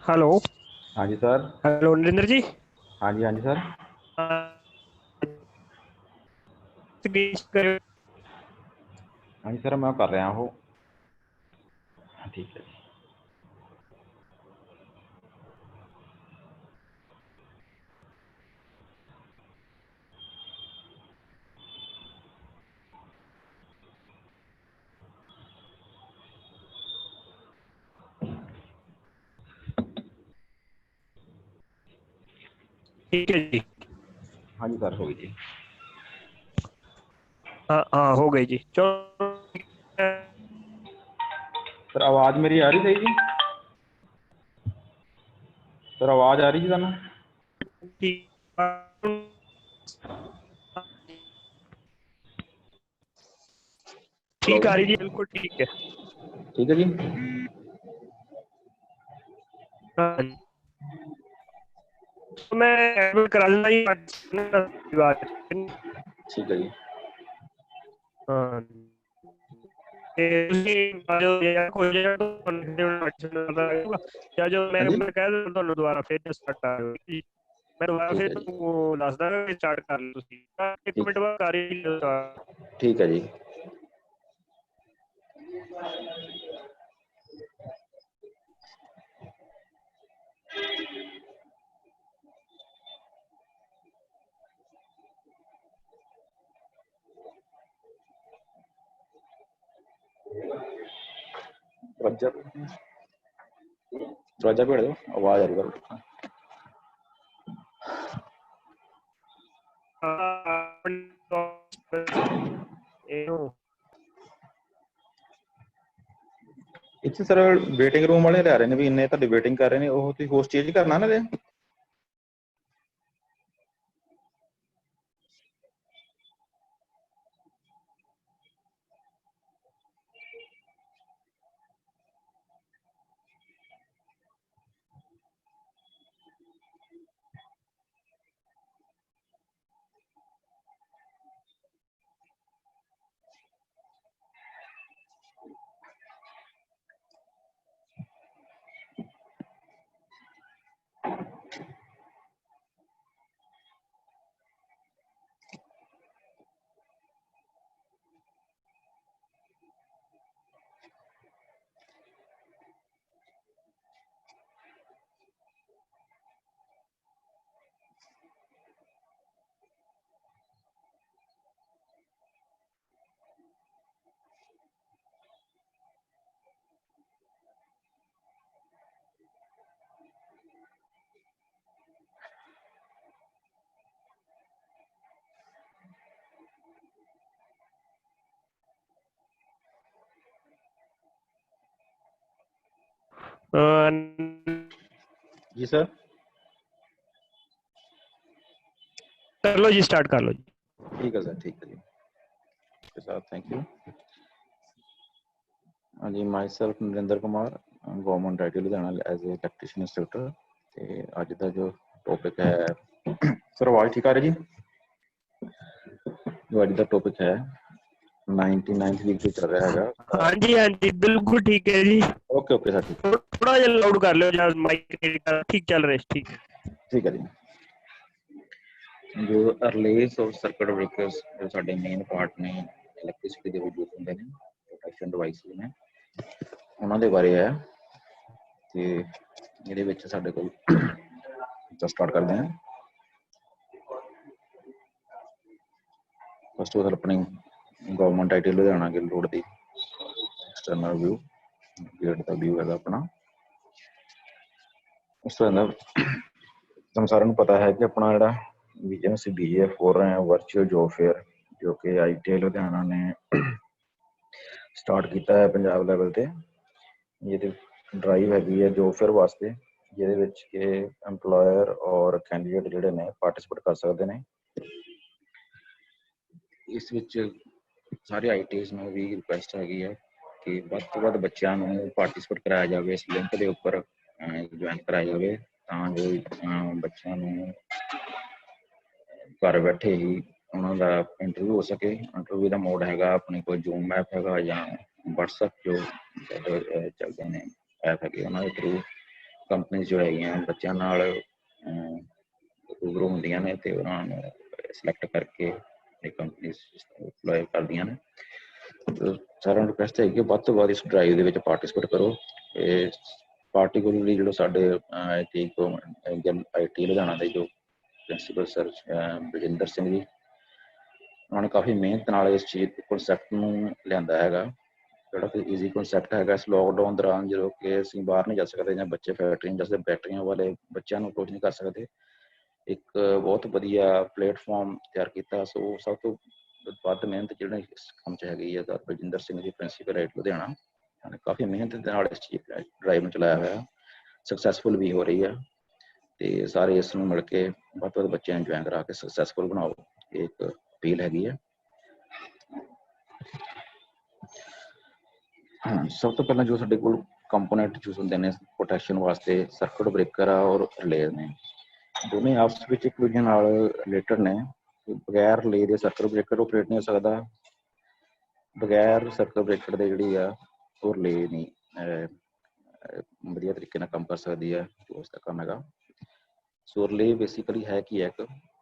Hello. हाँ जी sir. Hello Narendra जी। हाँ जी, हाँ जी सर। हाँ जी सर, मैं कर रहा हूँ। हाँ, ठीक है जी। ठीक है जी। हाँ जी सर, हो गई जी। हाँ हाँ, हो गई जी, चलो ठीक है। सर आवाज़ मेरी आ रही सही जी? सर आवाज़ आ रही जी थानू? ठीक हेलो। ठीक आ रही जी, बिल्कुल ठीक है। ठीक है जी। हाँ जी। तो मैं एडमिट करा लेना ही बात। ठीक है जी। हाँ ਤੇ ਤੁਸੀਂ ਜੋ ਇਹ ਹੋ ਜਾਏਗਾ ਤੁਹਾਨੂੰ ਪਤਾ ਲੱਗੇਗਾ ਜਾਂ ਜੋ हाँ जी। ਮੈਂ ਕਹਿ ਦਿੰਦਾ ਤੁਹਾਨੂੰ ਦੁਬਾਰਾ ਫਿਰ ਸਟਾਰਟ ਕਰ ਦਿਓ ਜੀ। ਮੈਂ ਦੁਬਾਰਾ ठीक ਫਿਰ है जी। ਤੁਹਾਨੂੰ ਦੱਸਦਾ ਕਿ ਸਟਾਰਟ ਕਰ ਲਓ ਤੁਸੀਂ। ਇੱਕ ठीक। ਮਿੰਟ ਬਾਅਦ ਕਰ ਹੀ ਲਓ start। ठीक है जी। दरवाजा दरवाजा भेड़ दो, आवाज़ आ रही है। ਇਹਨੂੰ ਇੱਥੇ ਸਰ ਵੇਟਿੰਗ ਰੂਮ ਵਾਲੇ ਲੈ ਰਹੇ ਨੇ ਵੀ ਇੰਨੇ ਤੁਹਾਡੀ ਵੇਟਿੰਗ ਕਰ ਰਹੇ ਨੇ, ਉਹ ਤੁਸੀਂ ਹੋਸਟ ਚੇਂਜ ਕਰਨਾ ਨਾ ਦੇ। जी सर। कर लो जी, स्टार्ट कर लो जी। ठीक है सर, ठीक है जी। Okay sir, thank you. हाँ जी, myself Narendra Kumar, government IT Ludhiana as a electrician instructor. ਤੇ ਅੱਜ ਦਾ ਜੋ ਟੌਪਿਕ ਹੈ ਸਰ, ਆਵਾਜ਼ ਠੀਕ ਆ ਰਹੀ ਜੀ? ਜੋ ਅੱਜ ਦਾ ਟੌਪਿਕ ਹੈ 99th ਵੀਕ ਜੋ ਚੱਲ ਰਿਹਾ ਹੈਗਾ। हाँ जी हाँ जी, बिल्कुल ठीक है जी। ਓਕੇ ਓਕੇ ਸਰ, ਠੀਕ थोड़ा ਜਿਹਾ ਲਾਊਡ ਕਰ ਲਿਓ ਜਾਂ ਮਾਈਕ ਠੀਕ ਚੱਲ ਰਿਹਾ ਠੀਕ ਹੈ। ਠੀਕ ਹੈ ਜੀ। ਜੋ ਰਿਲੇਸ ਔਰ ਸਰਕਟ ਬ੍ਰੇਕਰਸ ਜੋ ਸਾਡੇ ਮੇਨ ਪਾਰਟ ਨੇ ਇਲੈਕਟ੍ਰਿਸਿਟੀ ਦੇ ਵਿੱਚ ਹੁੰਦੇ ਨੇ, ਪ੍ਰੋਟੈਕਸ਼ਨ ਡਿਵਾਈਸਿਸ ਨੇ, ਉਹਨਾਂ ਦੇ ਬਾਰੇ ਹੈ। ਤੇ ਇਹਦੇ ਵਿੱਚ ਸਾਡੇ ਕੋਲ ਸਟਾਰਟ ਕਰਦੇ ਹਾਂ। ਫਸਟ ਆਫ ਆਲ ਆਪਣੀ government IT Ludhiana Gill road the external view, gate the view ਹੈਗਾ ਆਪਣਾ। ਉਸ ਤੋਂ ਬਾਅਦ ਤੁਹਾਨੂੰ ਸਾਰਿਆਂ ਨੂੰ ਪਤਾ ਹੈ ਕਿ ਆਪਣਾ ਜਿਹੜਾ ਵਿਜਨ ਅਸੀਂ BGF ਹੋ ਰਹੇ ਹਾਂ ਵਰਚੁਅਲ ਜੋਬ ਫੇਅਰ, ਜੋ ਕਿ ITI ਲੁਧਿਆਣਾ ਨੇ ਸਟਾਰਟ ਕੀਤਾ ਹੈ ਪੰਜਾਬ ਲੈਵਲ ਤੇ। ਜਿਹਦੀ ਡਰਾਈਵ ਹੈਗੀ ਹੈ ਜੋਬ ਫੇਅਰ ਵਾਸਤੇ, ਜਿਹਦੇ ਵਿੱਚ ਕਿ ਐਮਪਲੋਇਰ ਔਰ ਕੈਂਡੀਡੇਟ ਜਿਹੜੇ ਨੇ ਪਾਰਟੀਸਪੇਟ ਕਰ ਸਕਦੇ ਨੇ। ਇਸ ਵਿੱਚ ਸਾਰੇ ITIs ਨੂੰ ਵੀ ਰਿਕੁਐਸਟ ਹੈਗੀ ਹੈ ਕਿ ਵੱਧ ਤੋਂ ਵੱਧ ਬੱਚਿਆਂ ਨੂੰ ਪਾਰਟੀਸਪੇਟ ਕਰਾਇਆ ਜਾਵੇ, ਇਸ ਲਿੰਕ ਦੇ ਉੱਪਰ ਜੁਆਇਨ ਕਰਾਇਆ ਜਾਵੇ, ਤਾਂ ਜੋ ਬੱਚਿਆਂ ਨੂੰ ਘਰ ਬੈਠੇ ਹੀ ਉਹਨਾਂ ਦਾ ਇੰਟਰਵਿਊ ਹੋ ਸਕੇ। ਇੰਟਰਵਿਊ ਦਾ ਮੋਡ ਹੈਗਾ ਆਪਣੇ ਕੋਲ ਜ਼ੂਮ ਐਪ ਹੈਗਾ ਜਾਂ WhatsApp ਜੋ ਚੱਲਦੇ ਨੇ ਐਪ ਹੈਗੇ, ਉਹਨਾਂ ਦੇ ਥਰੂ ਕੰਪਨੀਆਂ ਜੋ ਹੈਗੀਆਂ ਬੱਚਿਆਂ ਨਾਲ ਰੂਬਰੂ ਹੁੰਦੀਆਂ ਨੇ ਤੇ ਉਹਨਾਂ ਨੂੰ ਸਿਲੈਕਟ ਕਰਕੇ ਇਹ ਕੰਪਨੀਆਂ ਅਪਲਾਈ ਕਰਦੀਆਂ ਨੇ। ਸਾਰਿਆਂ ਨੂੰ ਰਿਕੁਐਸਟ ਹੈ ਕਿ ਵੱਧ ਤੋਂ ਵੱਧ ਇਸ ਡਰਾਈਵ ਦੇ ਵਿੱਚ ਪਾਰਟੀਸਪੇਟ ਕਰੋ। ਇਹ ਪਾਰਟੀਕੂਲਰਲੀ ਜਿਹੜੇ ਸਾਡੇ IT ਲੁਧਿਆਣਾ ਦੇ ਜੋ ਪ੍ਰਿੰਸੀਪਲ ਸਰ ਬਲਜਿੰਦਰ ਸਿੰਘ ਜੀ, ਉਹਨਾਂ ਨੇ ਕਾਫੀ ਮਿਹਨਤ ਨਾਲ ਇਸ ਚੀਜ਼ ਕਨਸੈਪਟ ਨੂੰ ਲਿਆਂਦਾ ਹੈਗਾ, ਜਿਹੜਾ ਕਿ ਈਜ਼ੀ ਕਨਸੈਪਟ ਹੈਗਾ। ਇਸ ਲੋਕਡਾਊਨ ਦੌਰਾਨ ਜਦੋਂ ਕਿ ਅਸੀਂ ਬਾਹਰ ਨਹੀਂ ਜਾ ਸਕਦੇ ਜਾਂ ਬੱਚੇ ਫੈਕਟਰੀ ਨਹੀਂ ਜਾ ਸਕਦੇ, ਬੈਟਰੀਆਂ ਵਾਲੇ ਬੱਚਿਆਂ ਨੂੰ ਅਪਰੋਚ ਨਹੀਂ ਕਰ ਸਕਦੇ, ਇੱਕ ਬਹੁਤ ਵਧੀਆ ਪਲੇਟਫਾਰਮ ਤਿਆਰ ਕੀਤਾ। ਸੋ ਸਭ ਤੋਂ ਵੱਧ ਮਿਹਨਤ ਜਿਹੜੇ ਇਸ ਕੰਮ 'ਚ ਹੈਗੀ ਹੈ ਬਲਜਿੰਦਰ ਸਿੰਘ ਜੀ ਪ੍ਰਿੰਸੀਪਲ IT ਲੁਧਿਆਣਾ, ਉਹਨੇ ਕਾਫੀ ਮਿਹਨਤ ਦੇ ਨਾਲ ਇਸ ਚੀਜ਼ ਡਰਾਈਵ ਨੂੰ ਚਲਾਇਆ ਹੋਇਆ, ਸਕਸੈਸਫੁਲ ਵੀ ਹੋ ਰਹੀ ਹੈ। ਤੇ ਸਾਰੇ ਇਸ ਨੂੰ ਮਿਲ ਕੇ ਵੱਧ ਤੋਂ ਵੱਧ ਬੱਚਿਆਂ ਨੂੰ ਜੁਆਇਨ ਕਰਾ ਕੇ ਸਕਸੈਸਫੁਲ ਬਣਾਓ, ਇਹ ਇੱਕ ਅਪੀਲ ਹੈਗੀ ਹੈ। ਸਭ ਤੋਂ ਪਹਿਲਾਂ ਜੋ ਸਾਡੇ ਕੋਲ ਕੰਪੋਨੈਂਟ ਯੂਜ਼ ਹੁੰਦੇ ਨੇ ਪ੍ਰੋਟੈਕਸ਼ਨ ਵਾਸਤੇ, ਸਰਕਟ ਬ੍ਰੇਕਰ ਆ ਔਰ ਰਿਲੇਅਰ ਨੇ। ਦੋਨੇ ਆਪਸ ਵਿੱਚ ਇੱਕ ਦੂਜੇ ਨਾਲ ਰਿਲੇਟਡ ਨੇ। ਬਗੈਰ ਰਿਲੇਅ ਦੇ ਸਰਕਟ ਬ੍ਰੇਕਰ ਆਪਰੇਟ ਨਹੀਂ ਹੋ ਸਕਦਾ, ਬਗੈਰ ਸਰਕਟ ਬ੍ਰੇਕਰ ਦੇ ਜਿਹੜੀ ਆ ਉਹ ਰਿਲੇਅ ਨਹੀਂ ਵਧੀਆ ਤਰੀਕੇ ਨਾਲ ਕੰਮ ਕਰ ਸਕਦੀ ਹੈ, ਜੋ ਉਸਦਾ ਕੰਮ ਹੈਗਾ। ਸੋ ਰਿਲੇਅ ਬੇਸਿਕਲੀ ਹੈ ਕੀ ਹੈ, ਇੱਕ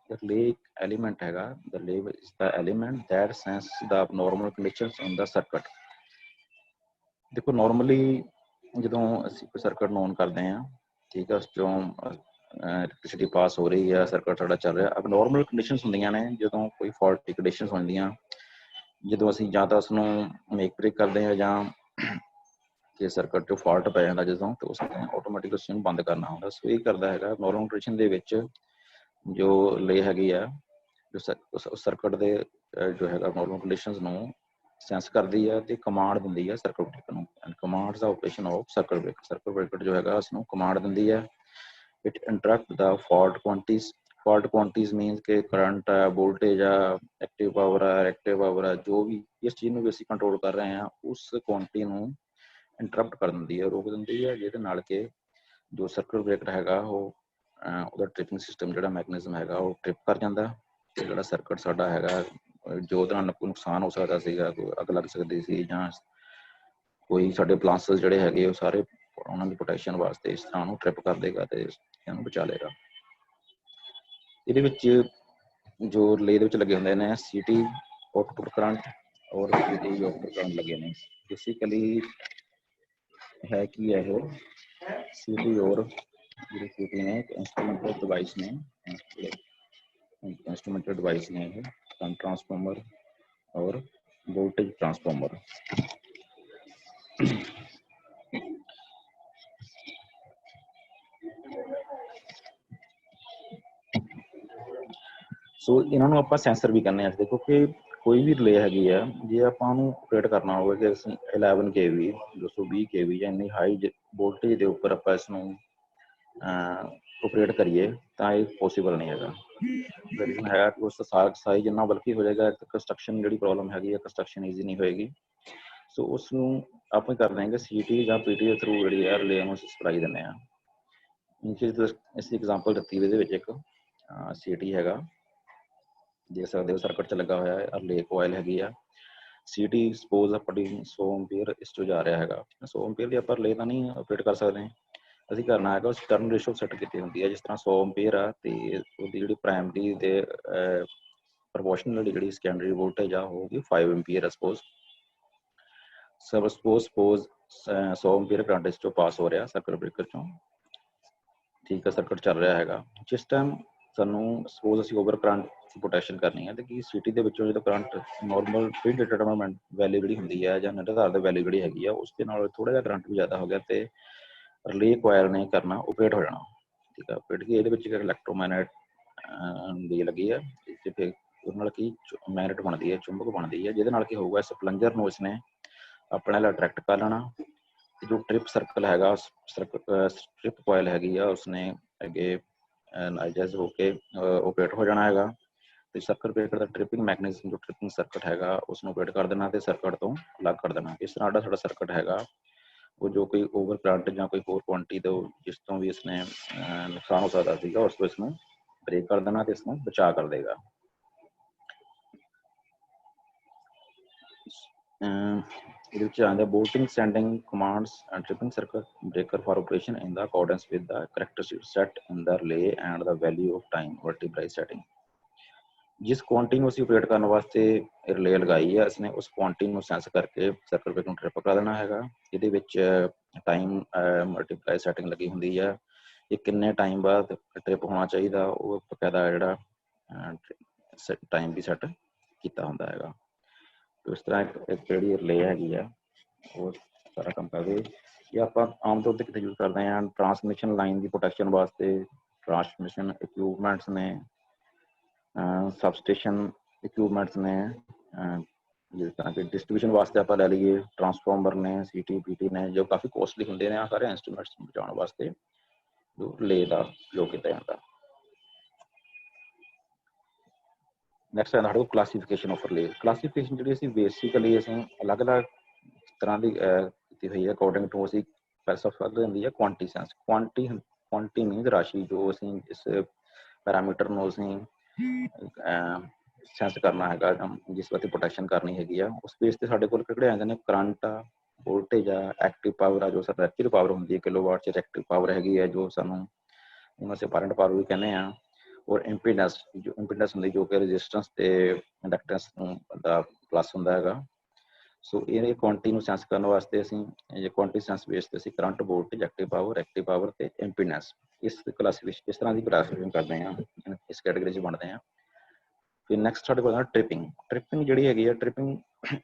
ਰਿਲੇਅ ਇੱਕ ਐਲੀਮੈਂਟ ਹੈਗਾ। The relay is the element that sense the abnormal conditions in the circuit. ਦੇਖੋ ਨੋਰਮਲੀ ਜਦੋਂ ਅਸੀਂ ਕੋਈ ਸਰਕਟ ਨੂੰ ਔਨ ਕਰਦੇ ਹਾਂ, ਠੀਕ ਹੈ, ਉਸ 'ਚੋਂ ਇਲੈਕਟ੍ਰਿਸਿਟੀ ਪਾਸ ਹੋ ਰਹੀ ਹੈ, ਸਰਕਟ ਸਾਡਾ ਚੱਲ ਰਿਹਾ। ਅਬਨੋਰਮਲ ਕੰਡੀਸ਼ਨਸ ਹੁੰਦੀਆਂ ਨੇ ਜਦੋਂ ਕੋਈ ਫਾਲਟੀ ਕੰਡੀਸ਼ਨਸ ਹੁੰਦੀਆਂ, ਜਦੋਂ ਅਸੀਂ ਜਾਂ ਤਾਂ ਉਸਨੂੰ ਮੇਕ ਬ੍ਰੇਕ ਕਰਦੇ ਹਾਂ ਜਾਂ ਜੇ ਸਰਕਟ 'ਚੋਂ ਫਾਲਟ ਪੈ ਜਾਂਦਾ ਜਦੋਂ, ਤਾਂ ਉਸ ਨੂੰ ਆਟੋਮੈਟਿਕ ਉਸ ਨੂੰ ਬੰਦ ਕਰਨਾ ਹੁੰਦਾ। ਸੋ ਇਹ ਕਰਦਾ ਹੈਗਾ ਨੋਰਮਲ ਕੰਡੀਸ਼ਨ ਦੇ ਵਿੱਚ ਜੋ ਰਿਲੇਅ ਹੈਗੀ ਆ, ਜੋ ਸਰਕਟ ਦੇ ਜੋ ਹੈਗਾ ਨੋਰਮਲ ਕੰਡੀਸ਼ਨਸ ਨੂੰ ਸੈਂਸ ਕਰਦੀ ਹੈ ਤੇ ਕਮਾਂਡ ਦਿੰਦੀ ਹੈ ਸਰਕਟ ਬ੍ਰੇਕਰ ਨੂੰ। And commands the operation of circuit breaker. Circuit breaker ਜੋ ਹੈਗਾ ਉਸਨੂੰ ਕਮਾਂਡ ਦਿੰਦੀ ਹੈ। It interrupt the fault quantities. Fault quantities means ਕਿ ਕਰੰਟ ਹੈ, ਵੋਲਟੇਜ ਆ, ਐਕਟਿਵ ਪਾਵਰ ਆ, ਰਿਐਕਟਿਵ ਪਾਵਰ ਆ, ਜੋ ਵੀ ਇਸ ਚੀਜ਼ ਨੂੰ ਵੀ ਅਸੀਂ ਕੰਟਰੋਲ ਕਰ ਰਹੇ ਹਾਂ, ਉਸ ਕੁਆਂਟੀਟੀ ਨੂੰ ਇੰਟਰਪਟ ਕਰ ਦਿੰਦੀ ਹੈ, ਰੋਕ ਦਿੰਦੀ ਹੈ, ਜਿਹਦੇ ਨਾਲ ਕਿ ਜੋ ਸਰਕਟ ਬ੍ਰੇਕਰ ਹੈਗਾ ਉਹ ਉਹਦਾ ਟ੍ਰਿਪਿੰਗ ਸਿਸਟਮ ਜਿਹੜਾ ਮੈਕੈਨਿਜ਼ਮ ਹੈਗਾ ਉਹ ਟ੍ਰਿਪ ਕਰ ਜਾਂਦਾ, ਤੇ ਜਿਹੜਾ ਸਰਕਟ ਸਾਡਾ ਹੈਗਾ ਜੋ ਉਹਦੇ ਨਾਲ ਕੋਈ ਨੁਕਸਾਨ ਹੋ ਸਕਦਾ ਸੀਗਾ, ਕੋਈ ਅੱਗ ਲੱਗ ਸਕਦੀ ਸੀ ਜਾਂ ਕੋਈ ਸਾਡੇ ਅਪਲਾਂਸਸ ਜਿਹੜੇ ਹੈਗੇ ਉਹ ਸਾਰੇ ਉਹਨਾਂ ਦੀ ਪ੍ਰੋਟੈਕਸ਼ਨ ਵਾਸਤੇ ਇਸ ਤਰ੍ਹਾਂ ਨੂੰ ਟ੍ਰਿਪ ਕਰ ਦੇਗਾ ਤੇ ਇਹਨੂੰ ਬਚਾ ਲਏਗਾ। ਇਹਦੇ ਵਿੱਚ ਜੋ ਰਿਲੇਅ ਦੇ ਵਿੱਚ ਲੱਗੇ ਹੁੰਦੇ ਨੇ CT ਆਊਟਪੁੱਟ ਕਰੰਟ ਔਰ CT ਆਊਟਪੁੱਟ ਕਰੰਟ ਲੱਗੇ ਨੇ। ਬੇਸਿਕਲੀ ਹੈ ਕੀ ਹੈ ਇਹ CT ਔਰ ਜਿਹੜੇ CT ਨੇ ਇੰਸਟਰੂਮੈਂਟਲ ਡਿਵਾਈਸ ਨੇ, इंस्ट्रूमेंटेड डिवाइस ने है करंट ट्रांसफार्मर और वोल्टेज ट्रांसफार्मर। ਸੋ ਇਹਨਾਂ ਨੂੰ ਆਪਾਂ ਸੈਂਸਰ ਵੀ ਕਹਿੰਦੇ ਆ। ਦੇਖੋ ਕਿ ਕੋਈ ਵੀ ਰਿਲੇਅ ਹੈਗੀ ਆ, ਜੇ ਆਪਾਂ ਉਹਨੂੰ ਆਪਰੇਟ ਕਰਨਾ ਹੋਵੇ ਕਿ ਅਸੀਂ 11 kV 220 kV ਜਾਂ ਇੰਨੀ ਹਾਈ ਵੋਲਟੇਜ ਦੇ ਉੱਪਰ ਆਪਾਂ ਇਸ ਨੂੰ ਆਪਰੇਟ ਕਰੀਏ ਤਾਂ ਇਹ ਪੋਸੀਬਲ ਨਹੀਂ ਹੈਗਾ। ਰੀਜ਼ਨ ਹੈਗਾ ਕਿ ਉਸ ਦਾ ਸਾਈਜ਼ ਇੰਨਾ ਬਲਕੀ ਹੋ ਜਾਏਗਾ, ਕੰਸਟਰਕਸ਼ਨ ਜਿਹੜੀ ਪ੍ਰੋਬਲਮ ਹੈਗੀ ਹੈ, ਕੰਸਟਰਕਸ਼ਨ ਈਜ਼ੀ ਨਹੀਂ ਹੋਏਗੀ। ਸੋ ਉਸ ਨੂੰ ਆਪਾਂ ਕਰ ਦਿਆਂਗੇ CT ਜਾਂ PT ਦੇ ਥਰੂ ਜਿਹੜੀ ਹੈ ਰਿਲੇਅ ਨੂੰ ਅਸੀਂ ਸਪਲਾਈ ਦਿੰਦੇ ਹਾਂ। ਇਸ ਐਗਜ਼ਾਮਪਲ ਦਿੱਤੀ ਇਹਦੇ ਵਿੱਚ ਇੱਕ CT ਹੈਗਾ, ਦੇਖ ਸਕਦੇ ਹੋ ਸਰਕਟ 'ਚ ਲੱਗਾ ਹੋਇਆ ਹੈ, ਰਿਲੇਅ ਕੋਇਲ ਹੈਗੀ ਆ। CT ਸਪੋਜ਼ ਆਪਣੀ 100 ਐਂਪੀਅਰ ਇਸ 'ਚੋਂ ਜਾ ਰਿਹਾ ਹੈਗਾ, 100 ਐਂਪੀਅਰ ਦੀ ਆਪਾਂ ਰਿਲੇਅ ਤਾਂ ਨਹੀਂ ਆਪਰੇਟ ਕਰ ਸਕਦੇ। ਅਸੀਂ ਕਰਨਾ ਹੈਗਾ ਉਸ ਟਰਨ ਰੇਸ਼ੋ ਸੈੱਟ ਕੀਤੀ ਹੁੰਦੀ ਹੈ, ਜਿਸ ਤਰ੍ਹਾਂ 100 ਐਂਪੀਅਰ ਆ ਤੇ ਉਹਦੀ ਜਿਹੜੀ ਪ੍ਰਾਇਮਰੀ ਦੇ ਪ੍ਰਪੋਰਸ਼ਨਲ ਜਿਹੜੀ ਸੈਕੰਡਰੀ ਵੋਲਟੇਜ ਆ ਹੋਊਗੀ 5 ਐਂਪੀਅਰ ਸਪੋਜ਼ 100 ਐਂਪੀਅਰ ਕਰੰਟ ਇਸ 'ਚੋਂ ਪਾਸ ਹੋ ਰਿਹਾ ਸਰਕਟ ਬ੍ਰੇਕਰ 'ਚੋਂ, ਠੀਕ ਹੈ, ਸਰਕਟ ਚੱਲ ਰਿਹਾ ਹੈਗਾ। ਜਿਸ ਟਾਈਮ ਸਾਨੂੰ ਸਪੋਜ਼ ਅਸੀਂ ਓਵਰ ਕਰੰਟ ਦੀ ਪ੍ਰੋਟੈਕਸ਼ਨ ਕਰਨੀ ਹੈ ਤੇ ਕੀ CT ਦੇ ਵਿੱਚੋਂ ਜਦੋਂ current normal pre determined value ਜਿਹੜੀ ਹੁੰਦੀ ਹੈ ਜਾਂ ਨਿਰਧਾਰਿਤ ਵੈਲਿਊ ਜਿਹੜੀ ਹੈਗੀ ਆ ਉਸ ਦੇ ਨਾਲ ਥੋੜਾ ਜਿਹਾ ਕਰੰਟ ਵੀ ਜ਼ਿਆਦਾ ਹੋ ਗਿਆ ਤੇ ਰਿਲੇਅ ਕੋਇਲ ਨੇ ਕਰਨਾ ਆਪਰੇਟ ਹੋ ਜਾਣਾ, ਠੀਕ ਹੈ। ਆਪਰੇਟ ਕੀ ਇਹਦੇ ਵਿੱਚ ਇੱਕ ਇਲੈਕਟ੍ਰੋਮੈਗਨੈਟ ਦੀ ਲੱਗੀ ਹੈ, ਜਿੱਥੇ ਉਹਦੇ ਨਾਲ ਕੀ ਮੈਗਨੈਟ ਬਣਦੀ ਹੈ, ਚੁੰਬਕ ਬਣਦੀ ਹੈ, ਜਿਹਦੇ ਨਾਲ ਕੀ ਹੋਊਗਾ ਇਸ ਪਲੰਜਰ ਨੂੰ ਇਸਨੇ ਆਪਣੇ ਨਾਲ ਅਟਰੈਕਟ ਕਰ ਲੈਣਾ। ਜੋ ਟ੍ਰਿਪ ਸਰਕਲ ਹੈਗਾ, ਟ੍ਰਿਪ ਕੋਇਲ ਹੈਗੀ ਆ, ਉਸਨੇ ਅੱਗੇ ਨਾਈਜੈਸ ਹੋ ਕੇ ਆਪਰੇਟ ਹੋ ਜਾਣਾ ਹੈਗਾ ਤੇ ਸਰਕਟ ਬ੍ਰੇਕਰ ਦਾ ਟ੍ਰਿਪਿੰਗ ਮੈਕੈਨਿਜ਼ਮ ਜੋ ਟ੍ਰਿਪਿੰਗ ਸਰਕਟ ਹੈਗਾ ਉਸਨੂੰ ਆਪਰੇਟ ਕਰ ਦੇਣਾ ਤੇ ਸਰਕਟ ਤੋਂ ਅਲੱਗ ਕਰ ਦੇਣਾ। ਇਸ ਤਰ੍ਹਾਂ ਸਾਡਾ ਸਰਕਟ ਹੈਗਾ ਉਹ ਜੋ ਕੋਈ ਓਵਰ ਕਰੰਟ ਜਾਂ ਕੋਈ ਹੋਰ ਕੁਆਂਟੀਟੀ ਤੋਂ ਜਿਸ ਤੋਂ ਵੀ ਇਸਨੇ ਨੁਕਸਾਨ ਹੋ ਸਕਦਾ ਸੀਗਾ ਉਸ ਤੋਂ ਇਸਨੂੰ ਬ੍ਰੇਕ ਕਰ ਦੇਣਾ ਤੇ ਇਸਨੂੰ ਬਚਾ ਕਰ ਦੇਗਾ। ਇਹਦੇ ਵਿੱਚ ਆਉਂਦਾ bolting sending commands and tripping circuit breaker for operation in the accordance with the characteristic set in the relay and the value of time multiply setting। ਜਿਸ ਕੁਆਂਟੀ ਨੂੰ ਅਸੀਂ ਆਪਰੇਟ ਕਰਨ ਵਾਸਤੇ ਰਿਲੇ ਲਗਾਈ ਹੈ ਅਸੀਂ ਉਸ ਕੁਆਂਟੀ ਨੂੰ ਸੈਂਸ ਕਰਕੇ ਸਰਕਟ ਬ੍ਰੇਕਰ ਨੂੰ ਟ੍ਰਿਪ ਕਰ ਦੇਣਾ ਹੈਗਾ। ਇਹਦੇ ਵਿੱਚ ਟਾਈਮ ਮਲਟੀਪਲਾਈ ਸੈਟਿੰਗ ਲੱਗੀ ਹੁੰਦੀ ਹੈ, ਇਹ ਕਿੰਨੇ ਟਾਈਮ ਬਾਅਦ ਟ੍ਰਿਪ ਹੋਣਾ ਚਾਹੀਦਾ ਉਹ ਬਕਾਇਦਾ ਜਿਹੜਾ ਟਾਈਮ ਵੀ ਸੈੱਟ ਕੀਤਾ ਹੁੰਦਾ ਹੈਗਾ। ਇਸ ਤਰ੍ਹਾਂ ਇੱਕ ਜਿਹੜੀ ਰਿਲੇ ਹੈਗੀ ਆ ਉਹ ਸਾਰਾ ਕੰਮ ਕਰਦੇ। ਇਹ ਆਪਾਂ ਆਮ ਤੌਰ 'ਤੇ ਕਿਤੇ ਯੂਜ਼ ਕਰਦੇ ਹਾਂ ਟਰਾਂਸਮਿਸ਼ਨ ਲਾਈਨ ਦੀ ਪ੍ਰੋਟੈਕਸ਼ਨ ਵਾਸਤੇ, ਟਰਾਂਸਮਿਸ਼ਨ ਇਕਵਿਪਮੈਂਟਸ ਨੇ, सबस्टेशन इक्विपमेंट्स ने, जिस तरह के डिस्ट्रीब्यूशन वास्ते आप लै लीए ट्रांसफॉर्मर ने, CT PT ने, जो काफ़ी कॉस्टली होंगे ने सारे इंस्ट्रूमेंट्स बचाने वास्ते जो ले का उपयोग किया जाता। नैक्सट है साढ़े क्लासीफिकेशन ऑफ रिले। क्लासीफिकेशन जी बेसिकली असीं अलग अलग तरह की की हुई है अकॉर्डिंग टू असीं स्पेसिफाई होंदी है क्वांटी सेंस। क्वांटी मीनस राशि जो असीं इस पैरामीटर ਨੂੰ ਅਸੀਂ ਸੈਂਸ ਕਰਨਾ ਹੈਗਾ ਜਿਸ ਵਾਸਤੇ ਪ੍ਰੋਟੈਕਸ਼ਨ ਕਰਨੀ ਹੈਗੀ ਆ। ਉਸ ਬੇਸ ਤੇ ਸਾਡੇ ਕੋਲ ਕਿਹੜੇ ਆਉਂਦੇ ਨੇ ਕਰੰਟ ਆ, ਵੋਲਟੇਜ ਆ, ਐਕਟਿਵ ਪਾਵਰ ਆ ਜੋ ਸਾਡਾ ਐਕਟਿਵ ਪਾਵਰ ਹੁੰਦੀ ਹੈ ਕਿਲੋਵਾਟ 'ਚ ਐਕਟਿਵ ਪਾਵਰ ਹੈਗੀ ਹੈ ਜੋ ਸਾਨੂੰ ਉਹਨੂੰ ਅਸੀਂ ਅਪੈਰੈਂਟ ਪਾਵਰ ਵੀ ਕਹਿੰਦੇ ਆ, ਔਰ ਇੰਪੀਡੈਂਸ ਜੋ ਇੰਪੀਡੈਂਸ ਹੁੰਦੀ ਜੋ ਕਿ ਰੈਜ਼ਿਸਟੈਂਸ ਤੇ ਇੰਡਕਟੈਂਸ ਦਾ ਪਲੱਸ ਹੁੰਦਾ ਹੈਗਾ। ਸੋ ਇਹ ਕੁਆਂਟੀ ਨੂੰ ਸੈਂਸ ਕਰਨ ਵਾਸਤੇ ਅਸੀਂ ਇਹ ਕੁਆਂਟੀ ਸੈਂਸ ਬੇਸ ਤੇ ਅਸੀਂ ਕਰੰਟ, ਵੋਲਟੇਜ, ਐਕਟਿਵ ਪਾਵਰ ਤੇ ਇੰਪੀਡੈਂਸ ਇਸ ਕਲਾਸੀਫਿਕੇਸ਼ਨ ਇਸ ਤਰ੍ਹਾਂ ਦੀ ਕਲਾਸੀਫਿਕੇਸ਼ਨ ਕਰਦੇ ਹਾਂ, ਇਸ ਕੈਟਾਗਰੀ 'ਚ ਬਣਦੇ ਹਾਂ। ਫਿਰ ਨੈਕਸਟ ਸਾਡੇ ਕੋਲ ਟ੍ਰਿਪਿੰਗ। ਟ੍ਰਿਪਿੰਗ ਜਿਹੜੀ ਹੈਗੀ ਆ ਟ੍ਰਿਪਿੰਗ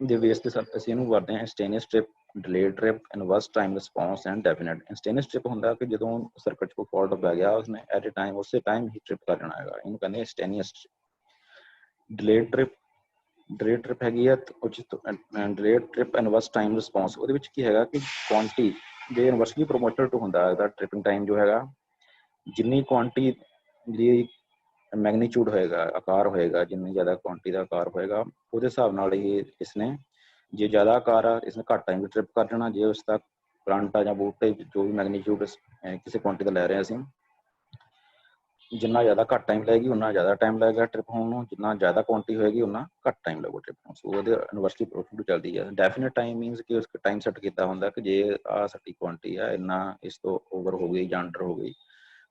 ਦੇ ਬੇਸ ਤੇ ਅਸੀਂ ਇਹਨੂੰ ਕਰਦੇ ਹਾਂ instantaneous trip, delayed trip, inverse time response and definite. Instantaneous trip ਹੁੰਦਾ ਕਿ ਜਦੋਂ ਸਰਕਟ 'ਚ ਕੋਈ ਫਾਲਟ ਪੈ ਗਿਆ ਉਸਨੇ ਐਟ ਏ ਟਾਈਮ ਉਸੇ ਟਾਈਮ ਹੀ ਟ੍ਰਿਪ ਕਰ ਜਾਣਾ ਹੈਗਾ, ਇਹਨੂੰ ਕਹਿੰਦੇ ਇੰਸਟੇਨੀਅਸ। ਡਿਲੇਡ ਟ੍ਰਿਪ ਹੈਗੀ ਆ delayed trip inverse time response. ਉਹਦੇ ਵਿੱਚ ਕੀ ਹੈਗਾ ਕਿ ਕੁਆਂਟੀ ਜੇ ਇਨਵਰਸਲੀ ਪ੍ਰੋਪੋਰਸ਼ਨਲ ਟੂ ਹੁੰਦਾ ਇਹਦਾ ਟ੍ਰਿਪਿੰਗ ਟਾਈਮ ਜੋ ਹੈਗਾ, ਜਿੰਨੀ ਕੁਆਂਟੀ ਦੀ ਮੈਗਨੀਚਿਊਡ ਹੋਏਗਾ, ਆਕਾਰ ਹੋਏਗਾ, ਜਿੰਨੀ ਜ਼ਿਆਦਾ ਕੁਆਂਟੀ ਦਾ ਆਕਾਰ ਹੋਏਗਾ ਉਹਦੇ ਹਿਸਾਬ ਨਾਲ ਹੀ ਇਸਨੇ ਜੇ ਜ਼ਿਆਦਾ ਆਕਾਰ ਆ ਇਸਨੇ ਘੱਟ ਟਾਈਮ ਵਿੱਚ ਟ੍ਰਿਪ ਕਰ ਜਾਣਾ। ਜੇ ਉਸ ਦਾ ਕਰੰਟ ਆ ਜਾਂ ਵੋਲਟੇਜ ਜੋ ਵੀ ਮੈਗਨੀਚਿਊਡ ਕਿਸੇ ਕੁਆਂਟੀ ਦਾ ਲੈ ਰਹੇ ਅਸੀਂ, ਜਿੰਨਾ ਜ਼ਿਆਦਾ ਘੱਟ ਟਾਈਮ ਲੱਗੇਗੀ ਉਨਾ ਜ਼ਿਆਦਾ ਟਾਈਮ ਲੱਗੇਗਾ ਟ੍ਰਿਪ ਹੋਣ ਨੂੰ, ਜਿੰਨਾ ਜ਼ਿਆਦਾ ਕੁਆਂਟੀ ਹੋਏਗੀ ਉਨਾ ਘੱਟ ਟਾਈਮ ਲੱਗੂ ਟ੍ਰਿਪ ਹੋਣ। ਸੋ ਉਹਦੇ ਇਨਵਰਸਲੀ ਪ੍ਰੋਪੋਰਸ਼ਨਲ ਚੱਲਦੀ ਹੈ। ਡੈਫੀਨਿਟ ਟਾਈਮ ਮੀਨਸ ਕਿ ਉਸ ਟਾਈਮ ਸੈੱਟ ਕੀਤਾ ਹੁੰਦਾ ਕਿ ਜੇ ਆਹ ਸਾਡੀ ਕੁਆਂਟੀ ਆ ਇੰਨਾ ਇਸ ਤੋਂ ਓਵਰ ਹੋ ਗਈ ਜਾਂ ਅੰਡਰ ਹੋ ਗਈ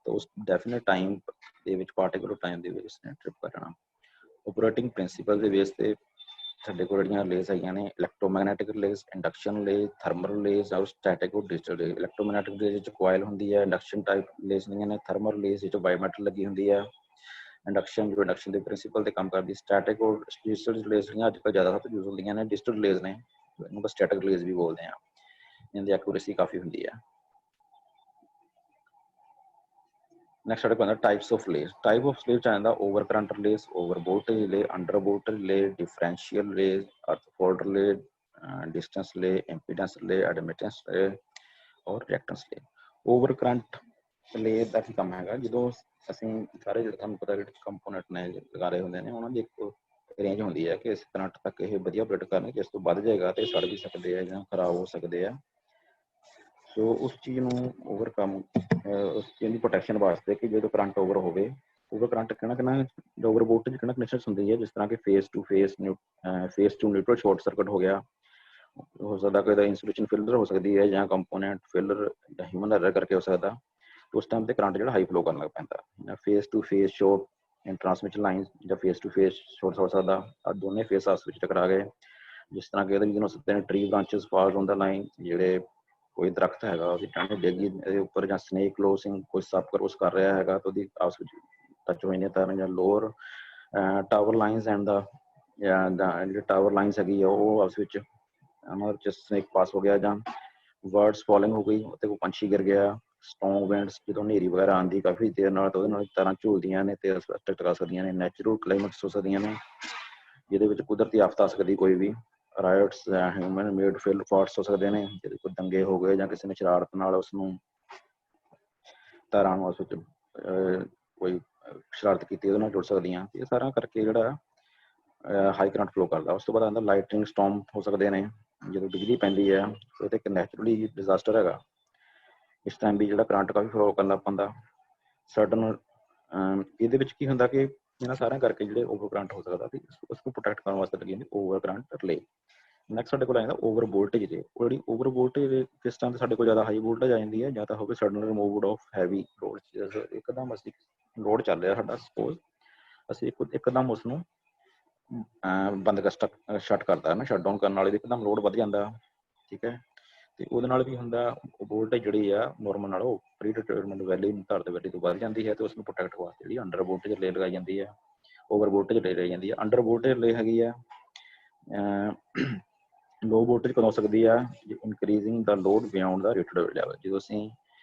ਤਾਂ ਉਸ ਡੈਫੀਨਿਟ ਟਾਈਮ ਦੇ ਵਿੱਚ ਪਾਰਟੀਕੂਲਰ ਟਾਈਮ ਦੇ ਵਿੱਚ ਇਸਨੇ ਟ੍ਰਿਪ ਕਰਨਾ। ਓਪਰੇਟਿੰਗ ਪ੍ਰਿੰਸੀਪਲ ਦੇ ਬੇਸ ਤੇ ਸਾਡੇ ਕੋਲ ਜਿਹੜੀਆਂ ਰਿਲੇਜ਼ ਹੈਗੀਆਂ ਨੇ ਇਲੈਕਟ੍ਰੋਮੈਗਨੈਟਿਕ ਰਿਲੇਜ਼, ਇੰਡਕਸ਼ਨ ਰਿਲੇਜ਼, ਥਰਮਲ ਰਿਲੇਜ਼ ਔਰ ਸਟੈਟਿਕ ਔਰ ਡਿਜੀਟਲ ਰਿਲੇਜ਼। ਇਲੈਕਟ੍ਰੋਮੈਗਨੈਟਿਕ ਰਿਲੇਜ਼ ਵਿੱਚ ਕੋਇਲ ਹੁੰਦੀ ਹੈ, ਇੰਡਕਸ਼ਨ ਟਾਈਪ ਰਿਲੇਜ਼ ਹੁੰਦੀਆਂ ਨੇ, ਥਰਮਲ ਰਿਲੇਜ਼ ਵਿੱਚ ਬਾਇਓਮੈਟਲ ਲੱਗੀ ਹੁੰਦੀ ਹੈ, ਇੰਡਕਸ਼ਨ ਜੋ ਇੰਡਕਸ਼ਨ ਦੇ ਪ੍ਰਿੰਸੀਪਲ ਤੇ ਕੰਮ ਕਰਦੀ। ਸਟੈਟਿਕ ਔਰ ਡਿਜੀਟਲ ਰਿਲੇਜ਼ ਜਿਹੜੀਆਂ ਅੱਜ ਕੱਲ੍ਹ ਜ਼ਿਆਦਾ ਯੂਜ਼ ਹੁੰਦੀਆਂ ਨੇ ਡਿਜੀਟਲ ਰਿਲੇਜ਼ ਨੇ, ਇਹਨੂੰ ਆਪਾਂ ਸਟੈਟਿਕ ਰਿਲੇਜ਼ ਵੀ ਬੋਲਦੇ ਹਾਂ, ਇਹਨਾਂ ਦੀ ਐਕੂਰੇਸੀ ਕਾਫੀ ਹੁੰਦੀ ਹੈ। Next ਸਾਡੇ ਕੋਲ ਟਾਈਪਸ ਆਫ ਰਿਲੇਜ਼। ਟਾਈਪ ਆਫ ਰਿਲੇਜ਼ ਚ ਆਉਂਦਾ ਓਵਰ ਕਰੰਟ ਰਿਲੇਜ਼, ਓਵਰ ਵੋਲਟੇਜ ਰਿਲੇ, ਅੰਡਰ ਵੋਲਟੇਜ ਰਿਲੇ, ਡਿਫਰੈਂਸ਼ੀਅਲ ਰਿਲੇਜ਼, ਅਰਥ ਫੋਲਡ ਰਿਲੇ, डिस्टेंस ले, इंपीडेंस ले, एडमिटेंस ले और रिएक्टेंस ले। ओवर करंट ले ਦਾ ਕੀ ਕੰਮ ਹੈਗਾ, ਜਦੋਂ ਅਸੀਂ ਸਾਰੇ ਜਿਹੜੇ ਤੁਹਾਨੂੰ ਪਤਾ ਜਿਹੜੇ ਕੰਪੋਨੈਂਟ ਨੇ ਲਗਾ ਰਹੇ ਹੁੰਦੇ ਨੇ ਉਹਨਾਂ ਦੀ ਇੱਕ ਰੇਂਜ ਹੁੰਦੀ ਹੈ ਕਿ ਇਸ ਕਰੰਟ ਤੱਕ ਇਹ ਵਧੀਆ ਆਪਰੇਟ ਕਰਨਗੇ, ਜਿਸ ਤੋਂ ਵੱਧ ਜਾਏਗਾ ਤੇ ਸੜ ਵੀ ਸਕਦੇ ਆ ਜਾਂ ਖਰਾਬ ਹੋ ਸਕਦੇ ਆ। ਸੋ ਉਸ ਚੀਜ਼ ਨੂੰ ਓਵਰਕਮ ਉਸ ਚੀਜ਼ ਦੀ ਪ੍ਰੋਟੈਕਸ਼ਨ ਵਾਸਤੇ ਕਿ ਜਦੋਂ ਕਰੰਟ ਓਵਰ ਹੋਵੇ, ਓਵਰ ਕਰੰਟ ਕਿਹਨਾਂ ਓਵਰ ਵੋਲਟੇਜ ਕਿਹਨਾਂ ਕੰਡੀਸ਼ਨਸ ਹੁੰਦੀ ਹੈ, ਜਿਸ ਤਰ੍ਹਾਂ ਕਿ phase to neutral short circuit ਹੋ ਗਿਆ, ਹੋ ਸਕਦਾ ਕਿ ਇਹਦਾ ਇੰਸੂਲੇਸ਼ਨ ਫੇਲਰ ਹੋ ਸਕਦੀ ਹੈ ਜਾਂ ਕੰਪੋਨੈਂਟ ਫੇਲਰ ਜਾਂ ਹਿਊਮਨ ਐਰਰ ਕਰਕੇ ਹੋ ਸਕਦਾ। ਉਸ ਟਾਈਮ ਤੇ ਕਰੰਟ ਜਿਹੜਾ ਹਾਈ ਫਲੋ ਕਰਨ ਲੱਗ ਪੈਂਦਾ, ਜਾਂ phase to phase short in transmission line ਜਾਂ ਫੇਸ ਟੂ ਫੇਸ ਸ਼ਾਰਟ ਹੋ ਸਕਦਾ। ਆ ਦੋਨੇ ਫੇਸ ਆਪਸ ਵਿੱਚ ਟਕਰਾ ਗਏ, ਜਿਸ ਤਰ੍ਹਾਂ ਕਿ ਇਹਦੇ ਵਿੱਚ ਹੋ ਸਕਦੇ ਨੇ tree branches fall on the line, ਜਿਹੜੇ ਕੋਈ ਦਰਖਤ ਹੈਗਾ ਉਹਦੀ ਟਾਹਣੀ ਡਿੱਗੀ ਇਹਦੇ ਉੱਪਰ, ਜਾਂ ਸਨੇਕ ਕਲੋਸਿੰਗ ਕੋਈ ਸੱਪ ਕਰੋਸ ਕਰ ਰਿਹਾ ਹੈਗਾ ਤਾਂ ਉਹਦੀ ਆਪਸ ਵਿੱਚ ਟੱਚ ਹੋ ਜਾਂਦੀਆਂ ਤਾਰਾਂ, ਜਾਂ ਲੋਅਰ ਟਾਵਰ ਲਾਈਨਸ ਐਂਡ ਦਾ ਜਾਂ ਜਿਹੜੇ ਟਾਵਰ ਲਾਈਨਸ ਹੈਗੀ ਆ ਉਹ ਆਪਸ ਵਿੱਚ ਉਹਨਾਂ ਵਿੱਚ ਸਨੇਕ ਪਾਸ ਹੋ ਗਿਆ, ਜਾਂ ਵਰਡਸ ਫੋਲਿੰਗ ਹੋ ਗਈ ਉੱਤੇ ਕੋਈ ਪੰਛੀ ਗਿਰ ਗਿਆ। ਸਟਰੋਂਗ ਵਿੰਡਸ ਜਦੋਂ ਹਨੇਰੀ ਵਗੈਰਾ ਆਉਂਦੀ ਕਾਫੀ ਦੇਰ ਨਾਲ ਤਾਂ ਉਹਦੇ ਨਾਲ ਤਾਰਾਂ ਝੂਲਦੀਆਂ ਨੇ ਤੇ ਟਕਰਾ ਸਕਦੀਆਂ ਨੇ। ਨੈਚੁਰਲ ਕਲਾਈਮੇਟਸ ਹੋ ਸਕਦੀਆਂ ਨੇ ਜਿਹਦੇ ਵਿੱਚ ਕੁਦਰਤੀ ਆਫਤ ਆ ਸਕਦੀ, ਕੋਈ ਵੀ riots human made field faults ਹੋ ਸਕਦੇ ਨੇ, ਜਿਹਦੇ ਕੋਈ ਦੰਗੇ ਹੋ ਗਏ ਜਾਂ ਕਿਸੇ ਨੇ ਸ਼ਰਾਰਤ ਨਾਲ ਉਸਨੂੰ ਤਾਰਾਂ ਨੂੰ ਉਸ ਵਿੱਚ ਕੋਈ ਸ਼ਰਾਰਤ ਕੀਤੀ ਉਹਦੇ ਨਾਲ ਜੁੜ ਸਕਦੀਆਂ। ਇਹ ਸਾਰਾ ਕਰਕੇ ਜਿਹੜਾ ਹਾਈ ਕਰੰਟ ਫਲੋ ਕਰਦਾ। ਉਸ ਤੋਂ ਬਾਅਦ ਆਉਂਦਾ ਲਾਈਟਨਿੰਗ ਸਟੋਰਮ ਹੋ ਸਕਦੇ ਨੇ, ਜਦੋਂ ਬਿਜਲੀ ਪੈਂਦੀ ਹੈ ਇਹ ਤਾਂ ਇੱਕ ਨੈਚੁਰਲੀ ਡਿਜ਼ਾਸਟਰ ਹੈਗਾ, ਇਸ ਟਾਈਮ ਵੀ ਜਿਹੜਾ ਕਰੰਟ ਕਾਫੀ ਫਲੋ ਕਰਨ ਲੱਗ ਪੈਂਦਾ ਸਡਨ। ਇਹਦੇ ਵਿੱਚ ਕੀ ਹੁੰਦਾ ਕਿ ਇਹਨਾਂ ਸਾਰਿਆਂ ਕਰਕੇ ਜਿਹੜੇ ਓਵਰ ਕਰੰਟ ਹੋ ਸਕਦਾ ਤੇ ਉਸਨੂੰ ਪ੍ਰੋਟੈਕਟ ਕਰਨ ਵਾਸਤੇ ਲੱਗੀ ਜਾਂਦੀ ਓਵਰ ਕਰੰਟ ਰਿਲੇ। ਨੈਕਸਟ ਸਾਡੇ ਕੋਲ ਆ ਜਾਂਦਾ ਓਵਰ ਵੋਲਟੇਜ ਰੇ। ਉਹ ਜਿਹੜੀ ਓਵਰ ਵੋਲਟੇਜ ਰੇ ਕਿਸ ਟਾਈਮ ਤੇ ਸਾਡੇ ਕੋਲ ਜ਼ਿਆਦਾ ਹਾਈ ਵੋਲਟੇਜ ਆ ਜਾਂਦੀ ਹੈ, ਜਾਂ ਤਾਂ ਹੋਵੇ sudden removed of heavy load. ਇੱਕਦਮ ਅਸੀਂ ਲੋਡ ਚੱਲ ਰਿਹਾ ਸਾਡਾ, ਸਪੋਜ਼ ਅਸੀਂ ਇੱਕਦਮ ਉਸਨੂੰ ਬੰਦ ਕਰ ਸ਼ਟ ਕਰਤਾ ਨਾ, ਸ਼ਟ ਡਾਊਨ ਕਰਨ ਨਾਲ ਇੱਕਦਮ ਲੋਡ ਵੱਧ ਜਾਂਦਾ, ਠੀਕ ਹੈ। ਤੇ ਉਹਦੇ ਨਾਲ ਵੀ ਹੁੰਦਾ ਵੋਲਟੇਜ ਜਿਹੜੀ ਆ ਨੋਰਮਲ ਨਾਲੋਂ ਪ੍ਰੀ ਡਿਟਰਮਿਨਡ ਵੈਲਿਊ ਨਿਰਧਾਰਿਤ ਵੈਲਿਊ ਤੋਂ ਵੱਧ ਜਾਂਦੀ ਹੈ, ਤੇ ਉਸਨੂੰ ਪ੍ਰੋਟੈਕਟ ਵਾਸਤੇ ਜਿਹੜੀ ਅੰਡਰ ਵੋਲਟੇਜ ਰਿਲੇ ਲਗਾਈ ਜਾਂਦੀ ਹੈ, ਓਵਰ ਵੋਲਟੇਜ ਰਿਲੇ ਲਗਾਈ ਜਾਂਦੀ ਹੈ। ਅੰਡਰ ਵੋਲਟੇਜ ਰਿਲੇ ਹੈਗੀ ਆ ਲੋ ਵੋਲਟੇਜ ਕਦੋਂ ਹੋ ਸਕਦੀ ਆ, ਇਨਕਰੀਜ਼ਿੰਗ ਦਾ ਲੋਡ ਬਿਯੋਂਡ ਦਾ ਰੇਟਡ ਲੈਵਲ। ਜਦੋਂ ਅਸੀਂ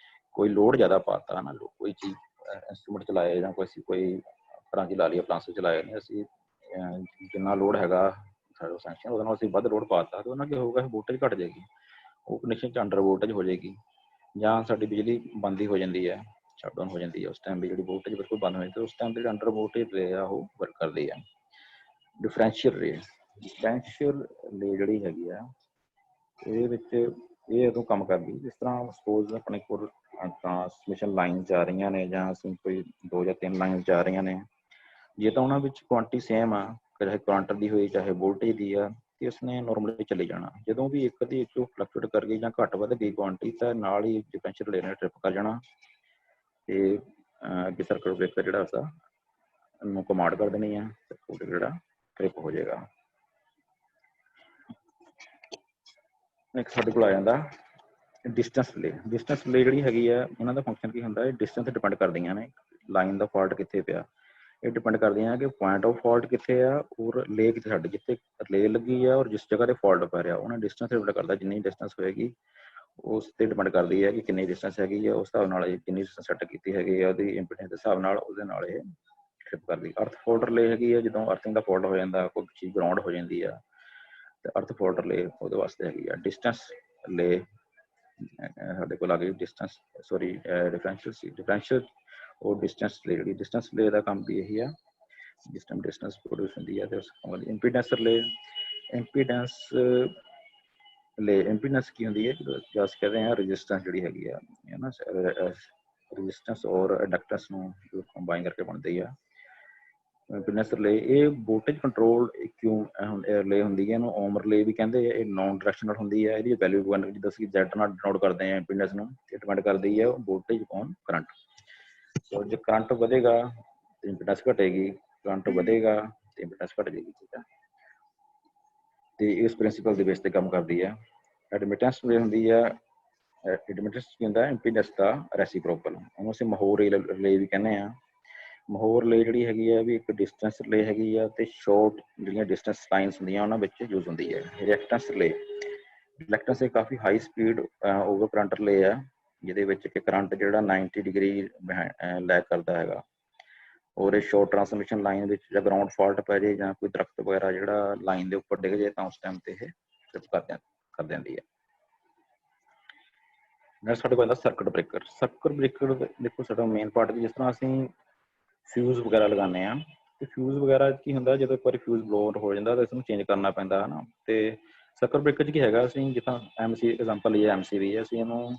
ਕੋਈ ਲੋਡ ਜ਼ਿਆਦਾ ਪਾਤਾ ਨਾ, ਕੋਈ ਚੀਜ਼ ਇੰਸਟਰੂਮੈਂਟ ਚਲਾਏ ਜਾਂ ਕੋਈ ਤਰ੍ਹਾਂ ਦੀ ਲਾ ਲਈ ਅਪਲਾਂਸ ਚਲਾਏ ਨੇ ਅਸੀਂ, ਜਿੰਨਾ ਲੋਡ ਹੈਗਾ ਸਾਡੇ ਸੈਂਕਸ਼ਨ ਉਹਦੇ ਨਾਲ ਅਸੀਂ ਵੱਧ ਲੋਡ ਪਾਤਾ, ਤੇ ਉਹਨਾਂ ਕੀ ਹੋਊਗਾ, ਵੋਲਟੇਜ ਘੱਟ ਜਾਏਗੀ, ਉਹ ਕੰਡੀਸ਼ਨ 'ਚ ਅੰਡਰ ਵੋਲਟੇਜ ਹੋ ਜਾਏਗੀ, ਜਾਂ ਸਾਡੀ ਬਿਜਲੀ ਬੰਦ ਹੀ ਹੋ ਜਾਂਦੀ ਹੈ, ਸ਼ਟ ਡਾਊਨ ਹੋ ਜਾਂਦੀ ਹੈ। ਉਸ ਟਾਈਮ ਵੀ ਜਿਹੜੀ ਵੋਲਟੇਜ ਬਿਲਕੁਲ ਬੰਦ ਹੋ ਜਾਂਦੀ, ਉਸ ਟਾਈਮ ਜਿਹੜੀ ਅੰਡਰ ਵੋਲਟੇਜ ਰੇ ਆ ਉਹ ਵਰਕ ਕਰਦੀ ਹੈ। ਡਿਫਰੈਂਸ਼ੀਅਲ ਰੇ, ਡਿਫਰੈਂਸ਼ੀਅਲ ਰੇ ਜਿਹੜੀ ਹੈਗੀ ਆ ਇਹਦੇ ਵਿੱਚ ਇਹ ਉਦੋਂ ਕੰਮ ਕਰਦੀ ਜਿਸ ਤਰ੍ਹਾਂ ਸਪੋਜ਼ ਆਪਣੇ ਕੋਲ ਟਰਾਂਸਮਿਸ਼ਨ ਲਾਈਨ ਜਾ ਰਹੀਆਂ ਨੇ, ਜਾਂ ਅਸੀਂ ਕੋਈ 2 ਜਾਂ 3 ਲਾਈਨ ਜਾ ਰਹੀਆਂ ਨੇ, ਜੇ ਤਾਂ ਉਹਨਾਂ ਵਿੱਚ ਕੁਆਂਟਿਟੀ ਸੇਮ ਆ, ਚਾਹੇ ਕਰੰਟ ਦੀ ਹੋਈ ਚਾਹੇ ਵੋਲਟੇਜ ਦੀ ਆ, ਤੇ ਉਸਨੇ ਨੋਰਮਲੀ ਚਲੀ ਜਾਣਾ। ਜਦੋਂ ਵੀ ਇੱਕ ਦੀ ਫਲਕਚੁਏਟ ਕਰ ਗਈ ਜਾਂ ਘੱਟ ਵੱਧ ਗਈ ਕੁਆਂਟਿਟੀ, ਤਾਂ ਨਾਲ ਹੀ ਡਿਫਰੈਂਸ਼ੀਅਲ ਰੇ ਨੇ ਟ੍ਰਿਪ ਕਰ ਜਾਣਾ, ਤੇ ਅੱਗੇ ਸਰਕਟ ਬ੍ਰੇਕਰ ਜਿਹੜਾ ਉਸਦਾ ਨੂੰ ਕਮਾਂਡ ਕਰ ਦੇਣੀ ਆ, ਸਰਕਟ ਜਿਹੜਾ ਟ੍ਰਿਪ ਹੋ ਜਾਏਗਾ। ਨੈਕਸਟ ਸਾਡੇ ਕੋਲ ਆ ਜਾਂਦਾ ਡਿਸਟੈਂਸ ਰਿਲੇ। ਡਿਸਟੈਂਸ ਰਿਲੇ ਜਿਹੜੀ ਹੈਗੀ ਆ, ਇਹਨਾਂ ਦਾ ਫੰਕਸ਼ਨ ਕੀ ਹੁੰਦਾ ਹੈ, ਡਿਸਟੈਂਸ ਡਿਪੈਂਡ ਕਰਦੀਆਂ ਨੇ, ਲਾਈਨ ਦਾ ਫਾਲਟ ਕਿੱਥੇ ਪਿਆ ਇਹ ਡਿਪੈਂਡ ਕਰਦੀਆਂ ਕਿ ਪੁਆਇੰਟ ਆਫ ਫਾਲਟ ਕਿੱਥੇ ਆ, ਔਰ ਲੇ ਕਿੱਥੇ ਸਾਡੀ ਜਿੱਥੇ ਲੇ ਲੱਗੀ ਆ, ਔਰ ਜਿਸ ਜਗ੍ਹਾ ਤੇ ਫਾਲਟ ਪੈ ਰਿਹਾ ਉਹਨਾਂ ਡਿਸਟੈਂਸ ਡਿਪੈਂਡ ਕਰਦਾ। ਜਿੰਨੀ ਡਿਸਟੈਂਸ ਹੋਏਗੀ ਉਸ ਤੇ ਡਿਪੈਂਡ ਕਰਦੀ ਹੈ ਕਿ ਕਿੰਨੀ ਡਿਸਟੈਂਸ ਹੈਗੀ ਆ, ਉਸ ਹਿਸਾਬ ਨਾਲ ਜਿੰਨੀ ਡਿਸਟੈਂਸ ਸੈੱਟ ਕੀਤੀ ਹੈਗੀ ਆ ਉਹਦੀ ਇੰਪੀਡੈਂਸ ਦੇ ਹਿਸਾਬ ਨਾਲ, ਉਹਦੇ ਨਾਲ ਇਹ ਟ੍ਰਿਪ ਕਰਦੀ। ਅਰਥ ਫਾਲਟ ਰਿਲੇ ਹੈਗੀ ਆ, ਜਦੋਂ ਅਰਥਿੰਗ ਦਾ ਫਾਲਟ ਹੋ ਜਾਂਦਾ, ਕੋਈ ਚੀਜ਼ ਗਰਾਊਂਡ ਹੋ ਜਾਂਦੀ ਆ, ਤੇ ਅਰਥ ਫਾਲਟ ਰਿਲੇ ਉਹਦੇ ਵਾਸਤੇ ਹੈਗੀ ਆ। ਡਿਸਟੈਂਸ ਰਿਲੇ ਸਾਡੇ ਕੋਲ ਆ ਗਈ ਡਿਸਟੈਂਸ, ਸੋਰੀ ਡਿਫਰੈਂਸ਼ੀਅਲ ਉਹ ਡਿਸਟੈਂਸ ਰਿਲੇ। ਜਿਹੜੀ ਡਿਸਟੈਂਸ ਰਿਲੇ ਦਾ ਕੰਮ ਵੀ ਇਹੀ ਆ, ਡਿਸਟੈਂਸ ਪ੍ਰੋਡਿਊਸ ਹੁੰਦੀ ਹੈ। ਤੇ ਇੰਪੀਡੈਂਸ ਰਿਲੇ, ਇੰਪੀਡੈਂਸ ਰਿਲੇ ਇੰਪੀਡੈਂਸ ਕੀ ਹੁੰਦੀ ਹੈ, ਜਦੋਂ ਅਸੀਂ ਕਹਿੰਦੇ ਹਾਂ ਰੈਜ਼ਿਸਟੈਂਸ ਜਿਹੜੀ ਹੈਗੀ ਆ ਨਾ, ਰੈਜ਼ਿਸਟੈਂਸ ਔਰ ਇੰਡਕਟੈਂਸ ਨੂੰ ਕੰਬਾਈਨ ਕਰਕੇ ਬਣਦੀ ਆ ਇੰਪੀਡੈਂਸ ਰਿਲੇ। ਇਹ ਵੋਲਟੇਜ ਕੰਟਰੋਲ ਕਿਉਂ ਰਿਲੇ ਹੁੰਦੀ ਹੈ, ਇਹਨੂੰ ਓਮ ਰਿਲੇ ਵੀ ਕਹਿੰਦੇ ਆ। ਇਹ ਨੋਨ ਡਾਇਰੈਕਸ਼ਨਲ ਹੁੰਦੀ ਹੈ, ਇਹਦੀ ਵੈਲਿਊ ਜਿੱਦਾਂ ਅਸੀਂ Z ਨਾਲ ਡਿਨੋਟ ਕਰਦੇ ਹਾਂ ਇੰਪੀਡੈਂਸ ਨੂੰ, ਇਹ ਡਿਪੈਂਡ ਕਰਦੀ ਹੈ ਵੋਲਟੇਜ ਔਨ ਕਰੰਟ। ਸੋ ਜੇ ਕਰੰਟ ਵਧੇਗਾ ਤੇ ਇੰਪੀਡੈਂਸ ਘਟੇਗੀ, ਕਰੰਟ ਵਧੇਗਾ ਤੇ ਇੰਪੀਡੈਂਸ ਘਟ ਜਾਏਗੀ, ਠੀਕ ਹੈ। ਤੇ ਇਸ ਪ੍ਰਿੰਸੀਪਲ ਦੇ ਬੇਸ ਤੇ ਕੰਮ ਕਰਦੀ ਹੈ। ਐਡਮਿਟੈਂਸ ਜਿਹੜੀ ਹੁੰਦੀ ਹੈ, ਐਡਮਿਟੈਂਸ ਕੀ ਹੁੰਦਾ, ਇੰਪੀਡੈਂਸ ਦਾ ਰੈਸੀਪ੍ਰੋਕਲ, ਉਹਨੂੰ ਅਸੀਂ ਮਹੋਰ ਰਿਲੇ ਵੀ ਕਹਿੰਦੇ ਹਾਂ। ਮਹੋਰ ਰਿਲੇ ਜਿਹੜੀ ਹੈਗੀ ਆ ਵੀ ਇੱਕ ਡਿਸਟੈਂਸ ਰਿਲੇ ਹੈਗੀ ਆ, ਤੇ ਸ਼ੋਰਟ ਜਿਹੜੀਆਂ ਡਿਸਟੈਂਸ ਲਾਈਨਸ ਹੁੰਦੀਆਂ ਉਹਨਾਂ ਵਿੱਚ ਯੂਜ਼ ਹੁੰਦੀ ਹੈ। ਰਿਐਕਟੈਂਸ ਰਿਲੇ, ਰਿਐਕਟੈਂਸ ਇਹ ਕਾਫੀ ਹਾਈ ਸਪੀਡ ਓਵਰ ਕਰੰਟ ਰਿਲੇ ਆ, ਜਿਹਦੇ ਵਿੱਚ ਕਿ ਕਰੰਟ ਜਿਹੜਾ 90 ਡਿਗਰੀ ਲੈਗ ਕਰਦਾ ਹੈਗਾ, ਔਰ ਇਹ ਸ਼ੋਰਟ ਟਰਾਂਸਮਿਸ਼ਨ ਲਾਈਨ ਵਿੱਚ ਜਾਂ ਗਰਾਊਂਡ ਫਾਲਟ ਪੈ ਜਾਏ ਜਾਂ ਕੋਈ ਦਰਖਤ ਵਗੈਰਾ ਜਿਹੜਾ ਲਾਈਨ ਦੇ ਉੱਪਰ ਡਿੱਗ ਜਾਏ, ਤਾਂ ਉਸ ਟਾਈਮ ਤੇ ਇਹ ਟ੍ਰਿਪ ਕਰ ਦਿੰਦੀ ਹੈ। ਨੈਕਸਟ ਸਾਡੇ ਕੋਲ ਆਉਂਦਾ ਸਰਕਟ ਬ੍ਰੇਕਰ। ਸਰਕਟ ਬ੍ਰੇਕਰ ਦੇਖੋ ਸਾਡਾ ਮੇਨ ਪਾਰਟ ਵੀ, ਜਿਸ ਤਰ੍ਹਾਂ ਅਸੀਂ ਫਿਊਜ਼ ਵਗੈਰਾ ਲਗਾਉਂਦੇ ਹਾਂ, ਤੇ ਫਿਊਜ਼ ਵਗੈਰਾ ਕੀ ਹੁੰਦਾ, ਜਦੋਂ ਇੱਕ ਵਾਰੀ ਫਿਊਜ਼ ਬਲੋਰ ਹੋ ਜਾਂਦਾ ਤਾਂ ਇਸਨੂੰ ਚੇਂਜ ਕਰਨਾ ਪੈਂਦਾ ਹੈ ਨਾ। ਤੇ ਸਰਕਟ ਬ੍ਰੇਕਰ 'ਚ ਕੀ ਹੈਗਾ, ਅਸੀਂ ਜਿੱਦਾਂ ਐਗਜ਼ਾਮਪਲ ਲਈਏ MCB, ਅਸੀਂ ਇਹਨੂੰ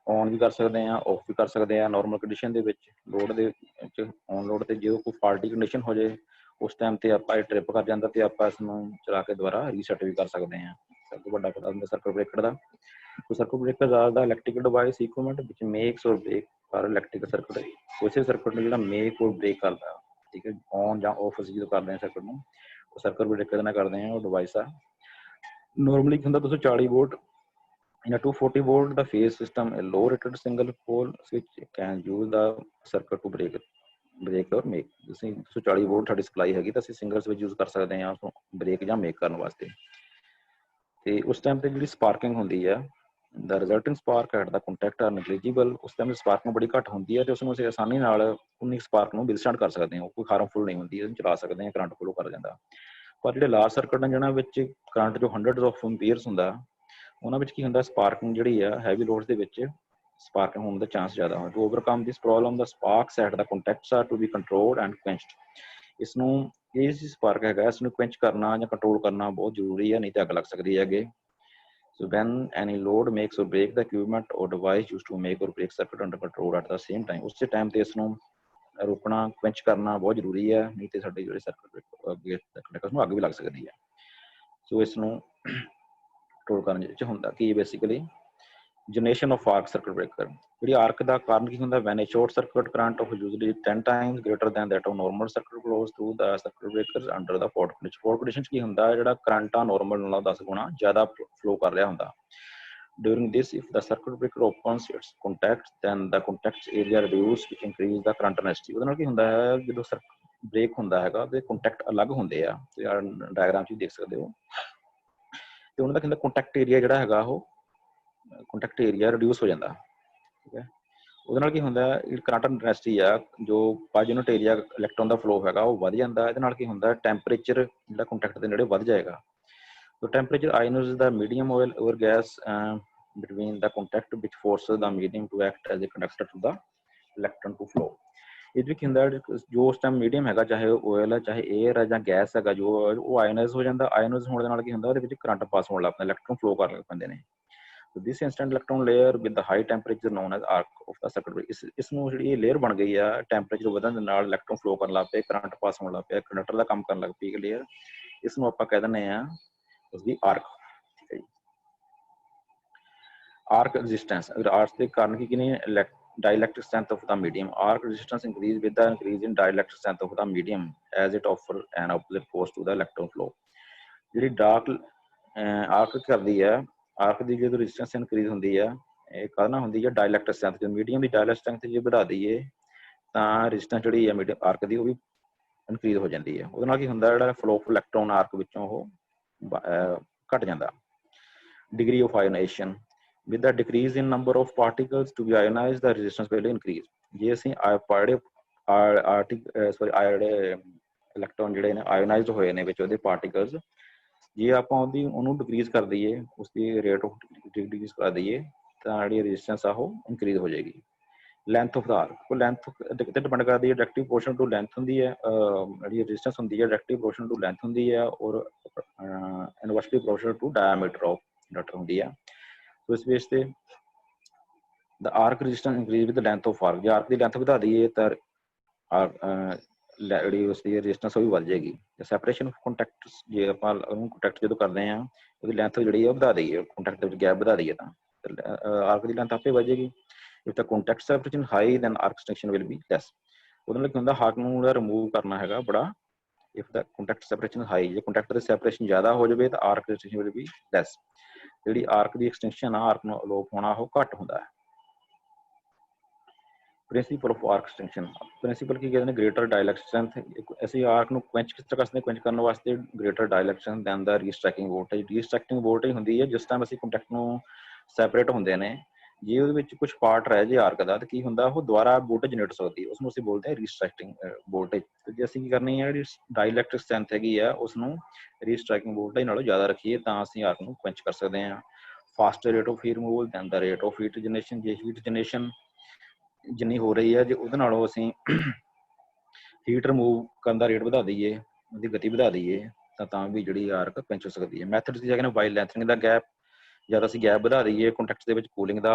ਔਨ ਵੀ ਕਰ ਸਕਦੇ ਹਾਂ, ਆਫ ਵੀ ਕਰ ਸਕਦੇ ਹਾਂ। ਨੋਰਮਲ ਕੰਡੀਸ਼ਨ ਦੇ ਵਿੱਚ ਲੋਡ ਦੇ ਵਿੱਚ ਔਨ ਲੋਡ ਤੇ ਜਦੋਂ ਕੋਈ ਫਾਲਟੀ ਕੰਡੀਸ਼ਨ ਹੋ ਜਾਏ, ਉਸ ਟਾਈਮ ਤੇ ਆਪਾਂ ਇਹ ਟ੍ਰਿਪ ਕਰ ਜਾਂਦਾ, ਤੇ ਆਪਾਂ ਇਸਨੂੰ ਚਲਾ ਕੇ ਦੁਬਾਰਾ ਰੀਸੈਟ ਵੀ ਕਰ ਸਕਦੇ ਹਾਂ। ਸਭ ਤੋਂ ਵੱਡਾ ਫਾਇਦਾ ਹੁੰਦਾ ਸਰਕਟ ਬ੍ਰੇਕਰ ਦਾ। ਸਰਕਟ ਬ੍ਰੇਕਰ ਦਾ ਇਲੈਕਟ੍ਰੀਕਲ ਡਿਵਾਈਸ ਇਕੁਇਪਮੈਂਟ ਵਿੱਚ ਮੇਕਸ ਔਰ ਬ੍ਰੇਕ ਪਰ ਇਲੈਕਟ੍ਰੀਕਲ ਸਰਕਟ, ਉਸੇ ਸਰਕਟ ਨੂੰ ਜਿਹੜਾ ਮੇਕ ਔਰ ਬ੍ਰੇਕ ਕਰਦਾ, ਠੀਕ ਹੈ, ਔਨ ਜਾਂ ਆਫ ਅਸੀਂ ਜਦੋਂ ਕਰਦੇ ਹਾਂ ਸਰਕਟ ਨੂੰ, ਉਹ ਸਰਕਟ ਬ੍ਰੇਕਰ ਨਾਲ ਕਰਦੇ ਹਾਂ। ਉਹ ਡਿਵਾਈਸ ਆ ਨੋਰਮਲੀ ਕੀ ਹੁੰਦਾ, 240 ਵੋਲਟ ਜਾਂ 240 ਵੋਲਟ ਦਾ phase system, low rated single pole switch can use the circuit to break or make. ਤੁਸੀਂ 240 ਵੋਲਟ ਸਾਡੀ ਸਪਲਾਈ ਹੈਗੀ, ਤਾਂ ਅਸੀਂ ਸਿੰਗਲ ਸਵਿਚ ਯੂਜ਼ ਕਰ ਸਕਦੇ ਹਾਂ ਉਸਨੂੰ ਬ੍ਰੇਕ ਜਾਂ ਮੇਕ ਕਰਨ ਵਾਸਤੇ। ਤੇ ਉਸ ਟਾਈਮ ਤੇ ਜਿਹੜੀ ਸਪਾਰਕਿੰਗ ਹੁੰਦੀ ਹੈ, the resulting spark at the contact are negligible, ਉਸ ਟਾਈਮ ਸਪਾਰਕਿੰਗ ਬੜੀ ਘੱਟ ਹੁੰਦੀ ਹੈ, ਤੇ ਉਸਨੂੰ ਅਸੀਂ ਆਸਾਨੀ ਨਾਲ ਉਨੀ ਸਪਾਰਕ ਨੂੰ ਵਿਦਸਟੈਂਡ ਕਰ ਸਕਦੇ ਹਾਂ, ਕੋਈ ਹਾਰਮਫੁਲ ਨਹੀਂ ਹੁੰਦੀ, ਇਹਨੂੰ ਚਲਾ ਸਕਦੇ ਹਾਂ, ਕਰੰਟ ਫਲੋ ਕਰ ਜਾਂਦਾ। ਪਰ ਜਿਹੜੇ ਲਾਰਜ ਸਰਕਟ ਨੇ ਜਿਹਨਾਂ ਵਿੱਚ ਕਰੰਟ ਜੋ ਹੰਡਰਡਸ ਆਫ ਐਂਪੀਅਰਸ ਹੁੰਦਾ, ਉਹਨਾਂ ਵਿੱਚ ਕੀ ਹੁੰਦਾ, ਸਪਾਰਕਿੰਗ ਜਿਹੜੀ ਆ ਹੈਵੀ ਲੋਡਸ ਦੇ ਵਿੱਚ ਸਪਾਰਕਿੰਗ ਹੋਣ ਦਾ ਚਾਂਸ ਜ਼ਿਆਦਾ ਹੁੰਦਾ। To overcome this problem, the sparks at the contacts are to be controlled and quenched. ਇਸਨੂੰ ਇਹ ਸਪਾਰਕ ਹੈਗਾ, ਇਸਨੂੰ ਕੁਐਂਚ ਕਰਨਾ ਜਾਂ ਕੰਟਰੋਲ ਕਰਨਾ ਬਹੁਤ ਜ਼ਰੂਰੀ ਹੈ, ਨਹੀਂ ਤਾਂ ਅੱਗ ਲੱਗ ਸਕਦੀ ਹੈ ਅੱਗੇ। So when any load makes or break the equipment or device used to make or break circuit under control at the same time, ਉਸੇ ਟਾਈਮ ਤੇ ਇਸ ਨੂੰ ਰੋਕਣਾ, ਕੁਐਂਚ ਕਰਨਾ ਬਹੁਤ ਜ਼ਰੂਰੀ ਹੈ, ਨਹੀਂ ਤੇ ਸਾਡੇ ਜਿਹੜੇ ਸਰਕਟ ਨੂੰ ਅੱਗ ਵੀ ਲੱਗ ਸਕਦੀ ਹੈ। ਸੋ ਇਸ ਨੂੰ ਕੰਟਰੋਲ ਕਰਨ ਵਿੱਚ ਹੁੰਦਾ ਕੀ basically generation of arc circuit breaker ਜਿਹੜੀ arc ਦਾ ਕਾਰਨ ਕੀ ਹੁੰਦਾ when a short circuit current of usually 10 times greater than that of normal circuit flows through the circuit breakers under the fault condition fault condition ਕੀ ਹੁੰਦਾ ਜਿਹੜਾ current ਆ normal ਨਾਲੋਂ 10 ਗੁਣਾ ਜ਼ਿਆਦਾ flow ਕਰ ਰਿਹਾ ਹੁੰਦਾ during this if the circuit breaker opens its contacts then the contacts area reduce which increase the current intensity ਉਹਦੇ ਨਾਲ ਕੀ ਹੁੰਦਾ ਹੈ ਜਦੋਂ ਬ੍ਰੇਕ ਹੁੰਦਾ ਹੈਗਾ ਉਹਦੇ ਕੰਟੈਕਟ ਅਲੱਗ ਹੁੰਦੇ ਆ ਤੁਸੀਂ ਡਾਇਗਰਾਮ 'ਚ ਦੇਖ ਸਕਦੇ ਹੋ ਤੇ ਉਹਨਾਂ ਦਾ ਕਹਿੰਦਾ ਕੰਟੈਕਟ ਏਰੀਆ ਜਿਹੜਾ ਹੈਗਾ ਉਹ ਕੰਟੈਕਟ ਏਰੀਆ ਰਿਡਿਊਸ ਹੋ ਜਾਂਦਾ ਠੀਕ ਹੈ ਉਹਦੇ ਨਾਲ ਕੀ ਹੁੰਦਾ ਕਰੰਟ ਇੰਟੈਂਸਿਟੀ ਆ ਜੋ ਪਰ ਯੂਨਿਟ ਏਰੀਆ ਇਲੈਕਟ੍ਰੋਨ ਦਾ ਫਲੋ ਹੈਗਾ ਉਹ ਵੱਧ ਜਾਂਦਾ ਇਹਦੇ ਨਾਲ ਕੀ ਹੁੰਦਾ ਟੈਂਪਰੇਚਰ ਜਿਹੜਾ ਕੰਟੈਕਟ ਦੇ ਨੇੜੇ ਵੱਧ ਜਾਏਗਾ so temperature ionizes the medium oil or gas between the contact which forces the medium to act as a conductor to the electron to flow ਇਹ ਵੀ ਹੁੰਦਾ ਜੋ ਉਸ ਟਾਈਮ ਮੀਡੀਅਮ ਹੈਗਾ ਚਾਹੇ oil ਹੈ ਚਾਹੇ 에ਅਰ ਹੈ ਜਾਂ ਗੈਸ ਹੈਗਾ ਜੋ ਉਹ ਆਇਨਾਈਜ਼ ਹੋ ਜਾਂਦਾ ਆਇਨਾਈਜ਼ ਹੋਣ ਦੇ ਨਾਲ ਕੀ ਹੁੰਦਾ ਉਹਦੇ ਵਿੱਚ ਕਰੰਟ ਪਾਸ ਹੋਣ ਲੱਗ ਪੈਂਦਾ ਇਲੈਕਟ੍ਰੋਨ ਫਲੋ ਕਰਨ ਲੱਗ ਪੈਂਦੇ ਨੇ so this instant electron layer with the high temperature known as arc of the circuit breaker ਇਸ ਨੂੰ ਜਿਹੜੀ ਇਹ ਲੇਅਰ ਬਣ ਗਈ ਆ ਟੈਂਪਰੇਚਰ ਵਧਣ ਦੇ ਨਾਲ ਇਲੈਕਟ੍ਰੋਨ ਫਲੋ ਕਰਨ ਲੱਗ ਪਏ ਕਰੰਟ ਪਾਸ ਹੋਣ ਲੱਗ ਪਿਆ ਕੰਡਕਟਰ ਦਾ ਕੰਮ ਕਰਨ ਲੱਗ ਪਈ ਲੇਅਰ ਇਸ ਨੂੰ ਆਪਾਂ ਕਹਿ ਦਿੰਦੇ ਆ ਉਸਦੀ ਆਰਕ ਠੀਕ ਹੈ ਜੀ ਆਰਕ ਰੈਜ਼ਿਸਟੈਂਸ ਅਗਰ ਆਰਕ ਦੇ ਕਾਰਨ ਕੀ ਨੇ dielectric strength of the medium arc resistance increase with the increase in dielectric strength of the medium as it offer an opposite force to the electron flow ਜਿਹੜੀ ਡਾਰਕ ਆਰਕ ਕਰਦੀ ਹੈ ਆਰਕ ਦੀ ਜਦੋਂ ਰੈਜ਼ਿਸਟੈਂਸ ਇਨਕਰੀਜ਼ ਹੁੰਦੀ ਹੈ ਇਹ ਕਾਰਨ ਹੁੰਦੀ ਹੈ ਡਾਇਲੈਕਟ੍ਰਿਕ ਸਟਰੈਂਥ ਜਦੋਂ ਮੀਡੀਅਮ ਦੀ ਡਾਇਲੈਕਟ੍ਰਿਕ ਸਟਰੈਂਥ ਜੇ ਵਧਾ ਦਈਏ ਤਾਂ ਰੈਜ਼ਿਸਟੈਂਸ ਜਿਹੜੀ ਹੈ ਮੀਡੀਅਮ ਆਰਕ ਦੀ ਉਹ ਵੀ ਇਨਕਰੀਜ਼ ਹੋ ਜਾਂਦੀ ਹੈ ਉਹਦੇ ਨਾਲ ਕੀ ਹੁੰਦਾ ਜਿਹੜਾ ਫਲੋ ਆਫ ਇਲੈਕਟ੍ਰੋਨ ਆਰਕ ਵਿੱਚੋਂ ਉਹ ਘਟ ਜਾਂਦਾ degree of ionization with the decrease in number of particles to be ionized the resistance will increase ਜੇ ਅਸੀਂ ਇਲੈਕਟ੍ਰੋਨ ਜਿਹੜੇ ਨੇ ਆਇਓਨਾਈਜ਼ਡ ਹੋਏ ਨੇ ਵਿੱਚ ਉਹਦੇ ਪਾਰਟੀਕਲਸ ਜੇ ਆਪਾਂ ਉਹਨੂੰ ਡਿਕਰੀਜ਼ ਕਰ ਦਈਏ ਉਸਦੀ ਰੇਟ ਆਫ ਡਿਕਰੀਜ਼ ਕਰ ਦਈਏ ਤਾਂ ਜਿਹੜੀ ਰੈਜ਼ਿਸਟੈਂਸ ਆ ਉਹ ਇਨਕਰੀਜ਼ ਹੋ ਜਾਏਗੀ ਲੈਂਥ ਆਫ ਦਾ ਆਰਕ ਉਹ ਲੈਂਥ ਤੇ ਡਿਪੈਂਡ ਕਰਦੀ ਹੈ ਡਾਇਰੈਕਟਿਵ ਪੋਰਸ਼ਨ ਟੂ ਲੈਂਥ ਹੁੰਦੀ ਹੈ ਜਿਹੜੀ ਰੈਜ਼ਿਸਟੈਂਸ ਹੁੰਦੀ ਹੈ ਡਾਇਰੈਕਟਿਵ ਪੋਰਸ਼ਨ ਟੂ ਲੈਂਥ ਹੁੰਦੀ ਹੈ ਔਰ inversely proportion to diameter of conductor ਹੁੰਦੀ ਹੈ ਸੋ ਇਸ ਬੇਸ ਤੇ the arc resistance increase with the length of arc ਜੇ ਆਰਕ ਦੀ ਲੈਂਥ ਵਧਾ ਦਈਏ ਤਾਂ ਜਿਹੜੀ ਉਸਦੀ ਰੈਜ਼ਿਸਟੈਂਸ ਉਹ ਵੀ ਵੱਧ ਜਾਏਗੀ ਸੈਪਰੇਸ਼ਨ ਆਫ ਕੰਟੈਕਟਸ ਜੇ ਆਪਾਂ ਉਹਨੂੰ ਕੰਟੈਕਟ ਜਦੋਂ ਕਰਦੇ ਹਾਂ ਉਹਦੀ ਲੈਂਥ ਜਿਹੜੀ ਹੈ ਉਹ ਵਧਾ ਦਈਏ ਕੰਟੈਕਟ ਦੇ ਵਿੱਚ ਗੈਪ ਵਧਾ ਦਈਏ ਤਾਂ ਆਰਕ ਦੀ ਲੈਂਥ ਆਪੇ ਵੱਧ ਜਾਏਗੀ if the contact separation high then arc extension will be less ਉਹਦੇ ਨਾਲ ਕੀ ਹੁੰਦਾ ਆਰਕ ਨੂੰ ਜਿਹੜਾ ਰਿਮੂਵ ਕਰਨਾ ਹੈਗਾ ਬੜਾ if the contact separation high ਜੇ ਕੰਟੈਕਟ ਦੀ ਸੈਪਰੇਸ਼ਨ ਜ਼ਿਆਦਾ ਹੋ ਜਾਵੇ ਤਾਂ arc extension will be less ਜਿਹੜੀ ਆਰਕ ਦੀ ਐਕਸਟੈਂਸ਼ਨ ਆ ਆਰਕ ਨੂੰ ਅਲੋਪ ਹੋਣਾ ਉਹ ਘੱਟ ਹੁੰਦਾ ਹੈ principle of arc extension principle ਕੀ ਕਹਿੰਦੇ ਨੇ ਗ੍ਰੇਟਰ ਡਾਇਲੈਕਟ੍ਰਿਕ ਸਟਰੈਂਥ ਅਸੀਂ ਆਰਕ ਨੂੰ ਕੁਐਂਚ ਕਿਸ ਤਰ੍ਹਾਂ ਕਰਦੇ ਕੁਐਂਚ ਕਰਨ ਵਾਸਤੇ ਗ੍ਰੇਟਰ ਡਾਇਲੈਕਟ੍ਰਿਕ ਸਟਰੈਂਥ ਦੈਨ ਦਾ ਰੀਸਟ੍ਰੈਕਿੰਗ ਵੋਲਟੇਜ ਰੀਸਟ੍ਰੈਕਿੰਗ ਵੋਲਟੇਜ ਹੁੰਦੀ ਹੈ ਜਿਸ ਟਾਈਮ ਅਸੀਂ ਕੰਟੈਕਟ ਨੂੰ ਸੈਪਰੇਟ ਹੁੰਦੇ ਨੇ ਜੇ ਉਹਦੇ ਵਿੱਚ ਕੁਝ ਪਾਰਟ ਰਹਿ ਜੇ ਆਰਕ ਦਾ ਤਾਂ ਕੀ ਹੁੰਦਾ ਉਹ ਦੁਬਾਰਾ ਵੋਲਟੇਜ ਜਨਰੇਟ ਹੋ ਸਕਦੀ ਹੈ ਉਸ ਨੂੰ ਅਸੀਂ ਬੋਲਦੇ ਹਾਂ ਰੀਸਟ੍ਰੈਕਿੰਗ ਵੋਲਟੇਜ ਤੇ ਜੇ ਅਸੀਂ ਕੀ ਕਰਨੀ ਹੈ ਜਿਹੜੀ ਡਾਇਲੈਕਟ੍ਰਿਕ ਸਟਰੈਂਥ ਹੈਗੀ ਆ ਉਸ ਨੂੰ ਰੀਸਟ੍ਰੈਕਿੰਗ ਵੋਲਟੇਜ ਨਾਲੋਂ ਜ਼ਿਆਦਾ ਰੱਖੀਏ ਤਾਂ ਅਸੀਂ ਆਰਕ ਨੂੰ ਕੁਐਂਚ ਕਰ ਸਕਦੇ ਹਾਂ faster rate of heat removal than the rate of heat generation ਜੇ ਹੀਟ ਜਨਰੇਸ਼ਨ ਜਿੰਨੀ ਹੋ ਰਹੀ ਹੈ ਜੇ ਉਹਦੇ ਨਾਲੋਂ ਅਸੀਂ ਹੀਟ ਰਿਮੂਵ ਕਰਨ ਦਾ ਰੇਟ ਵਧਾ ਦਈਏ ਉਹਦੀ ਗਤੀ ਵਧਾ ਦਈਏ ਤਾਂ ਵੀ ਜਿਹੜੀ ਆਰਕ ਕੁਐਂਚ ਹੋ ਸਕਦੀ ਹੈ ਮੈਥਡ ਦੀ ਜਗ੍ਹਾ ਵਾਈਲ ਲੈਂਥਨਿੰਗ ਦਾ ਗੈਪ ਜਦ ਅਸੀਂ ਗੈਪ ਵਧਾ ਦਈਏ ਕੰਟੈਕਟ ਦੇ ਵਿੱਚ ਕੂਲਿੰਗ ਦਾ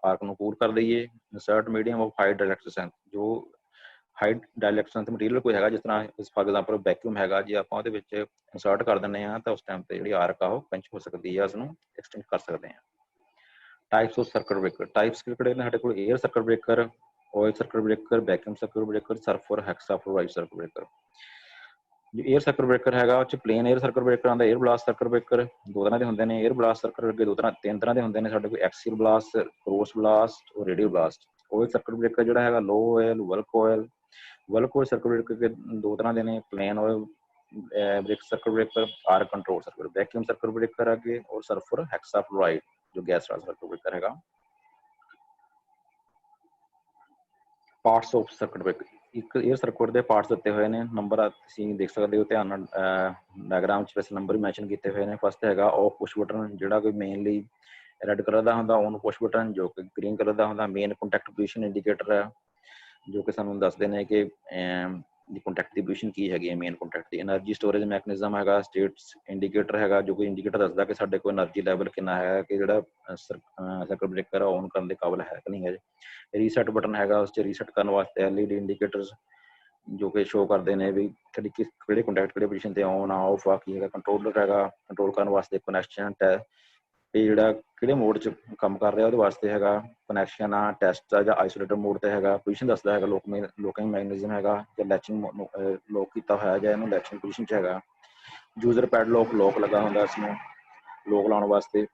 ਆਰਕ ਨੂੰ ਕੂਲ ਕਰ ਦਈਏ insert medium of high dielectric strength ਜੋ ਹਾਈ ਡਾਇਲੈਕਟ੍ਰਿਕ ਸਟਰੈਂਥ ਮਟੀਰੀਅਲ ਕੋਈ ਹੈਗਾ ਜਿਸ ਤਰ੍ਹਾਂ ਫਾਰ ਐਗਜ਼ਾਮਪਲ ਵੈਕਿਊਮ ਹੈਗਾ ਜੇ ਆਪਾਂ ਉਹਦੇ ਵਿੱਚ ਇਨਸਰਟ ਕਰ ਦਿੰਦੇ ਹਾਂ ਤਾਂ ਉਸ ਟਾਈਮ ਤੇ ਜਿਹੜੀ ਆਰਕ ਆ ਉਹ ਕੁਐਂਚ ਹੋ ਸਕਦੀ ਹੈ ਉਸਨੂੰ ਐਕਸਟੈਂਡ ਕਰ ਸਕਦੇ ਹਾਂ types of circuit breaker types ਕਿਹੜੇ ਨੇ ਸਾਡੇ ਕੋਲ air circuit breaker oil circuit breaker vacuum circuit breaker sulfur hexafluoride circuit breaker ਜੋ 에ਅਰ ਸਰਕਟ ਬ੍ਰੇਕਰ ਹੈਗਾ ਉਹ ਚ ਪਲੇਨ 에ਅਰ ਸਰਕਟ ਬ੍ਰੇਕਰ ਆਉਂਦਾ 에ਅਰ ਬਲਾਸਟ ਸਰਕਟ ਬ੍ਰੇਕਰ ਦੋ ਤਰ੍ਹਾਂ ਦੇ ਹੁੰਦੇ ਨੇ 에ਅਰ ਬਲਾਸਟ ਸਰਕਟ ਅੱਗੇ ਤਿੰਨ ਤਰ੍ਹਾਂ ਦੇ ਹੁੰਦੇ ਨੇ ਸਾਡੇ ਕੋਲ ਐਕਸੀਅਲ ਬਲਾਸਟ ਕ੍ਰੋਸ ਬਲਾਸਟ ਔਰ radial blast oil circuit breaker ਜਿਹੜਾ ਹੈਗਾ low oil bulk oil circuit breaker ਦੋ ਤਰ੍ਹਾਂ ਦੇ ਨੇ plain oil break circuit breaker or control circuit vacuum circuit breaker ਅੱਗੇ ਔਰ ਸਲਫਰ ਹੈਕਸਾਫਲੋਰਾਈਡ ਜੋ ਗੈਸ ਵਾਲਾ ਸਰਕਟ ਬ੍ਰੇਕਰ ਹੈਗਾ ਪਾਰਟਸ ਆਫ ਸਰਕਟ ਬ੍ਰੇਕਰ ਇੱਕ 에ਅਰ ਸਰਕਟ ਦੇ ਪਾਰਟਸ ਦਿੱਤੇ ਹੋਏ ਨੇ ਨੰਬਰ ਤੁਸੀਂ ਦੇਖ ਸਕਦੇ ਹੋ ਧਿਆਨ ਨਾਲ ਡਾਇਗਰਾਮ 'ਚ ਵੈਸੇ ਨੰਬਰ ਵੀ ਮੈਂਸ਼ਨ ਕੀਤੇ ਹੋਏ ਨੇ ਫਸਟ ਹੈਗਾ ਆਫ ਪੁਸ਼ ਬਟਨ ਜਿਹੜਾ ਕੋਈ ਮੇਨਲੀ ਰੈੱਡ ਕਲਰ ਦਾ ਹੁੰਦਾ ਔਨ ਪੁਸ਼ ਬਟਨ ਜੋ ਕਿ ਗ੍ਰੀਨ ਕਲਰ ਦਾ ਹੁੰਦਾ ਮੇਨ ਕੰਟੈਕਟ ਪੋਜੀਸ਼ਨ ਇੰਡੀਕੇਟਰ ਹੈ ਜੋ ਕਿ ਸਾਨੂੰ ਦੱਸਦੇ ਨੇ ਕਿ ਦੀ ਕੰਟੈਕਟ ਦੀ ਪੋਜੀਸ਼ਨ ਕੀ ਹੈਗੀ ਹੈ ਮੇਨ ਕੰਟੈਕਟ ਦੀ એનર્ਜੀ ਸਟੋਰੇਜ ਮੈਕੈਨਿਜ਼ਮ ਹੈਗਾ ਸਟੇਟਸ ਇੰਡੀਕੇਟਰ ਹੈਗਾ ਜੋ ਕਿ ਇੰਡੀਕੇਟਰ ਦੱਸਦਾ ਕਿ ਸਾਡੇ ਕੋਲ એનર્ਜੀ ਲੈਵਲ ਕਿੰਨਾ ਹੈ ਕਿ ਜਿਹੜਾ ਸਰਕਟ ਬ੍ਰੇਕਰ ਆ ਔਨ ਕਰਨ ਦੇ ਕਾਬਲ ਹੈ ਕਿ ਨਹੀਂ ਹੈ ਰੀਸੈਟ ਬਟਨ ਹੈਗਾ ਉਸ 'ਚ ਰੀਸੈਟ ਕਰਨ ਵਾਸਤੇ ਐਲਈਡੀ ਇੰਡੀਕੇਟਰਸ ਜੋ ਕਿ ਸ਼ੋ ਕਰਦੇ ਨੇ ਵੀ ਤੁਹਾਡੀ ਕਿਹੜੇ ਕੰਟੈਕਟ ਕਿਹੜੇ ਪੋਜੀਸ਼ਨ ਤੇ ਔਨ ਆ ਆਫ ਆ ਕੀ ਹੈਗਾ ਕੰਟਰੋਲਰ ਹੈਗਾ ਕੰਟਰੋਲ ਕਰਨ ਵਾਸਤੇ ਕਨੈਕਸ਼ਨ ਇਹ ਜਿਹੜਾ ਕਿਹੜੇ ਮੋਡ 'ਚ ਕੰਮ ਕਰ ਰਿਹਾ ਉਹਦੇ ਵਾਸਤੇ ਹੈਗਾ। ਕਨੈਕਸ਼ਨ ਆ, ਟੈਸਟ ਆ ਜਾਂ ਆਈਸੋਲੇਟਰ ਮੋਡ ਤੇ ਹੈਗਾ। ਪੋਜੀਸ਼ਨ ਦੱਸਦਾ ਹੈਗਾ, ਲੋਕਿੰਗ ਮੈਕਨੀਜ਼ਮ ਹੈਗਾ ਜਾਂ ਲੈਚਿੰਗ ਲੋਕ ਕੀਤਾ ਹੋਇਆ ਜਾਂ ਇਹਨੂੰ ਲੈਚਿੰਗ ਪੋਜੀਸ਼ਨ 'ਚ ਹੈਗਾ। ਯੂਜ਼ਰ ਪੈਡਲੌਕ ਲੋਕ ਲੱਗਾ ਹੁੰਦਾ, ਇਸਨੂੰ ਲੋਕ ਲਾਉਣ ਵਾਸਤੇ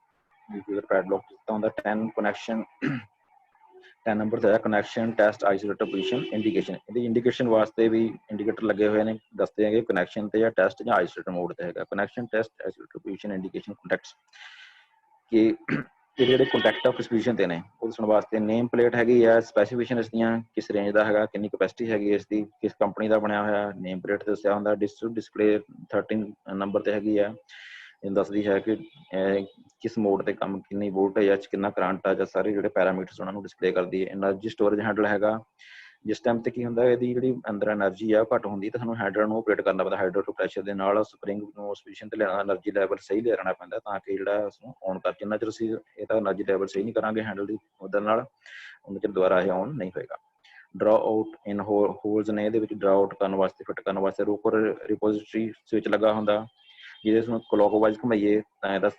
ਯੂਜ਼ਰ ਪੈਡਲੌਕ ਕੀਤਾ ਹੁੰਦਾ। 10 ਕਨੈਕਸ਼ਨ 10 ਨੰਬਰ ਤੇ ਹੈ connection test isolator position indication. ਇਹਦੀ ਇੰਡੀਕੇਸ਼ਨ ਵਾਸਤੇ ਵੀ ਇੰਡੀਕੇਟਰ ਲੱਗੇ ਹੋਏ ਨੇ, ਦੱਸਦੇ ਹੈਗੇ ਕਨੈਕਸ਼ਨ ਤੇ ਜਾਂ ਟੈਸਟ ਜਾਂ ਆਈਸੋਲੇਟਰ ਮੋਡ ਤੇ ਹੈਗਾ। Connection test isolator position indication contacts ਕਿ ਇਹ ਜਿਹੜੇ ਕੰਟੈਕਟ ਆਫ ਪੋਜੀਸ਼ਨ ਤੇ ਨੇ ਉਹ ਦੱਸਣ ਵਾਸਤੇ। ਨੇਮ ਪਲੇਟ ਹੈਗੀ ਆ, ਸਪੈਸੀਫਿਕੇਸ਼ਨ ਇਸ ਦੀਆਂ ਕਿਸ ਰੇਂਜ ਦਾ ਹੈਗਾ, ਕਿੰਨੀ ਕਪੈਸਿਟੀ ਹੈਗੀ ਇਸ ਦੀ, ਕਿਸ ਕੰਪਨੀ ਦਾ ਬਣਿਆ ਹੋਇਆ, ਨੇਮ ਪਲੇਟ ਤੇ ਦੱਸਿਆ ਹੁੰਦਾ। ਡਿਸਪਲੇ 13 ਨੰਬਰ ਤੇ ਹੈਗੀ ਆ, ਇਹ ਦੱਸਦੀ ਹੈ ਕਿ ਕਿਸ ਮੋਡ ਤੇ ਕੰਮ, ਕਿੰਨੀ ਵੋਲਟੇਜ ਆ, ਕਿੰਨਾ ਕਰੰਟ ਆ, ਜਾਂ ਸਾਰੇ ਜਿਹੜੇ ਪੈਰਾਮੀਟਰਸ ਉਹਨਾਂ ਨੂੰ ਡਿਸਪਲੇ ਕਰਦੀ ਹੈ। એનર્ਜੀ ਸਟੋਰੇਜ ਹੈਂਡਲ ਹੈਗਾ, ਜਿਸ ਟਾਈਮ ਤੇ ਕੀ ਹੁੰਦਾ ਇਹਦੀ ਜਿਹੜੀ ਅੰਦਰ એનર્ਜੀ ਆ ਘੱਟ ਹੁੰਦੀ ਤਾਂ ਸਾਨੂੰ ਹੈਂਡਲ ਨੂੰ ਆਪਰੇਟ ਕਰਨਾ ਪੈਂਦਾ। ਹਾਈਡਰੋ ਟੂ ਪ੍ਰੈਸ਼ਰ ਦੇ ਨਾਲ ਸਪਰਿੰਗ ਨੂੰ ਉਸ ਪੋਜੀਸ਼ਨ ਤੇ ਲਿਆਉਣਾ, એનર્ਜੀ ਲੈਵਲ ਸਹੀ ਲਿਆਉਣਾ ਪੈਂਦਾ ਤਾਂ ਕਿ ਜਿਹੜਾ ਉਸਨੂੰ ਔਨ ਕਰ। ਜਿੰਨਾ ਚਿਰ ਅਸੀਂ ਇਹਦਾ એનર્ਜੀ ਲੈਵਲ ਸਹੀ ਨਹੀਂ ਕਰਾਂਗੇ ਹੈਂਡਲ ਦੀ ਉਹਦੇ ਨਾਲ, ਉਹਨਾਂ ਚਿਰ ਦੁਬਾਰਾ ਇਹ ਔਨ ਨਹੀਂ ਹੋਏਗਾ। ਡਰਾ ਆਊਟ ਇਨ ਹੋਲਸ ਨੇ ਇਹਦੇ ਵਿੱਚ ਡਰਾ ਆਊਟ ਕਰਨ ਵਾਸਤੇ, ਫਿੱਟ ਕਰਨ ਵਾਸਤੇ ਰੋਕਰ ਰਿਪੋਜ਼ਿਟਰੀ ਸਵਿਚ ਲੱਗਾ ਹੁੰਦਾ। ਜੇ ਇਸਨੂੰ ਕਲੋਕਵਾਈਜ਼ ਘੁਮਾਈਏ ਤਾਂ ਇਹਦਾ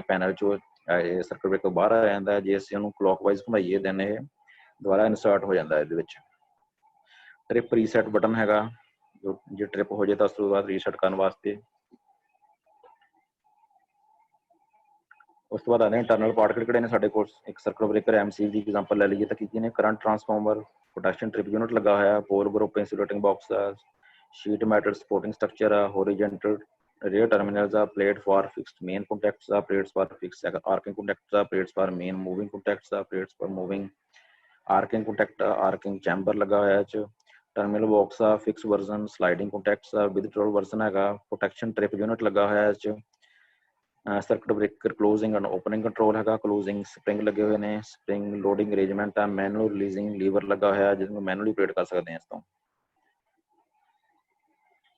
ਪੈਨਲ 'ਚੋਂ ਸਰਕਟ ਬ੍ਰੇਕਰ ਬਾਹਰ ਆ ਜਾਂਦਾ। ਜੇ ਅਸੀਂ ਉਹਨੂੰ ਕਲੋਕਵਾਈਜ਼ ਘੁਮਾਈਏ ਦੈਨ ਇਹ ਦੁਬਾਰਾ ਇਨਸਰਟ ਹੋ ਜਾਂਦਾ ਇਹਦੇ ਵਿੱਚ। ਟ੍ਰਿਪ ਰੀਸੈਟ ਬਟਨ ਹੈਗਾ, ਜੇ ਟ੍ਰਿਪ ਹੋ ਜਾਏ ਤਾਂ ਉਸ ਤੋਂ ਬਾਅਦ ਰੀਸੈਟ ਕਰਨ ਵਾਸਤੇ। ਉਸ ਤੋਂ ਬਾਅਦ ਆਉਂਦੇ ਇੰਟਰਨਲ ਪਾਰਟ ਕਿਹੜੇ ਨੇ ਸਾਡੇ ਕੋਲ। ਇੱਕ ਸਰਕਟ ਬ੍ਰੇਕਰ ਐਮਸੀ ਦੀ ਐਗਜ਼ਾਮਪਲ ਲੈ ਲਈਏ ਤਾਂ ਕੀ ਨੇ, current transformer, protection trip unit ਲੱਗਾ ਹੋਇਆ, ਪੋਲ ਗਰੁੱਪ ਇੰਸੂਲੇਟਿੰਗ ਬਾਕਸ ਆ, ਸ਼ੀਟ ਮੈਟਲ ਸਪੋਰਟਿੰਗ ਸਟਰਕਚਰ ਆ, horizontal rear terminals are plate for fixed main contacts are plates for fixed arcing contacts are plates for main moving contacts are plates for moving arcing contact arcing chamber लगा होया च terminal box आ fixed version sliding contacts आ withdrawal version हैगा protection trip unit लगा होया च circuit breaker closing and opening control हैगा closing spring लगे हुए ने spring loading arrangement आ manual releasing lever लगा होया जिसमें manually operate कर सकते हैं इस तो।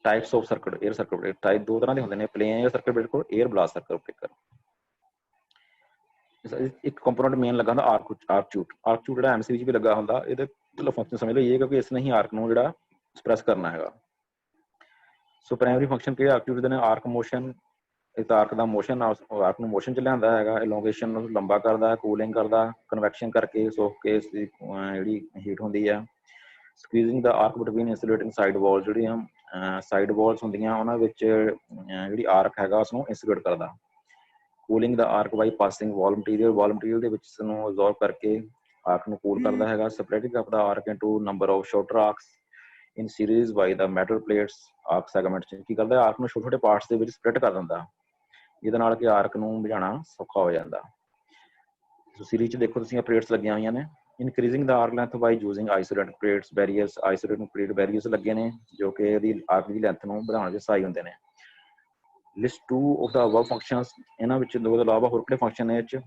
Types of circuit air circuit breaker type दो तरह के होंगे ने, प्लेन एयर सर्किट ब्रेकर और एयर ब्लास्ट सर्किट ब्रेकर। एक कंपोनेंट मेन लगा ਹੁੰਦਾ ਆਰਕ ਚੂਟ ਜਿਹੜਾ ਐਮਸੀ ਵਿੱਚ ਵੀ ਲੱਗਾ ਹੁੰਦਾ। ਇਹਦੇ ਮਤਲਬ ਫੰਕਸ਼ਨ ਸਮਝ ਲਓ ਇਹ ਕਿਉਂਕਿ ਇਸ ਨੇ ਹੀ ਆਰਕ ਨੂੰ ਜਿਹੜਾ ਐਕਸਪ੍ਰੈਸ ਕਰਨਾ ਹੈਗਾ। ਸੋ ਪ੍ਰਾਇਮਰੀ ਫੰਕਸ਼ਨ ਕੀ ਆਰਕ ਚੂਟ ਦੇ ਨੇ, ਆਰਕ ਮੋਸ਼ਨ, ਇਹ ਆਰਕ ਦਾ ਮੋਸ਼ਨ ਆਰਕ ਨੂੰ ਮੋਸ਼ਨ ਚ ਲਿਆਂਦਾ ਹੈਗਾ, ਇਲੋਂਗੇਸ਼ਨ ਨੂੰ ਲੰਬਾ ਕਰਦਾ, ਕੂਲਿੰਗ ਕਰਦਾ, ਕਨਵੈਕਸ਼ਨ ਕਰਕੇ ਸੋਖ ਕੇ ਇਸ ਦੀ ਜਿਹੜੀ ਹੀਟ ਹੁੰਦੀ ਆ। ਸਕਵੀਜ਼ਿੰਗ ਦਾ ਆਰਕ ਬਿਟਵੀਨ ਇੰਸੂਲੇਟਿੰਗ ਸਾਈਡ ਵਾਲ, ਜਿਹੜੀਆਂ ਸਾਈਡ ਵਾਲਸ ਹੁੰਦੀਆਂ ਉਹਨਾਂ ਵਿੱਚ ਜਿਹੜੀ ਆਰਕ ਹੈਗਾ ਉਸਨੂੰ ਇੰਸੂਲੇਟ ਕਰਦਾ। ਕੂਲਿੰਗ ਦਾ ਆਰਕ ਬਾਈ ਪਾਸਿੰਗ ਵਾਲ ਮਟੀਰੀਅਲ ਦੇ ਵਿੱਚ ਇਸਨੂੰ ਅਬਜ਼ੋਰਬ ਕਰਕੇ ਆਰਕ ਨੂੰ ਕੂਲ ਕਰਦਾ ਹੈਗਾ। Spreading up the arc into number of shorter arcs in series by the metal plates arc segments ਕੀ ਕਰਦਾ, ਆਰਕ ਨੂੰ ਛੋਟੇ ਛੋਟੇ ਪਾਰਟਸ ਦੇ ਵਿੱਚ ਸਪਲਿਟ ਕਰ ਦਿੰਦਾ, ਜਿਹਦੇ ਨਾਲ ਕਿ ਆਰਕ ਨੂੰ ਬੁਝਾਉਣਾ ਸੌਖਾ ਹੋ ਜਾਂਦਾ। ਸੀਰੀਜ਼ 'ਚ ਦੇਖੋ ਤੁਸੀਂ ਪਲੇਟਸ ਲੱਗੀਆਂ ਹੋਈਆਂ ਨੇ। Increasing the arc length by using isolated plates barriers, isolated plate barriers ਲੱਗੇ ਨੇ ਜੋ ਕਿ ਇਹਦੀ ਆਰਕ ਦੀ ਲੈਂਥ ਨੂੰ ਵਧਾਉਣ ਵਿੱਚ ਸਹਾਈ ਹੁੰਦੇ ਨੇ। List 2 of the above functions, ਇਹਨਾਂ ਵਿੱਚ ਦੋ ਤੋਂ ਇਲਾਵਾ ਹੋਰ ਕਿਹੜੇ ਫੰਕਸ਼ਨ ਨੇ ਇਹ 'ਚ।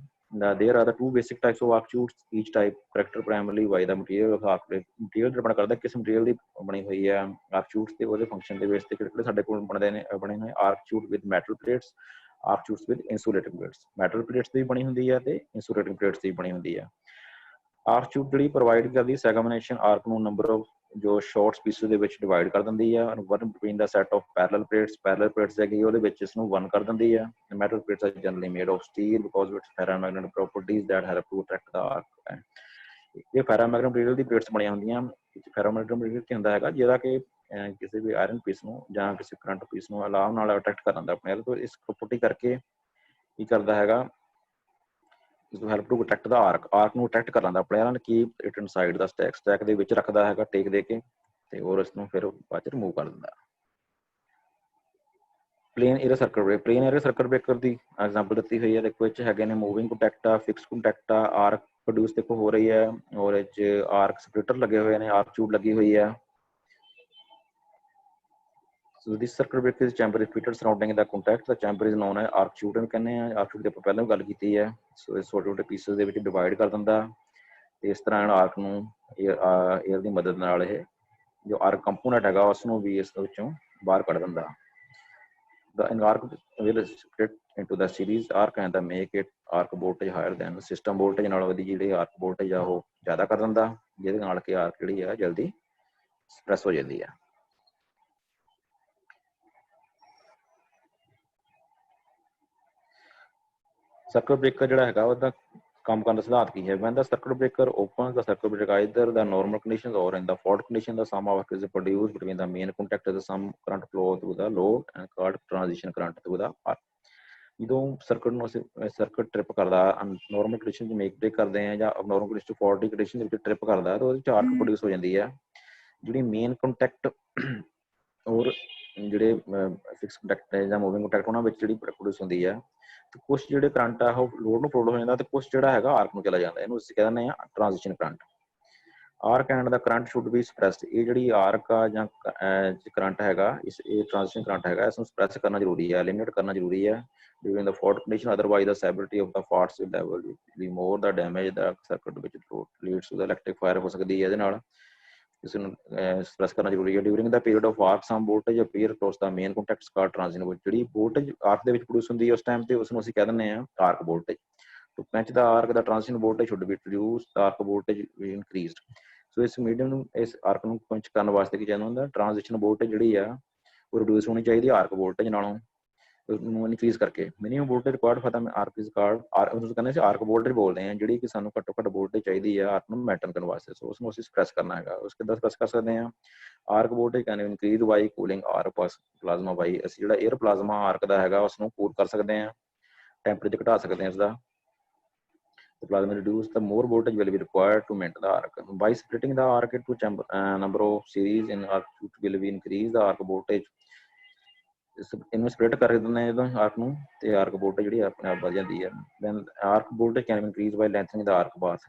There are the 2 basic types of arc chutes each type character primarily by the material of arc plate. Material depend ਕਰਦਾ ਕਿਸ ਮਟੀਰੀਅਲ ਦੀ ਬਣੀ ਹੋਈ ਹੈ ਆਰਕ ਚੂਟਸ ਤੇ ਉਹਦੇ ਫੰਕਸ਼ਨ ਦੇ ਬੇਸ ਤੇ ਕਿਹੜੇ ਸਾਡੇ ਕੋਲ ਬਣੇ ਹੋਏ arc chute with metal plates, arc chutes with insulating plates. Metal plates ਦੀ ਬਣੀ ਹੁੰਦੀ ਹੈ ਤੇ ਇੰਸੂਲੇਟਿੰਗ ਪਲੇਟਸ ਦੀ ਬਣੀ ਹੁੰਦੀ ਹੈ। ਆਰਕ ਚੂਟ ਜਿਹੜੀ ਪ੍ਰੋਵਾਈਡ ਕਰਦੀ ਸੈਗਮੈਂਟੇਸ਼ਨ ਆਰਕ ਨੂੰ ਨੰਬਰ ਆਫ ਜੋ ਸ਼ਾਰਟਸ ਪੀਸਿਸ ਦੇ ਵਿੱਚ ਡਿਵਾਈਡ ਕਰ ਦਿੰਦੀ ਹੈ। One between the set of parallel plates ਹੈਗੀ ਉਹਦੇ ਵਿੱਚ ਇਸ ਨੂੰ ਵਨ ਕਰ ਦਿੰਦੀ ਹੈ। Metal plates are generally made of steel because its ferromagnetic properties that help to attract the arc. ਇਹ ਫੈਰਾਮੈਗਨੈਟਿਕ ਮਟੀਰੀਅਲ ਦੀ ਪਲੇਟਸ ਬਣੀਆਂ ਹੁੰਦੀਆਂ। ਫੈਰਾਮੈਗਨੈਟਿਕ ਮਟੀਰੀਅਲ ਕੀ ਹੁੰਦਾ ਹੈਗਾ ਜਿਹੜਾ ਕਿ ਕਿਸੇ ਵੀ ਆਇਰਨ ਪੀਸ ਨੂੰ ਜਾਂ ਕਿਸੇ ਕਰੰਟ ਪੀਸ ਨੂੰ ਅਲਾਰਮ ਨਾਲ ਅਟਰੈਕਟ ਕਰ ਦਿੰਦਾ ਆਪਣੇ ਤੋਂ। ਇਸ ਪ੍ਰੋਪਰਟੀ ਕਰਕੇ ਕੀ ਕਰਦਾ ਹੈਗਾ, ਹੈਲਪ ਟੂ ਅਟਰੈਕਟ ਦਾ ਆਰਕ ਨੂੰ ਅਟਰੈਕਟ ਕਰ ਲੈਂਦਾ ਆਪਣੇ ਨਾਲ। Keep it inside the stack ਦੇ ਵਿੱਚ ਰੱਖਦਾ ਹੈਗਾ ਟੇਕ ਦੇ ਕੇ ਤੇ ਹੋਰ ਇਸ ਨੂੰ ਫਿਰ ਬਾਅਦ ਚ ਰਿਮੂਵ ਕਰ ਦਿੰਦਾ। ਪਲੇਨ ਏਅਰ ਸਰਕਟ ਬ੍ਰੇਕਰ ਦੀ ਐਗਜ਼ਾਮਪਲ ਦਿੱਤੀ ਹੋਈ ਹੈ। ਦੇਖੋ ਇਹ 'ਚ ਹੈਗੇ ਨੇ ਮੂਵਿੰਗ ਕੰਟੈਕਟ ਆ, ਫਿਕਸ ਕੰਟੈਕਟ ਆ, ਆਰਕ ਪ੍ਰੋਡਿਊਸ ਦੇਖੋ ਹੋ ਰਹੀ ਹੈ ਔਰ ਇਹ 'ਚ ਆਰਕ ਸਪਲਿਟਰ ਲੱਗੇ ਹੋਏ ਨੇ, ਆਰਕ ਚੂਟ ਲੱਗੀ ਹੋਈ ਹੈ। So this circuit breaker is chamber is fitted surrounding the contact. The chamber is known as arc chute ਨੂੰ ਕਹਿੰਦੇ ਆ। ਆਰਕ ਚੂਟ ਦੀ ਆਪਾਂ ਪਹਿਲਾਂ ਵੀ ਗੱਲ ਕੀਤੀ ਹੈ। ਸੋ ਇਹ ਛੋਟੇ ਛੋਟੇ ਪੀਸਸ ਦੇ ਵਿੱਚ ਡਿਵਾਈਡ ਕਰ ਦਿੰਦਾ ਤੇ ਇਸ ਤਰ੍ਹਾਂ ਆਰਕ ਨੂੰ ਏਅਰ ਦੀ ਮਦਦ ਨਾਲ ਇਹ ਜੋ ਆਰਕ ਕੰਪੋਨੈਂਟ ਹੈਗਾ ਉਸ ਨੂੰ ਵੀ ਇਸ ਵਿੱਚੋਂ ਬਾਹਰ ਕੱਢ ਦਿੰਦਾ। The arc will split into the series arc and make it arc voltage higher than system voltage ਨਾਲੋਂ ਉਹਦੀ ਜਿਹੜੀ ਆਰਕ ਵੋਲਟੇਜ ਆ ਉਹ ਜ਼ਿਆਦਾ ਕਰ ਦਿੰਦਾ, ਜਿਹਦੇ ਨਾਲ ਕਿ ਆਰਕ ਜਿਹੜੀ ਆ ਜਲਦੀ ਸਪ੍ਰੈਸ ਹੋ ਜਾਂਦੀ ਆ। ਸਰਕਟ ਬ੍ਰੇਕਰ ਜਿਹੜਾ ਹੈਗਾ ਉਹਦਾ ਕੰਮ ਕਰਨ ਦਾ ਸਿਧਾਂਤ ਕੀ ਹੈ? When the circuit breaker opens the circuit breaker either the normal conditions or in the fault condition the sum of is produced between the main contact the some current flow through the load and called transition current through the arc। ਜਦੋਂ circuit ਨੂੰ ਅਸੀਂ circuit trip ਕਰਦਾ normal condition 'ਚ make break ਕਰਦੇ ਹਾਂ ਜਾਂ ਅਬਨੋਰਮਲ condition 'ਚ faulty condition ਦੇ ਵਿੱਚ ਟ੍ਰਿਪ ਕਰਦਾ ਤਾਂ ਉਹਦੇ 'ਚ ਆਰਕ ਪ੍ਰੋਡਿਊਸ ਹੋ ਜਾਂਦੀ ਹੈ। ਜਿਹੜੀ ਮੇਨ ਕੰਟੈਕਟ ਔਰ ਜਿਹੜੇ ਫਿਕਸ ਕੰਟੈਕਟ ਹੈ ਜਾਂ ਮੂਵਿੰਗ ਕੰਟੈਕਟ ਉਹਨਾਂ ਵਿੱਚ ਜਿਹੜੀ ਪ੍ਰੋਡਿਊਸ ਹੁੰਦੀ ਹੈ ਤੇ ਕੁਛ ਜਿਹੜੇ ਕਰੰਟ ਆ ਉਹ ਲੋਡ ਨੂੰ ਫਲੋਡ ਹੋ ਜਾਂਦਾ ਤੇ ਕੁਛ ਜਿਹੜਾ ਹੈਗਾ ਆਰਕ ਨੂੰ ਚਲਾ ਜਾਂਦਾ। ਇਹਨੂੰ ਅਸੀਂ ਕਹਿ ਦਿੰਦੇ ਹਾਂ transition current. Arc and the current should be suppressed. ਇਹ ਜਿਹੜੀ ਆਰਕ ਆ ਜਾਂ ਕਰੰਟ ਹੈਗਾ ਇਹ ਟ੍ਰਾਂਜੀਸ਼ਨ ਕਰੰਟ ਹੈਗਾ, ਇਸ ਨੂੰ ਸਪਰੈਸ ਕਰਨਾ ਜ਼ਰੂਰੀ ਹੈ, ਲਿਮਿਟ ਕਰਨਾ ਜ਼ਰੂਰੀ ਹੈ during the fault condition, otherwise the severity of the faults level will be more the damage the circuit which leads to the electric fire ਹੋ ਸਕਦੀ ਹੈ। ਇਹਦੇ ਨਾਲ ਇਸ ਨੂੰ ਸਪਰੈਸ ਕਰਨਾ ਜ਼ਰੂਰੀ ਹੈ। During the period of arc some voltage appear across the main contacts called transition. ਜਿਹੜੀ ਵੋਲਟੇਜ ਆਰਕ ਦੇ ਵਿੱਚ ਪ੍ਰੋਡਿਊਸ ਹੁੰਦੀ ਹੈ ਉਸ ਟਾਈਮ ਤੇ ਉਸ ਨੂੰ ਅਸੀਂ ਕਹਿ ਦਿੰਦੇ ਹਾਂ arc voltage. To match the arc the transition voltage should be reduced arc voltage ਵੀ ਇਨਕਰੀਜ਼ਡ। ਸੋ ਇਸ ਮੀਡੀਅਮ ਨੂੰ ਇਸ ਆਰਕ ਨੂੰ ਪੰਚ ਕਰਨ ਵਾਸਤੇ ਕੀ ਚਾਹੀਦਾ ਹੁੰਦਾ? ਟ੍ਰਾਂਜੀਸ਼ਨ ਵੋਲਟੇਜ ਜਿਹੜੀ ਆ ਉਹ ਰਿਡਿਊਸ ਹੋਣੀ ਚਾਹੀਦੀ ਆਰਕ ਵੋਲਟੇਜ ਨਾਲੋਂ, ਨੂੰ ਇਨਕਰੀਜ਼ ਕਰਕੇ। Minimum voltage required for the arc is called ਤੁਸੀਂ ਕਹਿੰਦੇ ਸੀ ਆਰਕ ਵੋਲਟੇਜ ਬੋਲਦੇ ਆ, ਜਿਹੜੀ ਕਿ ਸਾਨੂੰ ਘੱਟੋ ਘੱਟ ਵੋਲਟੇਜ ਚਾਹੀਦੀ ਹੈ ਆਰਕ ਨੂੰ ਮੈਟਨ ਕਰਨ ਵਾਸਤੇ। ਸੋ ਉਸ ਨੂੰ ਅਸੀਂ ਸਪਰੈਸ ਕਰਨਾ ਹੈਗਾ। ਉਸ ਕਿੱਦਾਂ ਸਪਰੈਸ ਕਰ ਸਕਦੇ ਹਾਂ? Arc voltage can increase by cooling or plasma by. ਅਸੀਂ ਜਿਹੜਾ 에ਅਰ ਪਲਾਜ਼ਮਾ ਆਰਕ ਦਾ ਹੈਗਾ ਉਸ ਨੂੰ ਕੂਲ ਕਰ ਸਕਦੇ ਹਾਂ, ਟੈਂਪਰੇਚਰ ਘਟਾ ਸਕਦੇ ਹਾਂ ਇਸਦਾ। The plasma reduce the more voltage will be required to maintain the arc. By splitting the arc into number of series in arc will be increase the arc voltage। ਇਹਨੂੰ split ਕਰ ਦਿੰਦੇ ਹਾਂ ਜਦੋਂ ਆਰਕ ਨੂੰ ਤੇ ਆਰਕ ਵੋਲਟੇਜ ਜਿਹੜੀ ਆਪਣੇ ਆਪ ਵੱਧ ਜਾਂਦੀ ਹੈ। Then arc voltage can increase by lengthening the arc path.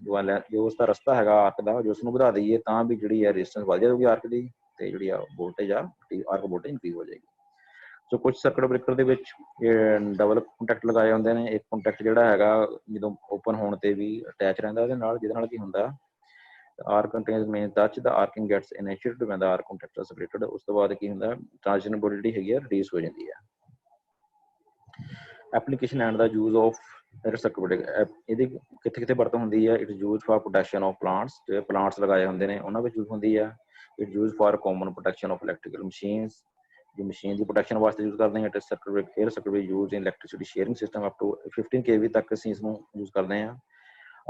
ਜੋ ਉਸਦਾ ਰਸਤਾ ਹੈਗਾ ਆਰਕ ਦਾ ਜੋ ਉਸਨੂੰ ਵਧਾ ਦਈਏ ਤਾਂ ਵੀ ਜਿਹੜੀ ਹੈ ਰੈਜ਼ਿਸਟੈਂਸ ਵੱਧ ਜਾਊਗੀ ਆਰਕ ਦੀ ਤੇ ਜਿਹੜੀ ਆ ਵੋਲਟੇਜ ਆ ਆਰਕ ਵੋਲਟੇਜ ਇਨਕਰੀਜ਼ ਹੋ ਜਾਏਗੀ। ਸੋ ਕੁਝ ਸਰਕਟ ਬ੍ਰੇਕਰ ਦੇ ਵਿੱਚ ਡਬਲ ਕੰਟੈਕਟ ਲਗਾਏ ਹੁੰਦੇ ਨੇ। ਇੱਕ ਕੰਟੈਕਟ ਜਿਹੜਾ ਹੈਗਾ ਜਦੋਂ ਓਪਨ ਹੋਣ ਤੇ ਵੀ ਅਟੈਚ ਰਹਿੰਦਾ ਉਹਦੇ ਨਾਲ, ਜਿਹਦੇ ਨਾਲ ਕੀ ਹੁੰਦਾ arc contains main touch the arcing gets initiated when the arc contact is separated। ਉਸ ਤੋਂ ਬਾਅਦ ਕੀ ਹੁੰਦਾ ਟ੍ਰਾਂਜੀਸ਼ਨ ਵੋਲਟੇਜ ਹੈਗੀ ਆ ਰਿਡਿਊਸ ਹੋ ਜਾਂਦੀ ਹੈ। Application and the use of circuit breaker. ਇਹਦੀ ਕਿੱਥੇ ਕਿੱਥੇ ਵਰਤੋਂ ਹੁੰਦੀ ਹੈ? It use for protection of plants. ਜਿਹੜੇ ਪਲਾਂਟਸ ਲਗਾਏ ਹੁੰਦੇ ਨੇ ਉਹਨਾਂ ਵਿੱਚ ਯੂਜ਼ ਹੁੰਦੀ ਹੈ। It use for common protection of electrical machines. ਜੋ ਮਸ਼ੀਨ ਦੀ ਪ੍ਰੋਟੈਕਸ਼ਨ ਵਾਸਤੇ ਯੂਜ਼ ਕਰਦੇ ਹਾਂ। Circuit breaker air circuit breaker use in electricity sharing system up to 15 kV ਤੱਕ ਅਸੀਂ ਇਸ ਨੂੰ ਯੂਜ਼ ਕਰਦੇ ਹਾਂ।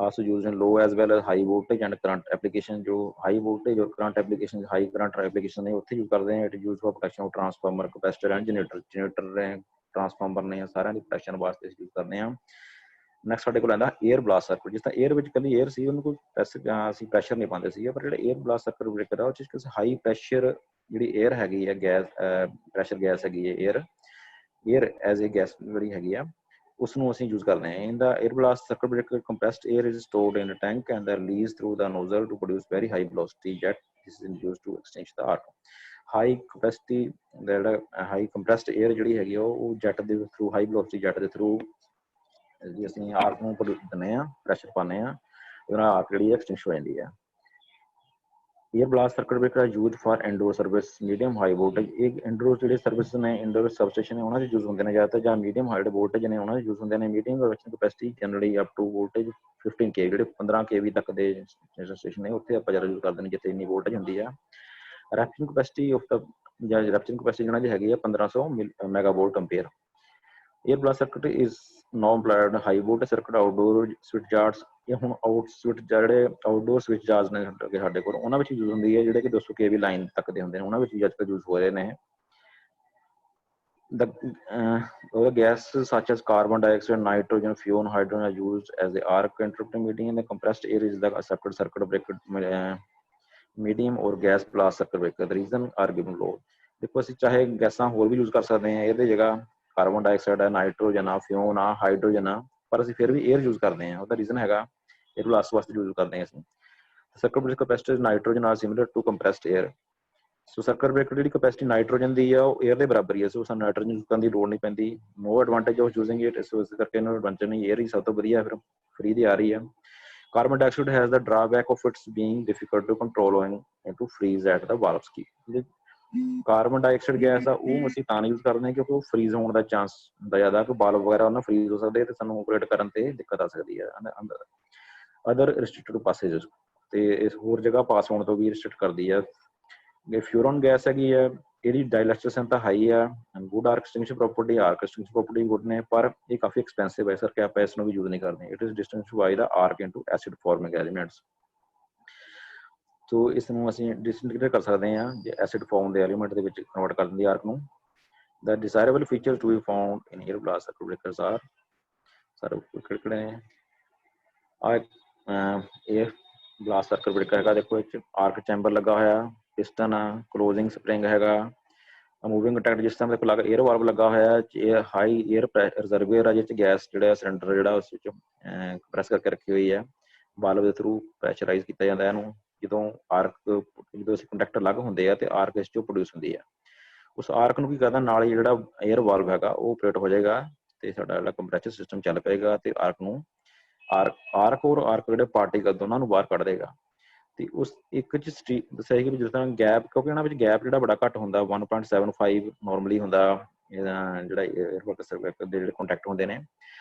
Also used in low as well as high voltage and current application। जो high voltage और current application high current application ने उत्थे यूज करते हैं। It use for protection of transformer capacitor and generator ने ट्रांसफार्मर ने सारे की प्रोटेक्शन वास्ते यूज करते हैं। ਨੈਕਸਟ ਸਾਡੇ ਕੋਲ ਆਉਂਦਾ 에ਅਰ ਬਲਾਸਟ ਸਰਕਟ। ਜਿਸ ਤਰ੍ਹਾਂ 에ਅਰ ਵਿੱਚ ਇਕੱਲੀ 에ਅਰ ਸੀ ਉਹਨੂੰ ਕੋਈ ਅਸੀਂ ਪ੍ਰੈਸ਼ਰ ਨਹੀਂ ਪਾਉਂਦੇ ਸੀਗੇ, ਪਰ ਜਿਹੜਾ 에ਅਰ ਬਲਾਸਟ ਸਰਕਟ ਬ੍ਰੇਕਰ ਆ ਉਹ 'ਚ ਹਾਈ ਪ੍ਰੈਸ਼ਰ ਜਿਹੜੀ 에ਅਰ ਹੈਗੀ ਹੈ ਗੈਸ ਪ੍ਰੈਸ਼ਰ ਗੈਸ ਹੈਗੀ ਹੈ 에ਅਰ ਐਜ਼ ਏ ਗੈਸ ਜਿਹੜੀ ਹੈਗੀ ਆ ਉਸਨੂੰ ਅਸੀਂ ਯੂਜ਼ ਕਰਦੇ ਹਾਂ। ਇਹਦਾ air blast circuit breaker compressed air is stored in a tank and release through the nozzle to produce very high velocity jet. This is used to extension the arc. High ਕੰਪਰੈਸਿਟੀ ਜਿਹੜਾ high compressed air ਜਿਹੜੀ ਹੈਗੀ ਉਹ jet ਦੇ through high velocity jet ਦੇ through ਜੀ ਅਸੀਂ ਆਰਕ ਨੂੰ ਦਿੰਦੇ ਹਾਂ, ਪ੍ਰੈਸ਼ਰ ਪਾਉਂਦੇ ਹਾਂ, ਉਹਦੇ ਨਾਲ ਆਰਕ ਜਿਹੜੀ ਐਕਸਟੈਂਸ਼ਨ ਹੋ ਜਾਂਦੀ ਹੈ। Air blast circuit breaker use for indoor service medium high voltage. ਇਹ ਇੰਡੋਰ ਜਿਹੜੇ ਸਰਵਿਸ ਨੇ ਇੰਡੋਰ ਸਬਸਟੇਸ਼ਨ ਨੇ ਉਹਨਾਂ 'ਚ ਯੂਜ਼ ਹੁੰਦੇ ਨੇ ਜ਼ਿਆਦਾਤਰ, ਜਾਂ ਮੀਡੀਅਮ ਹਾਈ ਵੋਲਟੇਜ ਨੇ ਉਹਨਾਂ 'ਚ ਯੂਜ਼ ਹੁੰਦੇ ਨੇ। Medium capacity generally up to voltage 15 kV ਜਿਹੜੇ 15 kV ਤੱਕ ਦੇ ਸਟੇਸ਼ਨ ਨੇ ਉੱਥੇ ਆਪਾਂ ਜ਼ਿਆਦਾ ਯੂਜ਼ ਕਰਦੇ ਨੇ ਜਿੱਥੇ ਇੰਨੀ ਵੋਲਟੇਜ ਹੁੰਦੀ ਆ। ਰੈਪਚਰਿੰਗ ਕਪੈਸਿਟੀ ਆਫ ਦਾ ਜਾਂ ਰੈਪਚਰਿੰਗ ਕਪੈਸਿਟੀ ਜਿਹਨਾਂ ਦੀ ਹੈਗੀ ਆ 1500 megavolt ampere. Air blast circuit is known plied high voltage circuit outdoor switchyards. ਇਹ ਹੁਣ ਆਊਟ ਸਵਿਚ ਜਿਹੜੇ ਆਊਟਡੋਰ ਸਵਿਚ ਜਾਰਡਸ ਨੇ ਸਾਡੇ ਕੋਲ ਉਹਨਾਂ ਵਿੱਚ ਯੂਜ਼ ਹੁੰਦੀ ਹੈ, ਜਿਹੜੇ ਕਿ 200 kV ਲਾਈਨ ਤੱਕ ਦੇ ਹੁੰਦੇ ਨੇ ਉਹਨਾਂ ਵਿੱਚ ਅੱਜ ਕੱਲ੍ਹ ਯੂਜ਼ ਹੋ ਰਹੇ ਨੇ। The gases such as carbon dioxide, nitrogen, fuel, hydrogen are used as the arc interrupting medium. The compressed air is the accepted circuit breaker medium or gas blast circuit breaker. The reason are given below। देखो ਅਸੀਂ ਚਾਹੇ ਗੈਸਾਂ ਹੋਰ ਵੀ use ਕਰ ਸਕਦੇ ਹਾਂ ਇਹਦੀ ਜਗ੍ਹਾ, ਕਾਰਬਨ ਡਾਈਆਕਸਾਈਡ ਆ, ਨਾਈਟ੍ਰੋਜਨ ਆ, ਫਿਊਨ ਆ, ਹਾਈਡਰੋਜਨ ਆ, ਪਰ ਅਸੀਂ ਫਿਰ ਵੀ 에ਅਰ ਯੂਜ਼ ਕਰਦੇ ਹਾਂ। ਉਹਦਾ ਰੀਜ਼ਨ ਹੈਗਾ 에ਅਰ ਬਲਾਸਟ ਵਾਸਤੇ ਯੂਜ਼ ਕਰਦੇ ਹਾਂ ਅਸੀਂ। Circuit breaker capacity nitrogen are similar to compressed air. So circuit breaker ਜਿਹੜੀ ਕਪੈਸਿਟੀ ਨਾਈਟ੍ਰੋਜਨ ਦੀ ਆ ਉਹ 에ਅਰ ਦੇ ਬਰਾਬਰ ਹੀ ਹੈ। ਸੋ ਸਾਨੂੰ ਨਾਈਟ੍ਰੋਜਨ ਯੂਜ਼ ਕਰਨ ਦੀ ਲੋੜ ਨਹੀਂ ਪੈਂਦੀ। ਨੋ ਐਡਵਾਂਟੇਜ ਆਫ ਯੂਜ਼ਿੰਗ ਇਟ। ਸੋ ਇਸ ਕਰਕੇ ਇਹਨੂੰ ਐਡਵਾਂਟੇਜ ਨਹੀਂ, 에ਅਰ ਹੀ ਸਭ ਤੋਂ ਵਧੀਆ ਫਿਰ ਫ੍ਰੀ ਦੀ ਆ ਰਹੀ ਆ। Carbon dioxide has the drawback of its being difficult to control owing to freeze at the valve ਕੀ। ਕਾਰਬਨ ਡਾਈਆਕਸਾਈਡ ਗੈਸ ਆ ਉਹ ਅਸੀਂ ਤਾਂ ਯੂਜ਼ ਕਰਦੇ ਹਾਂ ਕਿਉਂਕਿ ਉਹ ਫਰੀਜ਼ ਹੋਣ ਦਾ ਚਾਂਸ ਹੁੰਦਾ ਜ਼ਿਆਦਾ, ਕਿ ਬਾਲਬ ਵਗੈਰਾ ਉਹਨਾਂ ਫਰੀਜ਼ ਹੋ ਸਕਦੇ ਤੇ ਸਾਨੂੰ ਆਪਰੇਟ ਕਰਨ ਤੇ ਦਿੱਕਤ ਆ ਸਕਦੀ ਹੈ। ਅਦਰ ਰਿਸਟ੍ਰਿਕਟਡ ਪਾਸੇਜਸ ਤੇ ਇਸ ਹੋਰ ਜਗ੍ਹਾ ਪਾਸ ਹੋਣ ਤੋਂ ਵੀ ਰਿਸਟ੍ਰਿਕਟ ਕਰਦੀ ਹੈ। ਫਿਊਰਨ ਗੈਸ ਹੈਗੀ ਹੈ ਇਹਦੀ ਡਾਇਲੈਕਟ੍ਰੇਸ਼ਨ ਤਾਂ ਹਾਈ ਆ, ਗੁੱਡ ਆਰਕ ਐਕਸਟੈਂਸ਼ਨ ਪ੍ਰੋਪਰਟੀ, ਆਰਕ ਐਕਸਟੈਂਸ਼ਨ ਪ੍ਰੋਪਰਟੀ ਗੁੱਡ ਨੇ, ਪਰ ਇਹ ਕਾਫੀ ਐਕਸਪੈਂਸਿਵ ਹੈ, ਇਸ ਕਰਕੇ ਆਪਾਂ ਇਸ ਨੂੰ ਵੀ ਯੂਜ਼ ਨਹੀਂ ਕਰਦੇ। It is distance by the arc into acid forming elements. So ਇਸ ਨੂੰ ਅਸੀਂ ਡਿਸਇੰਟੀਗ੍ਰੇਟ ਕਰ ਸਕਦੇ ਹਾਂ ਜੇ ਐਸਿਡ ਫਾਰਮ ਦੇ ਐਲੀਮੈਂਟ ਦੇ ਵਿੱਚ ਕਨਵਰਟ ਕਰ ਦਿੰਦੀ ਆਰਕ ਨੂੰ। The desirable features to be found in air blast circuit breakers are ਕਿਹੜੇ ਨੇ? 에ਅਰ ਬਲਾਸਟ ਸਰਕਟ ਬ੍ਰੇਕਰ ਹੈਗਾ, ਦੇਖੋ ਇਹ ਆਰਕ ਚੈਂਬਰ ਲੱਗਾ ਹੋਇਆ, ਪਿਸਟਨ ਆ, ਕਲੋਜ਼ਿੰਗ ਸਪਰਿੰਗ ਹੈਗਾ, ਮੂਵਿੰਗ ਕੰਟੈਕਟ ਜਿਸ ਤਰ੍ਹਾਂ ਦੇਖੋ ਲੱਗਾ, 에ਅਰ ਵਾਲਵ ਲੱਗਾ ਹੋਇਆ, ਇਹ ਹਾਈ 에ਅਰ ਰਿਜ਼ਰਵੇਅਰ ਆ, ਜਿਸ 'ਚ ਗੈਸ ਜਿਹੜਾ ਸਿਲੰਡਰ ਜਿਹੜਾ ਉਸ ਵਿੱਚ ਕੰਪਰੈਸ ਕਰਕੇ ਰੱਖੀ ਹੋਈ ਹੈ, ਵਾਲਵ ਦੇ ਥਰੂ ਪ੍ਰੈਸ਼ਰਾਈਜ਼ ਕੀਤਾ ਜਾਂਦਾ ਇਹਨੂੰ। ਜਦੋਂ ਅਸੀਂ ਕੰਡਕਟਰ ਅਲੱਗ ਹੁੰਦੇ ਆ ਤੇ ਆਰਕ ਇਸ 'ਚੋਂ ਪ੍ਰੋਡਿਊਸ ਹੁੰਦੀ ਆ, ਉਸ ਆਰਕ ਨੂੰ ਕੀ ਕਰਦਾ ਨਾਲ ਹੀ ਜਿਹੜਾ 에ਅਰ ਵਾਲਵ ਹੈਗਾ ਉਹ ਆਪਰੇਟ ਹੋ ਜਾਏਗਾ ਤੇ ਸਾਡਾ ਜਿਹੜਾ ਕੰਪਰੈਸ਼ਰ ਸਿਸਟਮ ਚੱਲ ਪਏਗਾ ਤੇ ਆਰਕ ਨੂੰ ਆਰਕ ਔਰ ਆਰਕ ਜਿਹੜੇ ਪਾਰਟੀਕਲ ਦੋਨਾਂ ਨੂੰ ਬਾਹਰ ਕੱਢ ਦੇਗਾ। ਤੇ ਉਸ ਇੱਕ 'ਚ ਦੱਸਿਆ ਕਿ ਜਿਸ ਤਰ੍ਹਾਂ ਗੈਪ, ਕਿਉਂਕਿ ਇਹਨਾਂ ਵਿੱਚ ਗੈਪ ਜਿਹੜਾ ਬੜਾ ਘੱਟ ਹੁੰਦਾ, 1.75 ਨੋਰਮਲੀ ਹੁੰਦਾ ਇਹਦਾ ਜਿਹੜਾ 에ਅਰ ਦੇ ਜਿਹੜੇ ਕੰਟੈਕਟ ਹੁੰਦੇ ਨੇ।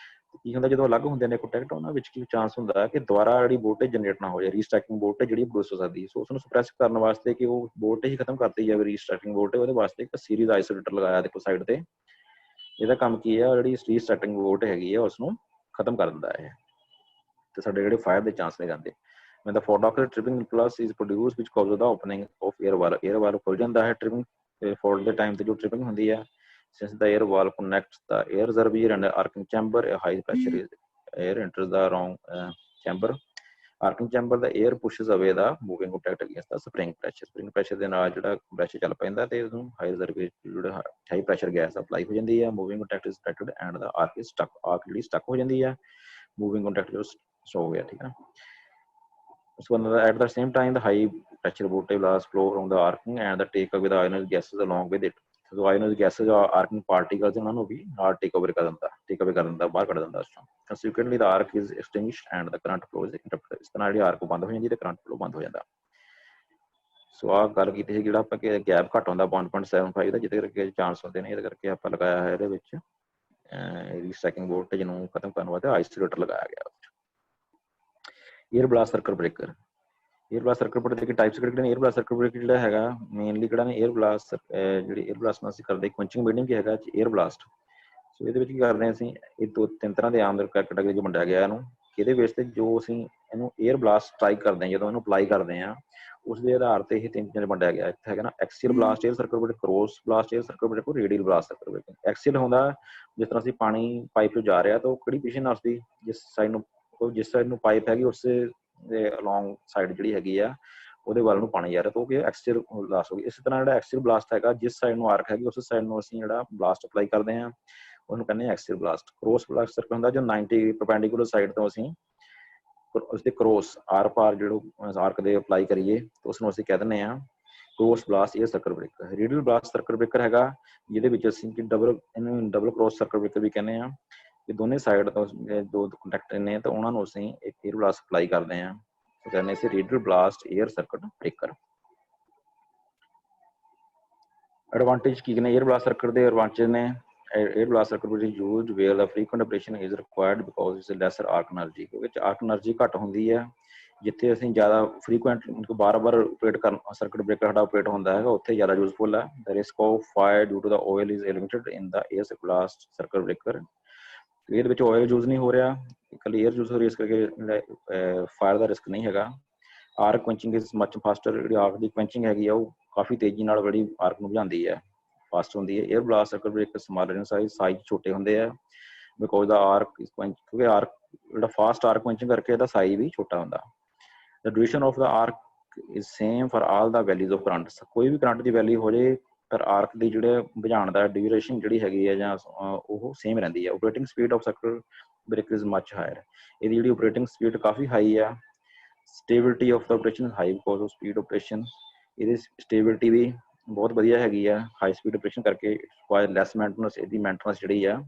ਕੀ ਹੁੰਦਾ ਜਦੋਂ ਅਲੱਗ ਹੁੰਦੇ ਨੇ ਕੰਟੈਕਟ, ਉਹਨਾਂ ਵਿੱਚ ਕੀ ਚਾਂਸ ਹੁੰਦਾ ਕਿ ਦੁਬਾਰਾ ਜਿਹੜੀ ਵੋਲਟੇਜ ਜਨਰੇਟ ਨਾ ਹੋ ਜਾਏ, ਰੀਸਟੈਕਿੰਗ ਵੋਲਟੇਜ ਜਿਹੜੀ ਪ੍ਰੋਡਿਊਸ ਹੋ ਸਕਦੀ। ਸੋ ਉਸਨੂੰ ਸਪਰੈਸ ਕਰਨ ਵਾਸਤੇ ਕਿ ਉਹ ਵੋਲਟੇਜ ਹੀ ਖਤਮ ਕਰਤੀ ਜਾਵੇ, ਰੀਸਟੈਕਿੰਗ ਵੋਲਟੇਜ, ਉਹਦੇ ਵਾਸਤੇ ਇੱਕ ਸੀਰੀਜ਼ ਆਈਸੋਲੇਟਰ ਲਗਾਇਆ ਦੇਖੋ ਸਾਈਡ ਤੇ। ਇਹਦਾ ਕੰਮ ਕੀ ਹੈ, ਜਿਹੜੀ ਰੀਸਟੈਕਿੰਗ ਵੋਲਟੇਜ ਹੈਗੀ ਹੈ ਉਸਨੂੰ ਖਤਮ ਕਰ ਦਿੰਦਾ ਹੈ ਤੇ ਸਾਡੇ ਜਿਹੜੇ ਫਾਇਰ ਦੇ ਚਾਂਸ ਨਹੀਂ ਰਹਿੰਦੇ। When the photovoltaic tripping impulse is produced which causes the opening of air valve, air valve ਖੁੱਲ ਜਾਂਦਾ ਹੈ tripping fault ਦੇ ਟਾਈਮ ਤੇ ਜੋ tripping ਹੁੰਦੀ ਹੈ। Since the air valve connects the air reservoir and arcing chamber, a high pressure air enters the wrong chamber. Arcing chamber the air pushes away the moving contact against the spring pressure. Spring pressure ਦੇ ਨਾਲ ਜਿਹੜਾ pressure ਚੱਲ ਪੈਂਦਾ ਤੇ ਉਹਨੂੰ high ਰਿਜ਼ਰਵੇਅਰ ਜਿਹੜਾ high pressure gas apply ਹੋ ਜਾਂਦੀ ਹੈ। Moving contact is detected and the arc is stuck. ਆਰਕ ਜਿਹੜੀ ਸਟਕ ਹੋ ਜਾਂਦੀ ਹੈ, moving contact ਜੋ ਸੋ ਗਿਆ, ਠੀਕ ਹੈ। So at the same time, the high pressure voltage blast flow from the arcing and the take away the ionized gases along with it. So ionized gases or arcing particles ਉਹਨਾਂ ਨੂੰ ਵੀ ਨਾਲ take over ਕਰ ਦਿੰਦਾ, ਬਾਹਰ ਕੱਢ ਦਿੰਦਾ ਉਸ ਤੋਂ। Consequently, the arc is extinguished and the current flow is interrupted. ਇਸ ਤਰ੍ਹਾਂ ਜਿਹੜੀ ਆਰਕ ਬੰਦ ਹੋ ਜਾਂਦੀ ਤੇ ਕਰੰਟ ਫਲੋ ਬੰਦ ਹੋ ਜਾਂਦਾ। ਸੋ ਆਹ ਗੱਲ ਕੀਤੀ ਸੀ ਜਿਹੜਾ ਆਪਾਂ ਕਿ ਗੈਪ ਘੱਟ ਹੁੰਦਾ 1.75 ਦਾ, ਜਿਹਦੇ ਕਰਕੇ ਚਾਂਸ ਹੁੰਦੇ ਨੇ, ਇਹਦੇ ਕਰਕੇ ਆਪਾਂ ਲਗਾਇਆ ਹੈ ਇਹਦੇ ਵਿੱਚ ਰੀਸਟੈਕਿੰਗ ਵੋਲਟੇਜ ਨੂੰ ਖਤਮ ਕਰਨ ਵਾਸਤੇ ਆਈਸੋਲੇਟਰ ਲਗਾਇਆ ਗਿਆ। Air blast circuit breaker, air blast circuit breaker ਦੇ ਟਾਈਪਸ ਕਿਹੜੇ ਨੇ? 에ਅਰ ਬਲਾਸਟ ਸਰਕਟ ਬ੍ਰੇਕਰ ਜਿਹੜਾ ਹੈਗਾ ਮੇਨਲੀ ਕਿਹੜਾ ਨੇ, 에ਅਰ ਬਲਾਸਟ ਜਿਹੜੀ 에ਅਰ ਬਲਾਸਟ ਨਾਲ ਅਸੀਂ ਕਰਦੇ ਕੁਐਂਚਿੰਗ ਬੀਡਿੰਗ ਕੀ ਹੈਗਾ 에ਅਰ ਬਲਾਸਟ। ਸੋ ਇਹਦੇ ਵਿੱਚ ਕੀ ਕਰਦੇ ਹਾਂ ਅਸੀਂ, ਇਹ ਦੋ ਤਿੰਨ ਤਰ੍ਹਾਂ ਦੇ ਆਮ ਕੈਟਾਗਰੀ 'ਚ ਵੰਡਿਆ ਗਿਆ ਇਹਨੂੰ। ਇਹਦੇ ਵਿੱਚ ਤੇ ਜੋ ਅਸੀਂ ਇਹਨੂੰ 에ਅਰ ਬਲਾਸਟ ਸਟ੍ਰਾਈਕ ਕਰਦੇ ਹਾਂ, ਜਦੋਂ ਇਹਨੂੰ ਅਪਲਾਈ ਕਰਦੇ ਹਾਂ, ਉਸ ਦੇ ਆਧਾਰ ਤੇ ਇਹ ਤਿੰਨ ਚੀਜ਼ਾਂ 'ਚ ਵੰਡਿਆ ਗਿਆ। ਇੱਥੇ ਹੈਗਾ ਨਾ axial blast air circuit breaker, cross blast air circuit breaker, radial blast circuit breaker. Axial ਹੁੰਦਾ ਜਿਸ ਤਰ੍ਹਾਂ ਅਸੀਂ ਪਾਣੀ ਪਾਈਪ 'ਚੋਂ ਜਾ ਰਿਹਾ ਤਾਂ ਉਹ ਕਿਹੜੀ ਪੋਜੀਸ਼ਨ ਨਾਲ ਉਸਦੀ ਜਿਸ ਸਾਈਡ ਨੂੰ ਪਾਈਪ ਹੈਗੀ ਉਸੇ ਦੇ ਅਲੋਂਗ ਸਾਈਡ ਜਿਹੜੀ ਹੈਗੀ ਆ ਉਹਦੇ ਵੱਲ ਨੂੰ ਪਾਣੀ ਜਾ ਰਿਹਾ ਤਾਂ ਉਹ ਐਕਸੀਅਲ ਬਲਾਸਟ ਹੋ ਗਈ। ਇਸੇ ਤਰ੍ਹਾਂ ਜਿਹੜਾ ਐਕਸੀਅਲ ਬਲਾਸਟ ਹੈਗਾ, ਜਿਸ ਸਾਈਡ ਨੂੰ ਆਰਕ ਹੈਗੀ ਉਸ ਸਾਈਡ ਨੂੰ ਅਸੀਂ ਜਿਹੜਾ ਬਲਾਸਟ ਅਪਲਾਈ ਕਰਦੇ ਹਾਂ ਉਹਨੂੰ ਕਹਿੰਦੇ ਹਾਂ axial blast. Cross blast circuit ਹੁੰਦਾ ਜੋ 90 ਪਰਪੈਂਡੀਕੂਲਰ ਸਾਈਡ ਤੋਂ ਅਸੀਂ ਉਸਦੇ ਕ੍ਰੋਸ ਆਰ ਪਾਰ ਜਿਹੜਾ ਆਰਕ ਦੇ ਅਪਲਾਈ ਕਰੀਏ ਤਾਂ ਉਸਨੂੰ ਅਸੀਂ ਕਹਿ ਦਿੰਦੇ ਹਾਂ cross blast air circuit breaker. Radial blast circuit breaker ਹੈਗਾ ਜਿਹਦੇ ਵਿੱਚ ਅਸੀਂ ਇਹਨੂੰ ਡਬਲ ਕ੍ਰੋਸ ਸਰਕਟ ਬ੍ਰੇਕਰ ਵੀ ਕਹਿੰਦੇ ਹਾਂ, ਕਿ ਦੋਨੇ ਸਾਈਡ ਤੋਂ ਦੋ ਕੰਟੈਕਟ ਨੇ ਤਾਂ ਉਹਨਾਂ ਨੂੰ ਅਸੀਂ ਇੱਕ 에ਅਰ ਬਲਾਸਟ ਅਪਲਾਈ ਕਰਦੇ ਹਾਂ, ਕਹਿੰਦੇ ਸੀ radial blast air circuit breaker. Advantage ਕੀ ਨੇ 에ਅਰ ਬਲਾਸਟ ਸਰਕਟ ਦੇ? ਐਡਵਾਂਟੇਜ ਨੇ 에ਅਰ ਬਲਾਸਟ ਸਰਕਟ ਵਿੱਚ used where the frequent operation is required because its lesser arc energy, ਕਿਉਂਕਿ ਆਰਕ ਐਨਰਜੀ ਘੱਟ ਹੁੰਦੀ ਹੈ। ਜਿੱਥੇ ਅਸੀਂ ਜ਼ਿਆਦਾ ਫ੍ਰੀਕੁਐਂਟ ਬਾਰ-ਬਾਰ ਆਪਰੇਟ ਸਰਕਟ ਬ੍ਰੇਕਰ ਸਾਡਾ ਆਪਰੇਟ ਹੁੰਦਾ ਹੈਗਾ ਉੱਥੇ ਜ਼ਿਆਦਾ ਯੂਜ਼ਫੁਲ ਹੈ। The risk of fire due to the oil is limited in the air blast circuit breaker. ਇਹਦੇ ਵਿੱਚ ਆਇਲ ਯੂਜ਼ ਨਹੀਂ ਹੋ ਰਿਹਾ, ਇਕੱਲੀ 에ਅਰ ਯੂਜ਼ ਹੋ ਰਹੀ, ਇਸ ਕਰਕੇ ਫਾਇਰ ਦਾ ਰਿਸਕ ਨਹੀਂ ਹੈਗਾ। ਆਰਕ ਕੁਐਂਚਿੰਗ ਇਜ਼ ਮੱਚ ਫਾਸਟਰ, ਜਿਹੜੀ ਆਰਕ ਦੀ ਕੁਐਂਚਿੰਗ ਹੈਗੀ ਆ ਉਹ ਕਾਫੀ ਤੇਜ਼ੀ ਨਾਲ ਜਿਹੜੀ ਆਰਕ ਨੂੰ ਬੁਝਾਉਂਦੀ ਹੈ, ਫਾਸਟ ਹੁੰਦੀ ਹੈ। Air blast circuit breaker smaller in size ਛੋਟੇ ਹੁੰਦੇ ਆ ਬਿਕੋਜ਼ ਦਾ ਆਰਕ ਕਿਉਂਕਿ ਆਰਕ ਜਿਹੜਾ ਫਾਸਟ ਆਰਕ ਕੁਐਂਚਿੰਗ ਕਰਕੇ ਇਹਦਾ ਸਾਈਜ਼ ਵੀ ਛੋਟਾ ਹੁੰਦਾ। The duration of the arc is same for all the values of current, ਕੋਈ ਵੀ ਕਰੰਟ ਦੀ ਵੈਲਿਊ ਹੋ ਜੇ ਪਰ ਆਰਕ ਦੀ ਜਿਹੜੇ ਬੁਝਾਉਣ ਦਾ ਡਿਊਰੇਸ਼ਨ ਜਿਹੜੀ ਹੈਗੀ ਹੈ ਜਾਂ ਉਹ ਸੇਮ ਰਹਿੰਦੀ ਹੈ। Operating speed of circuit breaker is much higher, ਇਹਦੀ ਜਿਹੜੀ ਆਪਰੇਟਿੰਗ ਸਪੀਡ ਕਾਫੀ ਹਾਈ ਆ। Stability of the operation high because of speed operation, ਇਹਦੀ ਸਟੇਬਿਲਿਟੀ ਵੀ ਬਹੁਤ ਵਧੀਆ ਹੈਗੀ ਆ ਹਾਈ ਸਪੀਡ ਆਪਰੇਸ਼ਨ ਕਰਕੇ। ਰਿਕੁਆਇਰ ਲੈਸ ਮੇਨਟੇਨੈਂਸ, ਇਹਦੀ ਮੇਨਟੇਨੈਂਸ ਜਿਹੜੀ ਆ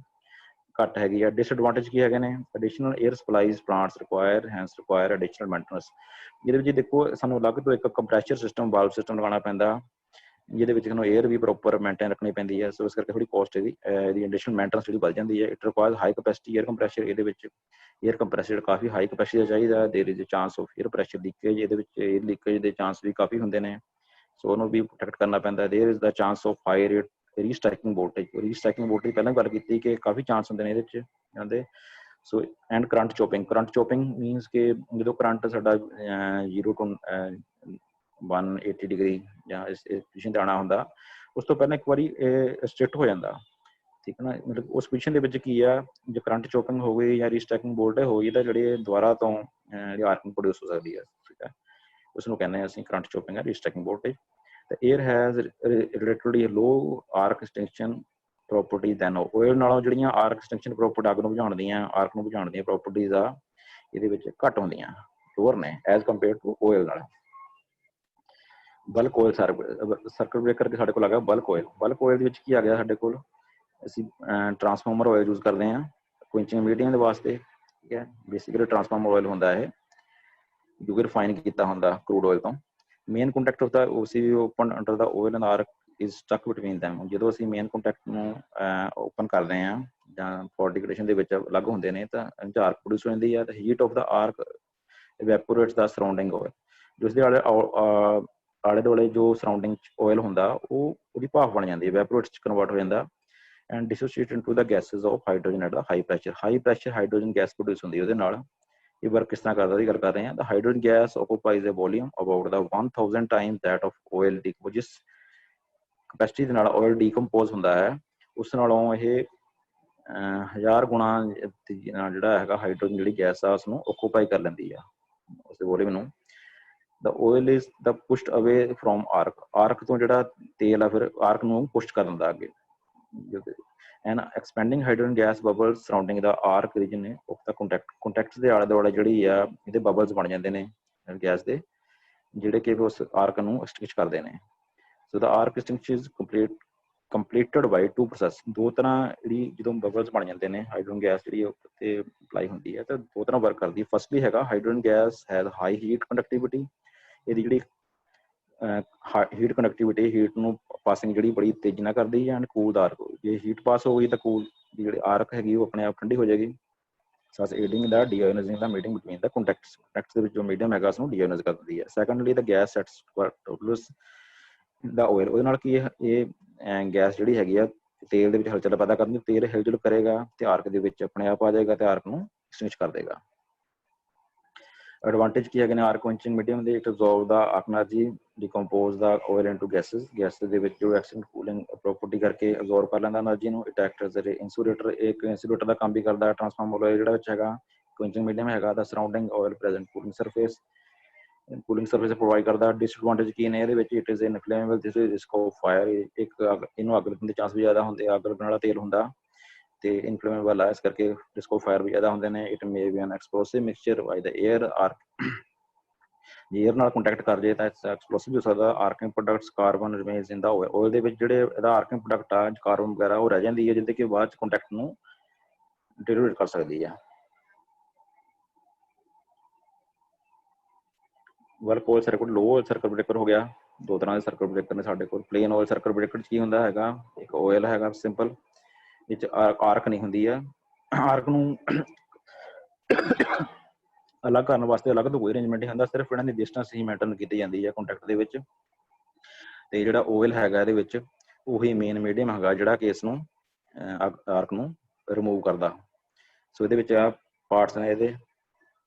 ਘੱਟ ਹੈਗੀ ਆ। ਡਿਸਐਡਵਾਂਟੇਜ ਕੀ ਹੈਗੇ ਨੇ? Additional air supplies plants require additional maintenance. ਜਿਹਦੇ ਵਿੱਚ ਦੇਖੋ ਸਾਨੂੰ ਅਲੱਗ ਤੋਂ ਇੱਕ ਕੰਪਰੈਸ਼ਰ ਸਿਸਟਮ ਵਾਲਵ ਸਿਸਟਮ ਲਗਾਉਣਾ ਪੈਂਦਾ, ਜਿਹਦੇ ਵਿੱਚ ਸਾਨੂੰ 에ਅਰ ਵੀ ਪ੍ਰੋਪਰ ਮੇਨਟੇਨ ਰੱਖਣੀ ਪੈਂਦੀ ਹੈ। ਸੋ ਇਸ ਕਰਕੇ ਥੋੜੀ ਕੋਸਟ ਇਹਦੀ ਐਡੀਸ਼ਨਲ ਮੇਨਟੇਨੈਂਸ ਜਿਹੜੀ ਵੱਧ ਜਾਂਦੀ ਹੈ। It require high capacity air compressor, ਇਹਦੇ ਵਿੱਚ 에ਅਰ ਕੰਪਰੈਸ਼ਰ ਕਾਫੀ ਹਾਈ ਕੈਪੈਸਿਟੀ ਦਾ ਚਾਹੀਦਾ। There is chance of air pressure leakage, ਇਹਦੇ ਵਿੱਚ 에ਅਰ ਲੀਕੇਜ ਦੇ ਚਾਂਸ ਵੀ ਕਾਫੀ ਹੁੰਦੇ ਨੇ। ਸੋ ਉਹਨੂੰ ਵੀ ਪ੍ਰੋਟੈਕਟ ਕਰਨਾ ਪੈਂਦਾ। There is the chance of high restriking voltage. Restriking voltage ਪਹਿਲਾਂ ਗੱਲ ਕੀਤੀ ਕਿ ਕਾਫੀ ਚਾਂਸ ਹੁੰਦੇ ਨੇ ਇਹਦੇ 'ਚ ਜਾਂਦੇ। So and current chopping. Current chopping means ਕਿ ਜਦੋਂ ਕਰੰਟ ਸਾਡਾ 0 to 180 ਡਿਗਰੀ ਜਾਂ ਇਸ ਪੋਜੀਸ਼ਨ 'ਤੇ ਆਉਣਾ ਹੁੰਦਾ, ਉਸ ਤੋਂ ਪਹਿਲਾਂ ਇੱਕ ਵਾਰੀ ਇਹ ਸਟ੍ਰਿਕਟ ਹੋ ਜਾਂਦਾ, ਠੀਕ ਹੈ ਨਾ। ਮਤਲਬ ਉਸ ਪੋਜੀਸ਼ਨ ਦੇ ਵਿੱਚ ਕੀ ਆ, ਜੇ ਕਰੰਟ ਚੋਪਿੰਗ ਹੋ ਗਈ ਜਾਂ ਰੀਸਟੈਕਿੰਗ ਵੋਲਟੇਜ ਹੋ ਗਈ ਤਾਂ ਜਿਹੜੀ ਦੁਬਾਰਾ ਤੋਂ ਜਿਹੜੀ ਆਰਕਿੰਗ ਪ੍ਰੋਡਿਊਸ ਹੋ ਸਕਦੀ ਹੈ, ਠੀਕ ਹੈ। ਉਸ ਨੂੰ ਕਹਿੰਦੇ ਹਾਂ ਅਸੀਂ ਕਰੰਟ ਚੋਪਿੰਗ ਹੈ, ਰੀਸਟੈਕਿੰਗ voltage. The air has relatively low arc extinction property than oil ਨਾਲੋਂ ਜਿਹੜੀਆਂ ਆਰਕ ਐਕਸਟੈਂਸ਼ਨ ਪ੍ਰੋਪਰਟੀ ਅੱਗ ਨੂੰ ਬੁਝਾਉਣ ਦੀਆਂ, ਆਰਕ ਨੂੰ ਬੁਝਾਉਣ ਦੀਆਂ ਪ੍ਰੋਪਰਟੀਜ਼ ਆ ਇਹਦੇ ਵਿੱਚ ਘੱਟ ਹੁੰਦੀਆਂ, ਲੋਅਰ ਨੇ ਐਜ਼ ਕੰਪੇਅਰ ਟੂ ਓਇਲ ਨਾਲ। ਬਲਕ ਓਇਲ ਸਰਕਟ ਬ੍ਰੇਕਰ ਕੇ ਸਾਡੇ ਕੋਲ ਆ ਗਿਆ ਬਲਕ ਓਇਲ। ਬਲਕ ਓਇਲ ਦੇ ਵਿੱਚ ਕੀ ਆ ਗਿਆ ਸਾਡੇ ਕੋਲ, ਅਸੀਂ ਟਰਾਂਸਫਾਰਮਰ ਓਇਲ ਯੂਜ਼ ਕਰਦੇ ਹਾਂ ਕੁਇੰਚਿੰਗ ਮੀਡੀਅਮ ਦੇ ਵਾਸਤੇ, ਠੀਕ ਹੈ। ਬੇਸਿਕਲੀ ਟਰਾਂਸਫਾਰਮਰ ਓਇਲ ਹੁੰਦਾ ਇਹ, ਜੋ ਕਿ ਰਿਫਾਈਨ ਕੀਤਾ ਹੁੰਦਾ ਕਰੂਡ ਓਇਲ ਤੋਂ। ਮੇਨ ਕੰਟੈਕਟ ਹੁੰਦਾ OCV open under the oil and arc is stuck between them. ਜਦੋਂ ਅਸੀਂ ਮੇਨ ਕੰਟੈਕਟ ਨੂੰ ਓਪਨ ਕਰਦੇ ਹਾਂ ਜਾਂ ਫੋਰ ਡਿਗਰੇਸ਼ਨ ਦੇ ਵਿੱਚ ਅਲੱਗ ਹੁੰਦੇ ਨੇ ਤਾਂ ਆਰਕ ਪ੍ਰੋਡਿਊਸ ਹੋ ਜਾਂਦੀ ਹੈ। ਤਾਂ heat of the arc evaporates the surrounding oil. ਜਿਸ ਦੇ ਆਲੇ ਦੁਆਲੇ ਜੋ ਸਰਾਊਂਡਿੰਗ ਓਇਲ ਹੁੰਦਾ ਉਹ ਉਹਦੀ ਭਾਫ ਬਣ ਜਾਂਦੀ ਹੈ, ਇਵੈਪੋਰੇਟਸ 'ਚ ਕਨਵਰਟ ਹੋ ਜਾਂਦਾ and dissociate into the gases of hydrogen at the high pressure. High pressure hydrogen gas produce ਹੁੰਦੀ ਉਹਦੇ ਨਾਲ। ਇਹ ਵਰਕ ਕਿਸ ਤਰ੍ਹਾਂ ਕਰਦਾ ਦੀ ਗੱਲ ਕਰ ਰਹੇ ਹਾਂ। ਤਾਂ hydrogen gas occupies a volume about the 1000 time that of oil decompose. ਜਿਸ ਕਪੈਸਿਟੀ ਦੇ ਨਾਲ ਓਇਲ ਡੀਕੰਪੋਜ਼ ਹੁੰਦਾ ਹੈ ਉਸ ਨਾਲੋਂ ਇਹ 1000 ਗੁਣਾ ਜਿਹੜਾ ਹੈਗਾ ਹਾਈਡਰੋਜਨ ਜਿਹੜੀ ਗੈਸ ਆ ਉਸਨੂੰ ਆਕੂਪਾਈ ਕਰ ਲੈਂਦੀ ਆ ਉਸ ਵੋਲੀਅਮ ਨੂੰ। ਦਾ ਓਇਲ ਇਜ਼ ਦਾ ਪੁਸ਼ਡ ਅਵੇ ਫਰੋਮ ਆਰਕ। ਆਰਕ ਤੋਂ ਜਿਹੜਾ ਤੇਲ ਆ ਫਿਰ ਆਰਕ ਨੂੰ ਪੁਸ਼ਟ ਕਰ ਦਿੰਦਾ ਅੱਗੇ। And expanding hydrogen gas bubble surrounding the arc region of the contacts ਦੇ ਆਲੇ ਦੁਆਲੇ ਜਿਹੜੀ ਆ ਇਹਦੇ ਬਬਲਸ ਬਣ ਜਾਂਦੇ ਨੇ ਗੈਸ ਦੇ, ਜਿਹੜੇ ਕਿ ਉਸ ਆਰਕ ਨੂੰ ਐਕਸਟਿੰਗੁਇਸ਼ ਕਰਦੇ ਨੇ। ਸੋ ਦਾ ਆਰਕ ਐਕਸਟਿੰਗੁਇਸ਼ ਇਜ਼ ਕੰਪਲੀਟਡ ਬਾਈ 2 ਪ੍ਰੋਸੈਸ। ਦੋ ਤਰ੍ਹਾਂ ਜਿਹੜੀ ਜਦੋਂ ਬਬਲਸ ਬਣ ਜਾਂਦੇ ਨੇ ਹਾਈਡਰੋਜਨ ਗੈਸ ਜਿਹੜੀ ਉੱਤੇ ਅਪਲਾਈ ਹੁੰਦੀ ਹੈ ਤਾਂ ਦੋ ਤਰ੍ਹਾਂ ਵਰਕ ਕਰਦੀ ਹੈ। ਫਸਟਲੀ ਹੈਗਾ hydrogen gas has high heat conductivity. ਇਹਦੀ ਜਿਹੜੀ ਹੀਟ ਕੰਡਕਟਿਵਿਟੀ, ਹੀਟ ਨੂੰ ਪਾਸਿੰਗ ਜਿਹੜੀ ਬੜੀ ਤੇਜ਼ੀ ਨਾਲ ਕਰਦੀ ਹੈ। ਐਂਡ ਕੂਲ ਦਾ ਆਰਕ, ਜੇ ਹੀਟ ਪਾਸ ਹੋ ਗਈ ਤਾਂ ਕੂਲ ਦੀ ਜਿਹੜੀ ਆਰਕ ਹੈਗੀ ਉਹ ਆਪਣੇ ਆਪ ਠੰਡੀ ਹੋ ਜਾਏਗੀ। ਸਸ aiding the deionizing the meeting between the contacts. Contacts ਦੇ ਵਿੱਚ ਜੋ ਮੀਡੀਅਮ ਹੈਗਾ ਉਸਨੂੰ ਡੀਆਇਨਾਈਜ਼ ਕਰ ਦਿੰਦੀ ਹੈ। ਸੈਕੰਡਲੀ ਦਾ ਗੈਸ ਸੈਟਸ ਦਾ ਓਇਲ। ਉਹਦੇ ਨਾਲ ਕੀ ਇਹ ਗੈਸ ਜਿਹੜੀ ਹੈਗੀ ਆ ਤੇਲ ਦੇ ਵਿੱਚ ਹਲਚਲ ਪੈਦਾ ਕਰਨੀ, ਤੇਲ ਹਲਚਲ ਕਰੇਗਾ ਤੇ ਆਰਕ ਦੇ ਵਿੱਚ ਆਪਣੇ ਆਪ ਆ ਜਾਏਗਾ ਤੇ ਆਰਕ ਨੂੰ ਐਕਸਟਿੰਗੁਇਸ਼ ਕਰ ਦੇਗਾ। ਐਡਵਾਂਟੇਜ ਕੀ ਹੈਗੇ ਨੇ ਆਰਕ ਕੁਇੰਚਿੰਗ ਮੀਡੀਅਮ ਦੇ, it absorb the arc energy, decompose the oil into gases. Gas ਦੇ ਵਿੱਚ ਜੋ ਐਕਸਟੈਂਟ ਕੂਲਿੰਗ ਪ੍ਰੋਪਰਟੀ ਕਰਕੇ ਅਬਜ਼ੋਰਬ ਕਰ ਲੈਂਦਾ ਐਨਰਜੀ ਨੂੰ। ਇਟ ਐਕਟ ਐਜ਼ ਇਨਸੂਲੇਟਰ, ਇੱਕ ਇਨਸੂਲੇਟਰ ਦਾ ਕੰਮ ਵੀ ਕਰਦਾ। ਟਰਾਂਸਫਾਰਮਰ ਓਇਲ ਜਿਹੜਾ ਵਿੱਚ ਹੈਗਾ ਕੁਇੰਚਿੰਗ ਮੀਡੀਅਮ ਹੈਗਾ the surrounding oil present cooling surface provide ਕਰਦਾ। ਡਿਸਐਡਵਾਂਟੇਜ ਕੀ ਨੇ ਇਹਦੇ ਵਿੱਚ, it is inflammable, this is risk of fire. ਇੱਕ ਇਹਨੂੰ ਅੱਗ ਲੱਗਣ ਦੇ ਚਾਂਸ ਵੀ ਜ਼ਿਆਦਾ ਹੁੰਦੇ ਆ, ਅੱਗ ਲੱਗਣ ਵਾਲਾ ਤੇਲ ਹੁੰਦਾ ਤੇ ਇਨਫਲੇਮੇਬਲ ਆ, ਇਸ ਕਰਕੇ ਰਿਸਕ ਆਫ ਫਾਇਰ ਵੀ ਜ਼ਿਆਦਾ ਹੁੰਦੇ ਨੇ। It may be an explosive mixture by the air arc. ਜੇ ਏਅਰ ਨਾਲ ਕੰਟੈਕਟ ਕਰ ਜੇ ਤਾਂ ਐਕਸਪਲੋਸਿਵ ਹੋ ਸਕਦਾ। ਆਰਕਿੰਗ ਪ੍ਰੋਡਕਟਸ ਕਾਰਬਨ ਰਿਮੇਨਸ ਇਨ ਦਾ ਓਇਲ। ਓਇਲ ਦੇ ਵਿੱਚ ਜਿਹੜੇ ਇਹਦਾ ਆਰਕਿੰਗ ਪ੍ਰੋਡਕਟ ਆ ਕਾਰਬਨ ਵਗੈਰਾ ਉਹ ਰਹਿ ਜਾਂਦੀ ਹੈ, ਜਿਹਦੇ ਕਿ ਬਾਅਦ ਚ ਕੰਟੈਕਟ ਨੂੰ ਡਿਟੋਰੇਟ ਕਰ ਸਕਦੀ ਹੈ। ਵਰਕ ਓਇਲ ਸਰਕਟ, ਲੋ ਓਇਲ ਸਰਕਟ ਬ੍ਰੇਕਰ ਹੋ ਗਿਆ। ਦੋ ਤਰ੍ਹਾਂ ਦੇ ਸਰਕਟ ਬ੍ਰੇਕਰ ਨੇ ਸਾਡੇ ਕੋਲ। ਪਲੇਨ ਓਇਲ ਸਰਕਟ ਬ੍ਰੇਕਰ 'ਚ ਕੀ ਹੁੰਦਾ ਹੈਗਾ, ਇੱਕ ਓਇਲ ਹੈਗਾ ਸਿੰਪਲ, ਵਿੱਚ ਆਰਕ ਨਹੀਂ ਹੁੰਦੀ ਆ। ਆਰਕ ਨੂੰ ਅਲੱਗ ਕਰਨ ਵਾਸਤੇ ਅਲੱਗ ਤੋਂ ਕੋਈ ਅਰੇਂਜਮੈਂਟ ਨਹੀਂ ਹੁੰਦਾ, ਸਿਰਫ ਇਹਨਾਂ ਦੀ ਡਿਸਟੈਂਸ ਹੀ ਮੇਨਟੇਨ ਕੀਤੀ ਜਾਂਦੀ ਹੈ ਕੰਟੈਕਟ ਦੇ ਵਿੱਚ। ਤੇ ਜਿਹੜਾ ਓਇਲ ਹੈਗਾ ਇਹਦੇ ਵਿੱਚ ਉਹੀ ਮੇਨ ਮੀਡੀਅਮ ਹੈਗਾ ਜਿਹੜਾ ਕਿ ਇਸ ਨੂੰ ਆਰਕ ਨੂੰ ਰਿਮੂਵ ਕਰਦਾ। ਸੋ ਇਹਦੇ ਵਿੱਚ ਆ ਪਾਰਟਸ ਨੇ ਇਹਦੇ,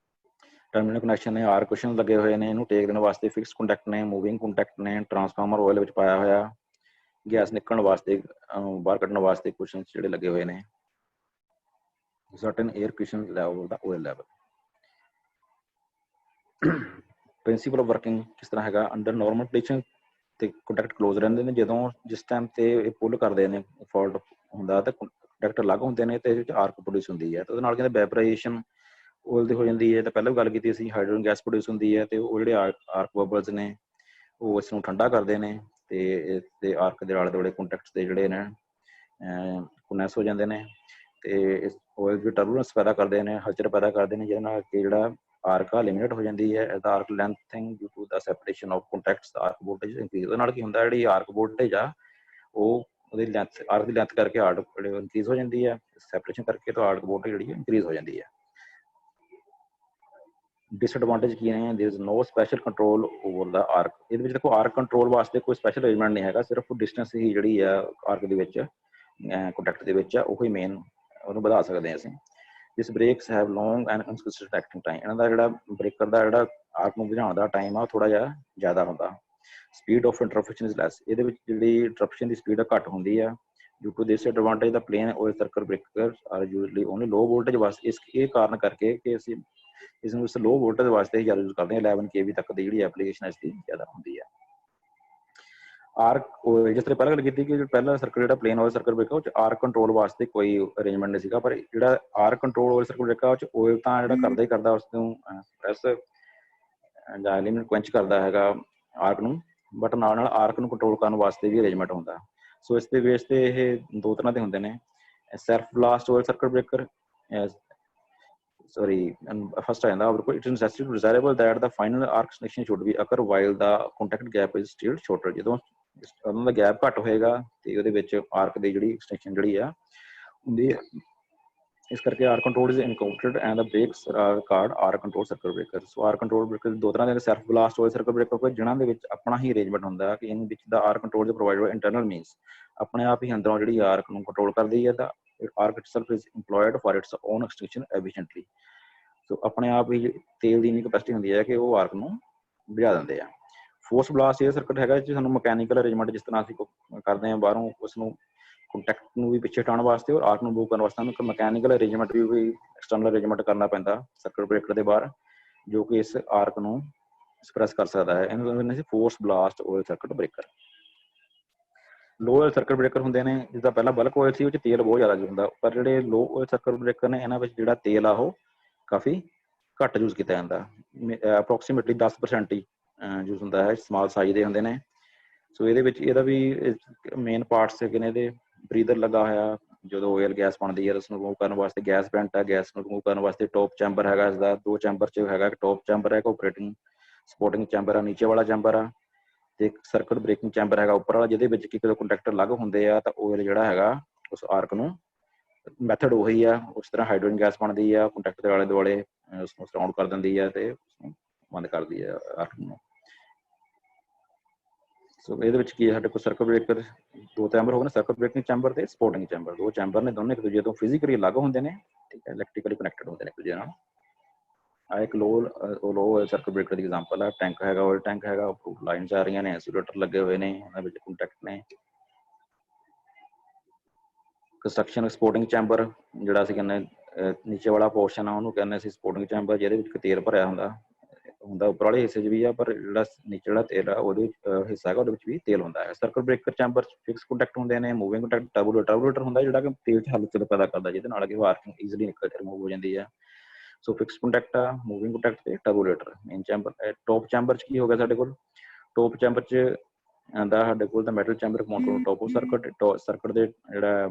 ਟਰਮੀਨਲ ਕਨੈਕਸ਼ਨ ਨੇ, ਆਰਕ ਕੁਸ਼ਨ ਲੱਗੇ ਹੋਏ ਨੇ ਇਹਨੂੰ ਟੇਕ ਦੇਣ ਵਾਸਤੇ, ਫਿਕਸ ਕੰਟੈਕਟ ਨੇ, ਮੂਵਿੰਗ ਕੰਟੈਕਟ ਨੇ, ਟਰਾਂਸਫਾਰਮਰ ਓਇਲ ਵਿੱਚ ਪਾਇਆ ਹੋਇਆ, ਗੈਸ ਨਿਕਲਣ ਵਾਸਤੇ ਬਾਹਰ ਕੱਢਣ ਵਾਸਤੇ ਕੁਸ਼ਨ ਜਿਹੜੇ ਲੱਗੇ ਹੋਏ ਨੇ, certain air cushion level the oil level. Principal of working ਕਿਸ ਤਰ੍ਹਾਂ ਹੈਗਾ, ਅੰਡਰ ਨੋਰਮਲ ਕੰਡੀਸ਼ਨ ਤੇ ਕੰਟੈਕਟ ਕਲੋਜ਼ ਰਹਿੰਦੇ ਨੇ। ਜਦੋਂ ਜਿਸ ਟਾਈਮ ਤੇ ਇਹ ਪੁੱਲ ਕਰਦੇ ਨੇ ਫਾਲਟ ਹੁੰਦਾ ਤਾਂ ਕੰਟੈਕਟ ਅਲੱਗ ਹੁੰਦੇ ਨੇ ਤੇ ਇਹਦੇ ਵਿੱਚ ਆਰਕ ਪ੍ਰੋਡਿਊਸ ਹੁੰਦੀ ਹੈ। ਤੇ ਉਹਦੇ ਨਾਲ ਕਹਿੰਦੇ ਵੈਪਰਾਈਜੇਸ਼ਨ ਓਇਲ ਦੀ ਹੋ ਜਾਂਦੀ ਹੈ। ਤਾਂ ਪਹਿਲਾਂ ਵੀ ਗੱਲ ਕੀਤੀ ਅਸੀਂ, ਹਾਈਡਰੋਜਨ ਗੈਸ ਪ੍ਰੋਡਿਊਸ ਹੁੰਦੀ ਹੈ ਤੇ ਉਹ ਜਿਹੜੇ ਆਰਕ ਬਬਲਸ ਨੇ ਉਹ ਇਸ ਨੂੰ ਠੰਡਾ ਕਰਦੇ ਨੇ ਤੇ ਇਸ ਆਰਕ ਦੇ ਆਲੇ ਦੁਆਲੇ ਕੰਟੈਕਟਸ ਦੇ ਜਿਹੜੇ ਨੇ ਕੋਨੈਸ ਹੋ ਜਾਂਦੇ ਨੇ ਤੇ ਇਸ ਓਇਲ ਦੀ ਟਰਬੂਲੈਂਸ ਪੈਦਾ ਕਰਦੇ ਨੇ, ਹਲਚਲ ਪੈਦਾ ਕਰਦੇ ਨੇ, ਜਿਹਦੇ ਨਾਲ ਕਿ ਜਿਹੜਾ ਆਰਕ ਆ ਲਿਮਿਟਡ ਹੋ ਜਾਂਦੀ ਹੈ। ਇਹਦਾ arc lengthening due to the separation of contacts, arc voltage increase. ਉਹਦੇ ਨਾਲ ਕੀ ਹੁੰਦਾ, ਜਿਹੜੀ ਆਰਕ ਵੋਲਟੇਜ ਆ ਉਹ ਉਹਦੀ ਲੈਂਥ, ਆਰਕ ਦੀ ਲੈਂਥ ਕਰਕੇ ਆਰਕ ਇੰਕਰੀਜ਼ ਹੋ ਜਾਂਦੀ ਹੈ, ਸੈਪਰੇਸ਼ਨ ਕਰਕੇ ਤਾਂ ਆਰਕ ਵੋਲਟੇਜ ਜਿਹੜੀ ਇੰਕਰੀਜ਼ ਹੋ ਜਾਂਦੀ ਹੈ। डिसएडवांटेज की ने, there is no special control over the arc. ਇਹਦੇ ਵਿੱਚ ਦੇਖੋ ਆਰਕ ਕੰਟਰੋਲ ਵਾਸਤੇ ਕੋਈ ਸਪੈਸ਼ਲ ਅਰੇਂਜਮੈਂਟ ਨਹੀਂ ਹੈਗਾ, ਸਿਰਫ ਡਿਸਟੈਂਸ ਹੀ ਜਿਹੜੀ ਆ ਆਰਕ ਦੇ ਵਿੱਚ ਕੰਟੈਕਟ ਦੇ ਵਿੱਚ ਆ ਉਹੀ ਮੇਨ ਉਹਨੂੰ ਵਧਾ ਸਕਦੇ ਹਾਂ ਅਸੀਂ। This breaks have long and inconsistent acting time. ਇਹਨਾਂ ਦਾ ਜਿਹੜਾ ਬ੍ਰੇਕਰ ਦਾ ਜਿਹੜਾ ਆਰਕ ਨੂੰ ਬੁਝਾਉਣ ਦਾ ਟਾਈਮ ਆ ਥੋੜਾ ਜਿਹਾ ਜ਼ਿਆਦਾ ਹੁੰਦਾ। ਸਪੀਡ ਆਫ ਇੰਟਰਫੈਕਸ਼ਨ ਇਜ਼ ਲੈਸ। ਇਹਦੇ ਵਿੱਚ ਜਿਹੜੀ ਇੰਟਰਪਸ਼ਨ ਦੀ ਸਪੀਡ ਘੱਟ ਹੁੰਦੀ ਆ। due to this advantage the plain oil circuit breakers are usually only low voltage ਵਾਸਤੇ। ਇਸ ਇਹ ਕਾਰਨ ਕਰਕੇ ਕਿ ਅਸੀਂ ਇਸ ਨੂੰ ਇਸ ਲੋ ਵੋਲਟੇਜ ਵਾਸਤੇ ਹੀ ਜ਼ਿਆਦਾ ਯੂਜ਼ ਕਰਦੇ ਹਾਂ। 11 kV ਤੱਕ ਦੀ ਜਿਹੜੀ ਐਪਲੀਕੇਸ਼ਨ ਇਸ ਦੀ ਜ਼ਿਆਦਾ ਹੁੰਦੀ ਹੈ। ਆਰਕ ਜਿਸ ਤਰ੍ਹਾਂ ਪਹਿਲਾਂ ਗੱਲ ਕੀਤੀ ਕਿ ਪਹਿਲਾ ਸਰਕਟ ਜਿਹੜਾ ਪਲੇਨ ਆਇਲ ਸਰਕਟ ਬ੍ਰੇਕਰ ਉਹ 'ਚ ਆਰਕ ਕੰਟਰੋਲ ਵਾਸਤੇ ਕੋਈ ਅਰੇਂਜਮੈਂਟ ਨਹੀਂ ਸੀਗਾ, ਪਰ ਜਿਹੜਾ ਆਰਕ ਕੰਟਰੋਲ ਆਇਲ ਸਰਕਟ ਬ੍ਰੇਕਰ ਉਹ 'ਚ ਆਇਲ ਤਾਂ ਜਿਹੜਾ ਕਰਦਾ ਹੀ ਕਰਦਾ ਉਸ ਨੂੰ ਪ੍ਰੈਸ ਜਾਂ ਐਲੀਮੈਂਟ ਕੁਐਂਚ ਕਰਦਾ ਹੈਗਾ ਆਰਕ ਨੂੰ, ਬਟ ਨਾਲ ਨਾਲ ਆਰਕ ਨੂੰ ਕੰਟਰੋਲ ਕਰਨ ਵਾਸਤੇ ਵੀ ਅਰੇਂਜਮੈਂਟ ਹੁੰਦਾ। ਸੋ ਇਸ ਦੇ ਬੇਸ ਤੇ ਇਹ ਦੋ ਤਰ੍ਹਾਂ ਦੇ ਹੁੰਦੇ ਨੇ। Self blast oil circuit breaker sorry, and first I know it is necessary to desirable that the final arc connection should be occur while the contact gap is still shorter। ਜਦੋਂ ਉਹਨਾਂ ਦਾ gap ਘੱਟ ਹੋਏਗਾ ਤੇ ਉਹਦੇ ਵਿੱਚ ਆਰਕ ਦੀ ਜਿਹੜੀ extension ਜਿਹੜੀ ਆ ਹੁੰਦੀ ਹੈ, ਇਸ ਕਰਕੇ arc control is encountered and the breaks are called arc control circuit breaker. So arc control breaker ਦੋ ਤਰ੍ਹਾਂ ਦੇ ਸੈਲਫ ਬਲਾਸਟ ਹੋਏ ਸਰਕਟ ਬ੍ਰੇਕਰ ਕੋਈ ਜਿਨ੍ਹਾਂ ਦੇ ਵਿੱਚ ਆਪਣਾ ਹੀ ਅਰੇਂਜਮੈਂਟ ਹੁੰਦਾ ਕਿ ਇਹਨੂੰ ਵਿੱਚ ਦਾ ਆਰ ਕੰਟਰੋਲ ਜੋ ਪ੍ਰੋਵਾਈਡ ਇੰਟਰਨਲ ਮੀਨਸ ਆਪਣੇ ਆਪ ਹੀ ਅੰਦਰੋਂ ਜਿਹੜੀ ਆਰਕ ਨੂੰ ਕੰਟਰੋਲ ਕਰਦੀ ਹੈ ਤਾਂ arc itself is employed for its own extension efficiently. So ਆਪਣੇ ਆਪ ਹੀ ਤੇਲ ਦੀ ਇੰਨੀ ਕਪੈਸਿਟੀ ਹੁੰਦੀ ਹੈ ਕਿ ਉਹ ਆਰਕ ਨੂੰ ਬੁਝਾ ਦਿੰਦੇ ਆ। ਫੋਰਸ ਬਲਾਸਟ ਇਹ ਸਰਕਟ ਹੈਗਾ ਜੀ ਸਾਨੂੰ ਮਕੈਨੀਕਲ ਅਰੇਂਜਮੈਂਟ ਜਿਸ ਤਰ੍ਹਾਂ ਅਸੀਂ ਕਰਦੇ ਹਾਂ ਬਾਹਰੋਂ ਉਸ ਨੂੰ ਕੰਟੈਕਟ ਨੂੰ ਵੀ ਪਿੱਛੇ ਹਟਾਉਣ ਵਾਸਤੇ ਔਰ ਆਰਕ ਨੂੰ ਮੂਵ ਕਰਨ ਵਾਸਤੇ ਸਾਨੂੰ ਮਕੈਨੀਕਲ ਅਰੇਂਜਮੈਂਟ ਵੀ ਐਕਸਟਰਨਲ ਅਰੇਂਜਮੈਂਟ ਕਰਨਾ ਪੈਂਦਾ ਸਰਕਟ ਬ੍ਰੇਕਰ ਦੇ ਬਾਹਰ, ਜੋ ਕਿ ਇਸ ਆਰਕ ਨੂੰ ਐਕਸਪ੍ਰੈਸ ਕਰ ਸਕਦਾ ਹੈ। ਇਹਨੂੰ ਕਹਿੰਦੇ ਸੀ force blast oil circuit breaker. Low oil circuit breaker ਹੁੰਦੇ ਨੇ ਜਿੱਦਾਂ ਪਹਿਲਾਂ ਬਲਕ ਆਇਲ ਸੀ ਉਹ 'ਚ ਤੇਲ ਬਹੁਤ ਜ਼ਿਆਦਾ ਹੁੰਦਾ, ਪਰ ਜਿਹੜੇ ਲੋ ਆਇਲ ਸਰਕਟ ਬ੍ਰੇਕਰ ਨੇ ਇਹਨਾਂ ਵਿੱਚ ਜਿਹੜਾ ਤੇਲ ਆ ਉਹ ਕਾਫੀ ਘੱਟ ਯੂਜ਼ ਕੀਤਾ ਜਾਂਦਾ, ਅਪਰੋਕਸੀਮੇਟਲੀ 10% ਹੀ ਯੂਜ਼ ਹੁੰਦਾ ਹੈ। ਸਮਾਲ ਸਾਈਜ਼ ਦੇ ਹੁੰਦੇ ਨੇ। ਸੋ ਇਹਦੇ ਵਿੱਚ ਇਹਦਾ ਵੀ ਮੇਨ ਪਾਰਟਸ ਹੈਗੇ ਨੇ ਇਹਦੇ। ਬਰੀਦਰ ਲੱਗਾ ਹੋਇਆ ਜਦੋਂ ਆਇਲ ਗੈਸ ਬਣਦੀ ਹੈ ਉਸਨੂੰ ਰਿਮੂਵ ਕਰਨ ਵਾਸਤੇ, ਗੈਸ ਵੈਂਟ ਹੈ ਗੈਸ ਨੂੰ ਰਿਮੂਵ ਕਰਨ ਵਾਸਤੇ, ਟੋਪ ਚੈਂਬਰ ਹੈਗਾ ਇਸਦਾ, ਦੋ ਚੈਂਬਰ 'ਚ ਹੈਗਾ, ਟੋਪ ਚੈਂਬਰ ਹੈ ਆਪਰੇਟਿੰਗ ਸਪੋਰਟਿੰਗ ਚੈਂਬਰ ਆ, ਨੀਚੇ ਵਾਲਾ ਚੈਂਬਰ ਆ, ਤੇ ਇੱਕ ਸਰਕਟ ਬ੍ਰੇਕਿੰਗ ਚੈਂਬਰ ਹੈਗਾ ਉੱਪਰ ਵਾਲਾ, ਜਿਹਦੇ ਵਿੱਚ ਕਿ ਜਦੋਂ ਕੰਟੈਕਟਰ ਅਲੱਗ ਹੁੰਦੇ ਆ ਤਾਂ ਆਇਲ ਜਿਹੜਾ ਹੈਗਾ ਉਸ ਆਰਕ ਨੂੰ ਮੈਥਡ ਉਹੀ ਆ। ਉਸ ਤਰ੍ਹਾਂ ਹਾਈਡਰੋਜਨ ਗੈਸ ਬਣਦੀ ਆ ਕੰਟੈਕਟ ਦੇ ਆਲੇ ਦੁਆਲੇ ਉਸਨੂੰ ਸਰਾਊਂਡ ਕਰ ਦਿੰਦੀ ਹੈ ਤੇ ਉਸਨੂੰ ਬੰਦ ਕਰਦੀ ਹੈ ਆਰਕ ਨੂੰ। ਸੋ ਇਹਦੇ ਵਿੱਚ ਕੀ ਹੈ ਸਾਡੇ ਕੋਲ ਸਰਕਟ ਬ੍ਰੇਕਰ ਦੋ ਚੈਂਬਰ ਹੋ ਗਏ ਨੇ, ਸਰਕਟ ਬ੍ਰੇਕਿੰਗ ਚੈਂਬਰ ਤੇ ਸਪੋਰਟਿੰਗ ਚੈਂਬਰ। ਦੋ ਚੈਂਬਰ ਨੇ ਦੋਨੇ ਇੱਕ ਦੂਜੇ ਤੋਂ ਫਿਜ਼ੀਕਲੀ ਅਲੱਗ ਹੁੰਦੇ ਨੇ, ਠੀਕ ਹੈ, ਇਲੈਕਟ੍ਰੀਕਲੀ ਕਨੈਕਟਡ ਹੁੰਦੇ ਨੇ ਇੱਕ ਦੂਜੇ ਨਾਲ। ਆ ਇੱਕ ਲੋ ਸਰਕਟ ਬ੍ਰੇਕਰ ਦੀ ਐਗਜ਼ਾਮਪਲ ਹੈ। ਟੈਂਕ ਹੈਗਾ ਆਇਲ ਟੈਂਕ ਹੈਗਾ, ਲਾਈਨਸ ਆ ਰਹੀਆਂ ਨੇ, ਇੰਸੂਲੇਟਰ ਲੱਗੇ ਹੋਏ ਨੇ, ਉਹਨਾਂ ਵਿੱਚ ਕੰਟੈਕਟ ਨੇ। ਕੰਸਟਰਕਸ਼ਨ ਸਪੋਰਟਿੰਗ ਚੈਂਬਰ ਜਿਹੜਾ ਅਸੀਂ ਕਹਿੰਦੇ ਨੀਚੇ ਵਾਲਾ ਪੋਰਸ਼ਨ ਆ ਉਹਨੂੰ ਕਹਿੰਦੇ ਅਸੀਂ ਸਪੋਰਟਿੰਗ ਚੈਂਬਰ, ਜਿਹਦੇ ਵਿੱਚ ਤੇਲ ਭਰਿਆ ਹੁੰਦਾ ਉੱਪਰ ਵਾਲੇ ਹਿੱਸੇ 'ਚ ਵੀ ਆ, ਪਰ ਜਿਹੜਾ ਨੀਚੇ ਵਾਲਾ ਤੇਲ ਆ ਉਹਦੇ ਹਿੱਸਾ ਹੈਗਾ ਉਹਦੇ ਵਿੱਚ ਵੀ ਤੇਲ ਹੁੰਦਾ ਹੈ। ਸਰਕਟ ਬ੍ਰੇਕਰ ਚੈਂਬਰ 'ਚ ਫਿਕਸ ਕੰਟੈਕਟ ਹੁੰਦੇ ਨੇ, ਮੂਵਿੰਗ ਕੰਟੈਕਟ, ਟਰਬੂਲੇਟਰ ਹੁੰਦਾ ਜਿਹੜਾ ਕਿ ਤੇਲ 'ਚ ਹਲਚਲ ਪੈਦਾ ਕਰਦਾ, ਜਿਹਦੇ ਨਾਲ ਕਿ ਆਰਕਿੰਗ ਈਜ਼ੀਲੀ ਨਿਕਲ ਕੇ ਰਿਮੂਵ ਹੋ ਜਾਂਦੀ ਹੈ। ਸੋ ਫਿਕਸ ਕੰਟੈਕਟ ਆ, ਮੂਵਿੰਗ ਕੰਟੈਕਟ ਤੇ ਟਰਬੂਲੇਟਰ ਮੇਨ ਚੈਂਬਰ। ਟੋਪ ਚੈਂਬਰ 'ਚ ਕੀ ਹੋ ਗਿਆ ਸਾਡੇ ਕੋਲ, ਟੋਪ ਚੈਂਬਰ 'ਚ ਆਉਂਦਾ ਸਾਡੇ ਕੋਲ ਤਾਂ metal chamber counter top of circuit. Circuit ਦੇ ਜਿਹੜਾ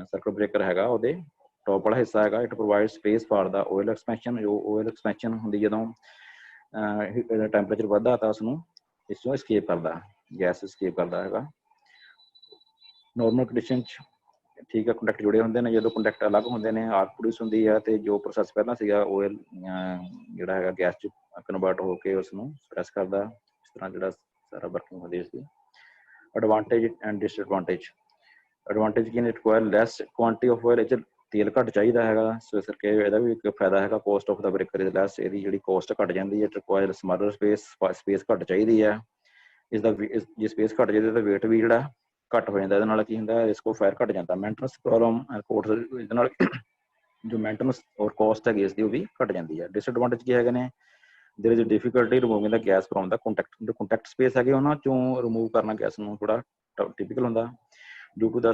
ਸਰਕਟ ਬ੍ਰੇਕਰ ਹੈਗਾ ਉਹਦੇ ਟੋਪ ਵਾਲਾ ਹਿੱਸਾ ਹੈਗਾ, it provide space for the oil expansion. ਜੋ ਆਇਲ ਐਕਸਪੈਂਸ਼ਨ ਹੁੰਦੀ ਜਦੋਂ ਟੈਂਪਰੇਚਰ ਵੱਧਦਾ ਤਾਂ ਉਸਨੂੰ ਇਸ ਤੋਂ escape ਕਰਦਾ, ਗੈਸ escape ਕਰਦਾ ਹੈਗਾ। ਨੋਰਮਲ ਕੰਡੀਸ਼ਨ 'ਚ ਠੀਕ ਹੈ ਕੰਟੈਕਟ ਜੁੜੇ ਹੁੰਦੇ ਨੇ, ਜਦੋਂ ਕੰਟੈਕਟ ਅਲੱਗ ਹੁੰਦੇ ਨੇ ਆਰਕ ਪ੍ਰੋਡਿਊਸ ਹੁੰਦੀ ਹੈ ਤੇ ਜੋ ਪ੍ਰੋਸੈਸ ਪਹਿਲਾਂ ਸੀਗਾ ਆਇਲ ਜਿਹੜਾ ਹੈਗਾ ਗੈਸ 'ਚ ਕਨਵਰਟ ਹੋ ਕੇ ਉਸਨੂੰ ਐਕਸਪ੍ਰੈਸ ਕਰਦਾ। ਇਸ ਤਰ੍ਹਾਂ ਜਿਹੜਾ ਸਾਰਾ ਵਰਕਿੰਗ ਹੁੰਦੀ ਇਸਦੀ। Advantage and disadvantage. ਐਡਵਾਂਟੇਜ ਕੀ ਨੇ, require less quantity of oil, ਇਹ 'ਚ ਤੇਲ ਘੱਟ ਚਾਹੀਦਾ ਹੈਗਾ, ਸੋ ਇਸ ਕਰਕੇ ਇਹਦਾ ਵੀ ਇੱਕ ਫਾਇਦਾ ਹੈਗਾ। Cost of the breaker is less, ਇਹਦੀ ਜਿਹੜੀ ਕੋਸਟ ਘੱਟ ਜਾਂਦੀ ਹੈ। ਰਿਕੁਆਇਰ ਸਮਾਲਰ ਸਪੇਸ ਘੱਟ ਚਾਹੀਦੀ ਹੈ। ਇਸਦਾ ਜੇ ਸਪੇਸ ਘੱਟ ਜਾਂਦੀ ਤਾਂ ਵੇਟ ਵੀ ਜਿਹੜਾ ਘੱਟ ਹੋ ਜਾਂਦਾ। ਇਹਦੇ ਨਾਲ ਕੀ ਹੁੰਦਾ ਰਿਸਕ ਆਫ ਫਾਇਰ ਘੱਟ ਜਾਂਦਾ। ਮੇਨਟੇਨੈਂਸ ਪ੍ਰੋਬਲਮ ਇਹਦੇ ਨਾਲ ਜੋ ਮੇਨਟੇਨੈਂਸ ਔਰ ਕੋਸਟ ਹੈਗੀ ਇਸਦੀ ਉਹ ਵੀ ਘੱਟ ਜਾਂਦੀ ਹੈ। ਡਿਸਐਡਵਾਂਟੇਜ ਕੀ ਹੈਗੇ ਨੇ, there is difficulty removing the gas from the contact space ਹੈਗੇ ਉਹਨਾਂ ਚੋਂ ਰਿਮੂਵ ਕਰਨਾ ਗੈਸ ਨੂੰ ਥੋੜਾ ਟਿਪੀਕਲ ਹੁੰਦਾ। Due to the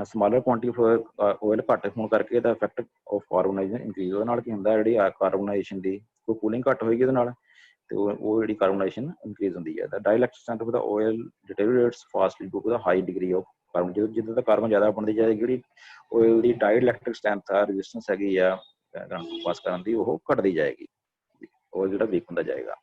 smaller quantity of oil ਘੱਟ ਹੋਣ ਕਰਕੇ ਇਹਦਾ ਇਫੈਕਟ ਆਫ ਕਾਰਬੋਨਾਈਜੇਸ਼ਨ ਇਨਕਰੀਜ਼। ਉਹਦੇ ਨਾਲ ਕੀ ਹੁੰਦਾ ਜਿਹੜੀ ਕਾਰਬੋਨਾਈਜੇਸ਼ਨ ਦੀ ਕੋਈ ਕੂਲਿੰਗ ਘੱਟ ਹੋਏਗੀ ਉਹਦੇ ਨਾਲ ਤੇ ਉਹ ਜਿਹੜੀ ਕਾਰਬੋਨਾਈਜੇਸ਼ਨ ਇਨਕਰੀਜ਼ ਹੁੰਦੀ ਹੈ। Dielectric strength of the oil deteriorates fastly due to the high degree of carbon. ਜਿੱਦਾਂ ਦਾ ਕਾਰਬਨ ਜ਼ਿਆਦਾ ਬਣਦੀ ਜਾਏਗੀ ਜਿਹੜੀ ਆਇਲ ਦੀ ਡਾਈਲੈਕਟ੍ਰਿਕ ਸਟਰੈਂਥ ਆ, ਰੈਜ਼ਿਸਟੈਂਸ ਹੈਗੀ ਆ ਪਾਸ ਕਰਨ ਦੀ, ਉਹ ਘਟਦੀ ਜਾਏਗੀ, ਉਹ ਜਿਹੜਾ ਵੀਕ ਹੁੰਦਾ ਜਾਏਗਾ।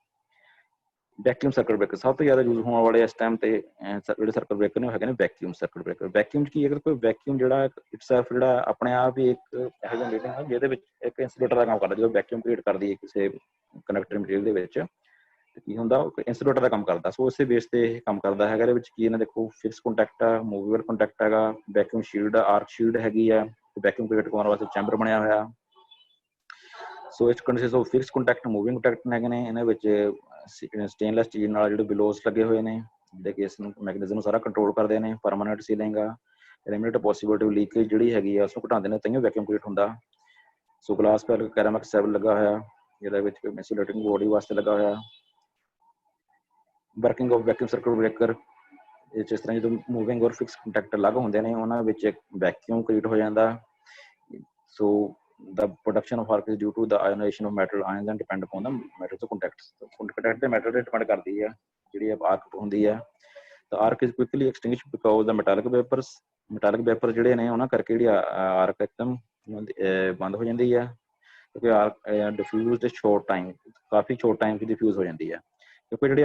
वैक्यूम सर्किट ब्रेकर सब तो ज़्यादा यूज होने वाले इस टाइम ते ਜਿਹੜੇ ਸਰਕਟ ਬ੍ਰੇਕਰ ਨੇ ਉਹ ਹੈਗੇ ਨੇ ਵੈਕਿਊਮ ਸਰਕਟ ਬ੍ਰੇਕਰ। ਵੈਕਿਊਮ 'ਚ ਕੀ ਅਗਰ ਕੋਈ ਵੈਕਿਊਮ ਜਿਹੜਾ ਇਟਸੈਲਫ ਜਿਹੜਾ ਆਪਣੇ ਆਪ ਹੀ ਇੱਕ ਇਹੋ ਜਿਹਾ ਮੀਡੀਅਮ ਹੈ ਜਿਹਦੇ ਵਿੱਚ ਇੱਕ ਇੰਸੂਲੇਟਰ ਦਾ ਕੰਮ ਕਰਦਾ। ਜਦੋਂ ਵੈਕਿਊਮ ਕ੍ਰੀਏਟ ਕਰਦੀ ਹੈ ਕਿਸੇ ਕੰਡਕਟਰ ਮਟੀਰੀਅਲ ਦੇ ਵਿੱਚ ਤੇ ਕੀ ਹੁੰਦਾ ਉਹ ਇੰਸੂਲੇਟਰ ਦਾ ਕੰਮ ਕਰਦਾ। ਸੋ ਇਸੇ ਬੇਸ ਤੇ ਇਹ ਕੰਮ ਕਰਦਾ ਹੈਗਾ। ਇਹਦੇ ਵਿੱਚ ਕੀ ਇਹਨਾਂ ਦੇਖੋ ਫਿਕਸ ਕੰਟੈਕਟ ਆ, ਮੂਵੇਬਲ ਕੰਟੈਕਟ ਹੈਗਾ, ਵੈਕਿਊਮ ਸ਼ੀਲਡ ਆਰਕ ਸ਼ੀਲਡ ਹੈਗੀ ਆ, ਵੈਕਿਊਮ ਕ੍ਰੀਏਟ ਕਰਨ ਵਾਸਤੇ ਚੈਂਬਰ ਬਣਿਆ ਹੋਇਆ। ਸੋ ਇਸ consist of fix contact, moving contact ਹੈਗੇ ਨੇ। ਇਹਨਾਂ ਵਿੱਚ ਸਟੇਨਲੈਸ ਸਟੀਲ ਨਾਲ ਜਿਹੜੇ ਬਿਲੋਸ ਲੱਗੇ ਹੋਏ ਨੇ ਜਿਹੜੇ ਕਿ ਇਸ ਨੂੰ ਮੈਕਨੀਜ਼ਮ ਨੂੰ ਸਾਰਾ ਕੰਟਰੋਲ ਕਰਦੇ ਨੇ। ਪਰਮਾਨੈਂਟ ਸੀਲਿੰਗ ਆ, ਲਿਮਿਟ ਪੋਸੀਬਿਲਿਟੀ ਆਫ ਲੀਕੇਜ ਜਿਹੜੀ ਹੈਗੀ ਆ ਉਸਨੂੰ ਘਟਾਉਂਦੇ ਨੇ, ਤਾਂ ਵੈਕਿਊਮ ਕ੍ਰੀਏਟ ਹੁੰਦਾ। ਸੋ ਗਲਾਸ ਪੈਲ ਕੈਰਾਮਿਕ ਸੈਬਲ ਲੱਗਾ ਹੋਇਆ ਜਿਹਦੇ ਵਿੱਚ ਇੰਸੂਲੇਟਿੰਗ ਬੋਡੀ ਵਾਸਤੇ ਲੱਗਾ ਹੋਇਆ। Working of vacuum circuit breaker ਜਿਸ ਤਰ੍ਹਾਂ ਜਦੋਂ ਮੂਵਿੰਗ ਔਰ ਫਿਕਸ ਕੰਟੈਕਟ ਅਲੱਗ ਹੁੰਦੇ ਨੇ ਉਹਨਾਂ ਵਿੱਚ ਇੱਕ ਵੈਕਿਊਮ ਕ੍ਰੀਏਟ ਹੋ ਜਾਂਦਾ। ਸੋ the production of arc is due to the ionization of metal ions and depend upon the metals of contact। contact ਦੇ metal ਤੇ depend ਕਰਦੀ ਹੈ ਜਿਹੜੀ arc ਹੁੰਦੀ ਹੈ। ਤਾਂ arc is quickly extinguished because the metallic vapor ਜਿਹੜੇ ਨੇ ਉਹਨਾਂ ਕਰਕੇ ਜਿਹੜੀ arc ਇੱਕਦਮ ਬੰਦ ਹੋ ਜਾਂਦੀ ਹੈ ਕਿਉਂਕਿ arc diffused short time ਕਾਫੀ short time 'ਚ diffuse ਹੋ ਜਾਂਦੀ ਹੈ ਕਿਉਂਕਿ ਜਿਹੜੇ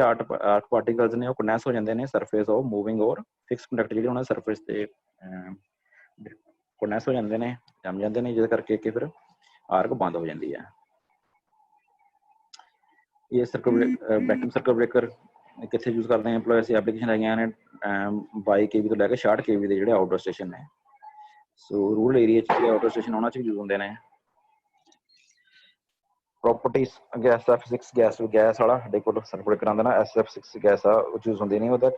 arc particles ਨੇ ਉਹ condense ਹੋ ਜਾਂਦੇ ਨੇ surface of moving or fixed contact ਜਿਹੜੇ ਉਹਨਾਂ surface ਤੇ condense ਹੋ ਜਾਂਦੇ ਨੇ, ਜੰਮ ਜਾਂਦੇ ਨੇ, ਜਿਹਦੇ ਕਰਕੇ ਕਿ ਫਿਰ ਆਰਕ ਬੰਦ ਹੋ ਜਾਂਦੀ ਹੈ। ਇਹ ਵੈਕਿਊਮ ਸਰਕਟ ਬ੍ਰੇਕਰ ਕਿੱਥੇ ਯੂਜ਼ ਕਰਦੇ ਹਾਂ ਇੰਪਲੋਏ? ਅਸੀਂ ਐਪਲੀਕੇਸ਼ਨ ਹੈਗੀਆਂ ਨੇ 22 kV ਤੋਂ ਲੈ ਕੇ 66 kV ਦੇ ਜਿਹੜੇ ਆਊਟਡੋਰ ਸਟੇਸ਼ਨ ਨੇ। ਸੋ ਰੂਰਲ ਏਰੀਆ 'ਚ ਜਿਹੜੇ ਆਊਟਡੋਰ ਸਟੇਸ਼ਨ ਉਹਨਾਂ 'ਚ ਵੀ ਯੂਜ਼ ਹੁੰਦੇ ਨੇ। ਪ੍ਰੋਪਰਟੀਜ਼ ਗੈਸ F6 ਗੈਸ ਵਾਲਾ ਸਾਡੇ ਕੋਲ ਸਰਕਟ ਬ੍ਰੇਕਰ ਆਉਂਦਾ ਨਾ SF6 ਗੈਸ ਆ ਉਹ ਯੂਜ਼ ਹੁੰਦੀ ਨਹੀਂ। ਉਹਦਾ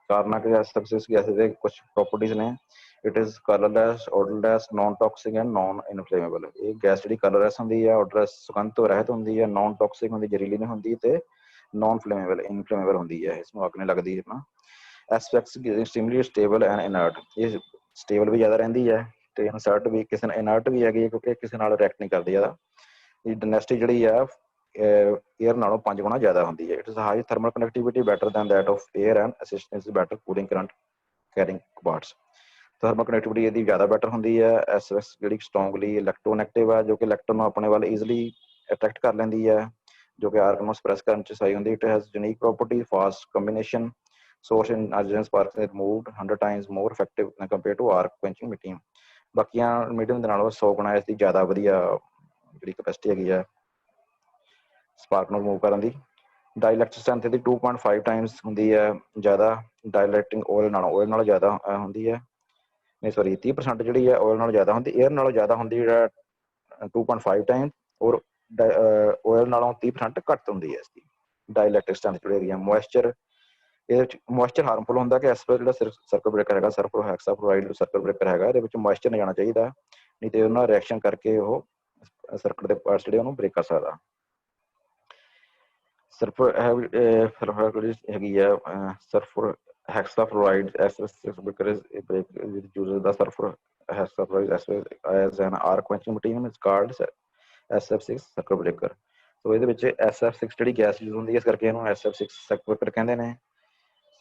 ਕਾਰਨ ਆ ਕਿ SF6 ਗੈਸ ਦੇ ਕੁਝ ਪ੍ਰੋਪਰਟੀਜ਼ ਨੇ। It is colourless, odourless, non toxic and non inflammable. ਇਹ ਗੈਸ ਜਿਹੜੀ ਕਲਰਲੈਸ ਹੁੰਦੀ ਹੈ, ਆਡਰਲੈਸ ਸੁਗੰਧ ਤੋਂ ਰਹਿਤ ਹੁੰਦੀ ਹੈ, ਨਾਨ ਟੌਕਸਿਕ ਹੁੰਦੀ ਜ਼ਹਿਰੀਲੀ ਨਹੀਂ ਹੁੰਦੀ ਤੇ ਨਾਨ ਇਨਫਲੇਮੇਬਲ ਹੁੰਦੀ ਹੈ। ਇਸਨੂੰ ਅੱਗ ਨਹੀਂ ਲੱਗਦੀ ਹੈ ਨਾ। SF6 extremely stable and ਇਨਰਟ। ਇਹ ਸਟੇਬਲ ਵੀ ਜ਼ਿਆਦਾ ਰਹਿੰਦੀ ਹੈ ਤੇ ਇਨਰਟ ਵੀ ਹੈਗੀ ਕਿਉਂਕਿ ਕਿਸੇ ਨਾਲ ਰਿਐਕਟ ਨਹੀਂ ਕਰਦੀ ਜ਼ਿਆਦਾ। ਇਹ ਡੈਂਸਿਟੀ ਜਿਹੜੀ ਆ ਏਅਰ ਨਾਲੋਂ 5 ਗੁਣਾ ਜ਼ਿਆਦਾ ਹੁੰਦੀ ਹੈ। It is high thermal conductivity better than that of air and assistance better cooling current carrying parts. Thermal conductivity ਇਹਦੀ ਜ਼ਿਆਦਾ ਬੈਟਰ ਹੁੰਦੀ ਹੈ। SF ਜਿਹੜੀ ਸਟਰੋਂਗਲੀ ਇਲੈਕਟ੍ਰੋਨੈਗੇਟਿਵ ਹੈ ਜੋ ਕਿ ਇਲੈਕਟ੍ਰੋਨ ਨੂੰ ਆਪਣੇ ਵੱਲ ਈਜ਼ੀਲੀ ਅਟਰੈਕਟ ਕਰ ਲੈਂਦੀ ਹੈ ਜੋ ਕਿ ਆਰਕ ਨੂੰ ਸਪਰੈਸ ਕਰਨ 'ਚ ਸਹੀ ਹੁੰਦੀ। It has unique property fast combination source in oxygen sparks is moved 100 times more effective compared to arc quenching medium। ਬਾਕੀਆਂ ਮੀਡੀਅਮ ਦੇ ਨਾਲੋਂ 100 ਗੁਣਾ ਇਸ ਦੀ ਜ਼ਿਆਦਾ ਵਧੀਆ ਜਿਹੜੀ ਕਪੈਸਿਟੀ ਹੈਗੀ ਆ ਸਪਾਰਕ ਨੂੰ ਰਿਮੂਵ ਕਰਨ ਦੀ। ਡਾਈਲੈਕਟ੍ਰਿਕ ਸਟਰੈਂਥ ਇਹਦੀ 2.5 ਟਾਈਮਸ ਹੁੰਦੀ ਹੈ ਜ਼ਿਆਦਾ ਡਾਈਲੈਕਟਿੰਗ ਓਇਲ ਨਾਲੋਂ ਜ਼ਿਆਦਾ ਹੁੰਦੀ ਹੈ। ਨਹੀਂ ਸੌਰੀ 30% ਜਿਹੜੀ ਹੈ ਓਇਲ ਨਾਲੋਂ ਜ਼ਿਆਦਾ ਹੁੰਦੀ, ਏਅਰ ਨਾਲੋਂ ਜ਼ਿਆਦਾ ਹੁੰਦੀ ਜਿਹੜਾ 2.5 ਟਾਈਮ ਔਰ ਓਇਲ ਨਾਲੋਂ 30% ਘੱਟ ਹੁੰਦੀ ਹੈ ਇਸਦੀ ਡਾਈਲੈਕਟ੍ਰਿਕ ਸਟਰੈਂਥ ਜਿਹੜੀ ਹੈਗੀ ਆ। ਮੋਇਸਚਰ ਇਹਦੇ ਵਿੱਚ ਮੋਇਸਚਰ ਹਾਰਮਫੁਲ ਹੁੰਦਾ ਕਿ ਇਸ ਜਿਹੜਾ ਸਰਕਟ ਬ੍ਰੇਕਰ ਹੈਗਾ ਸਲਫਰ ਹੈਕਸਾਫਲੋਰਾਈਡ ਸਰਕਟ ਬ੍ਰੇਕਰ ਹੈਗਾ ਇਹਦੇ ਵਿੱਚ ਮੋਇਸਚਰ ਨਹੀਂ ਜਾਣਾ ਚਾਹੀਦਾ ਨਹੀਂ ਤੇ ਉਹਨਾਂ ਰਿਐਕਸ਼ਨ ਕਰਕੇ ਉਹ ਸਰਕਟ ਦੇ ਪਾਰਟਸ ਜਿਹੜੇ ਉਹਨੂੰ ਬ੍ਰੇਕ ਕਰ ਸਕਦਾ। ਸਲਫਰ ਹੈਗੀ ਆ sulphur hexafluoride SF6 because it uses the sulfur hexafluoride as an arc quenching material is called SF6 circuit breaker। ਸੋ ਇਹਦੇ ਵਿੱਚ SF6 ਜਿਹੜੀ ਗੈਸ ਯੂਜ਼ ਹੁੰਦੀ ਹੈ ਇਸ ਕਰਕੇ ਇਹਨੂੰ SF6 ਸਰਕਟ ਬ੍ਰੇਕਰ ਕਹਿੰਦੇ ਨੇ।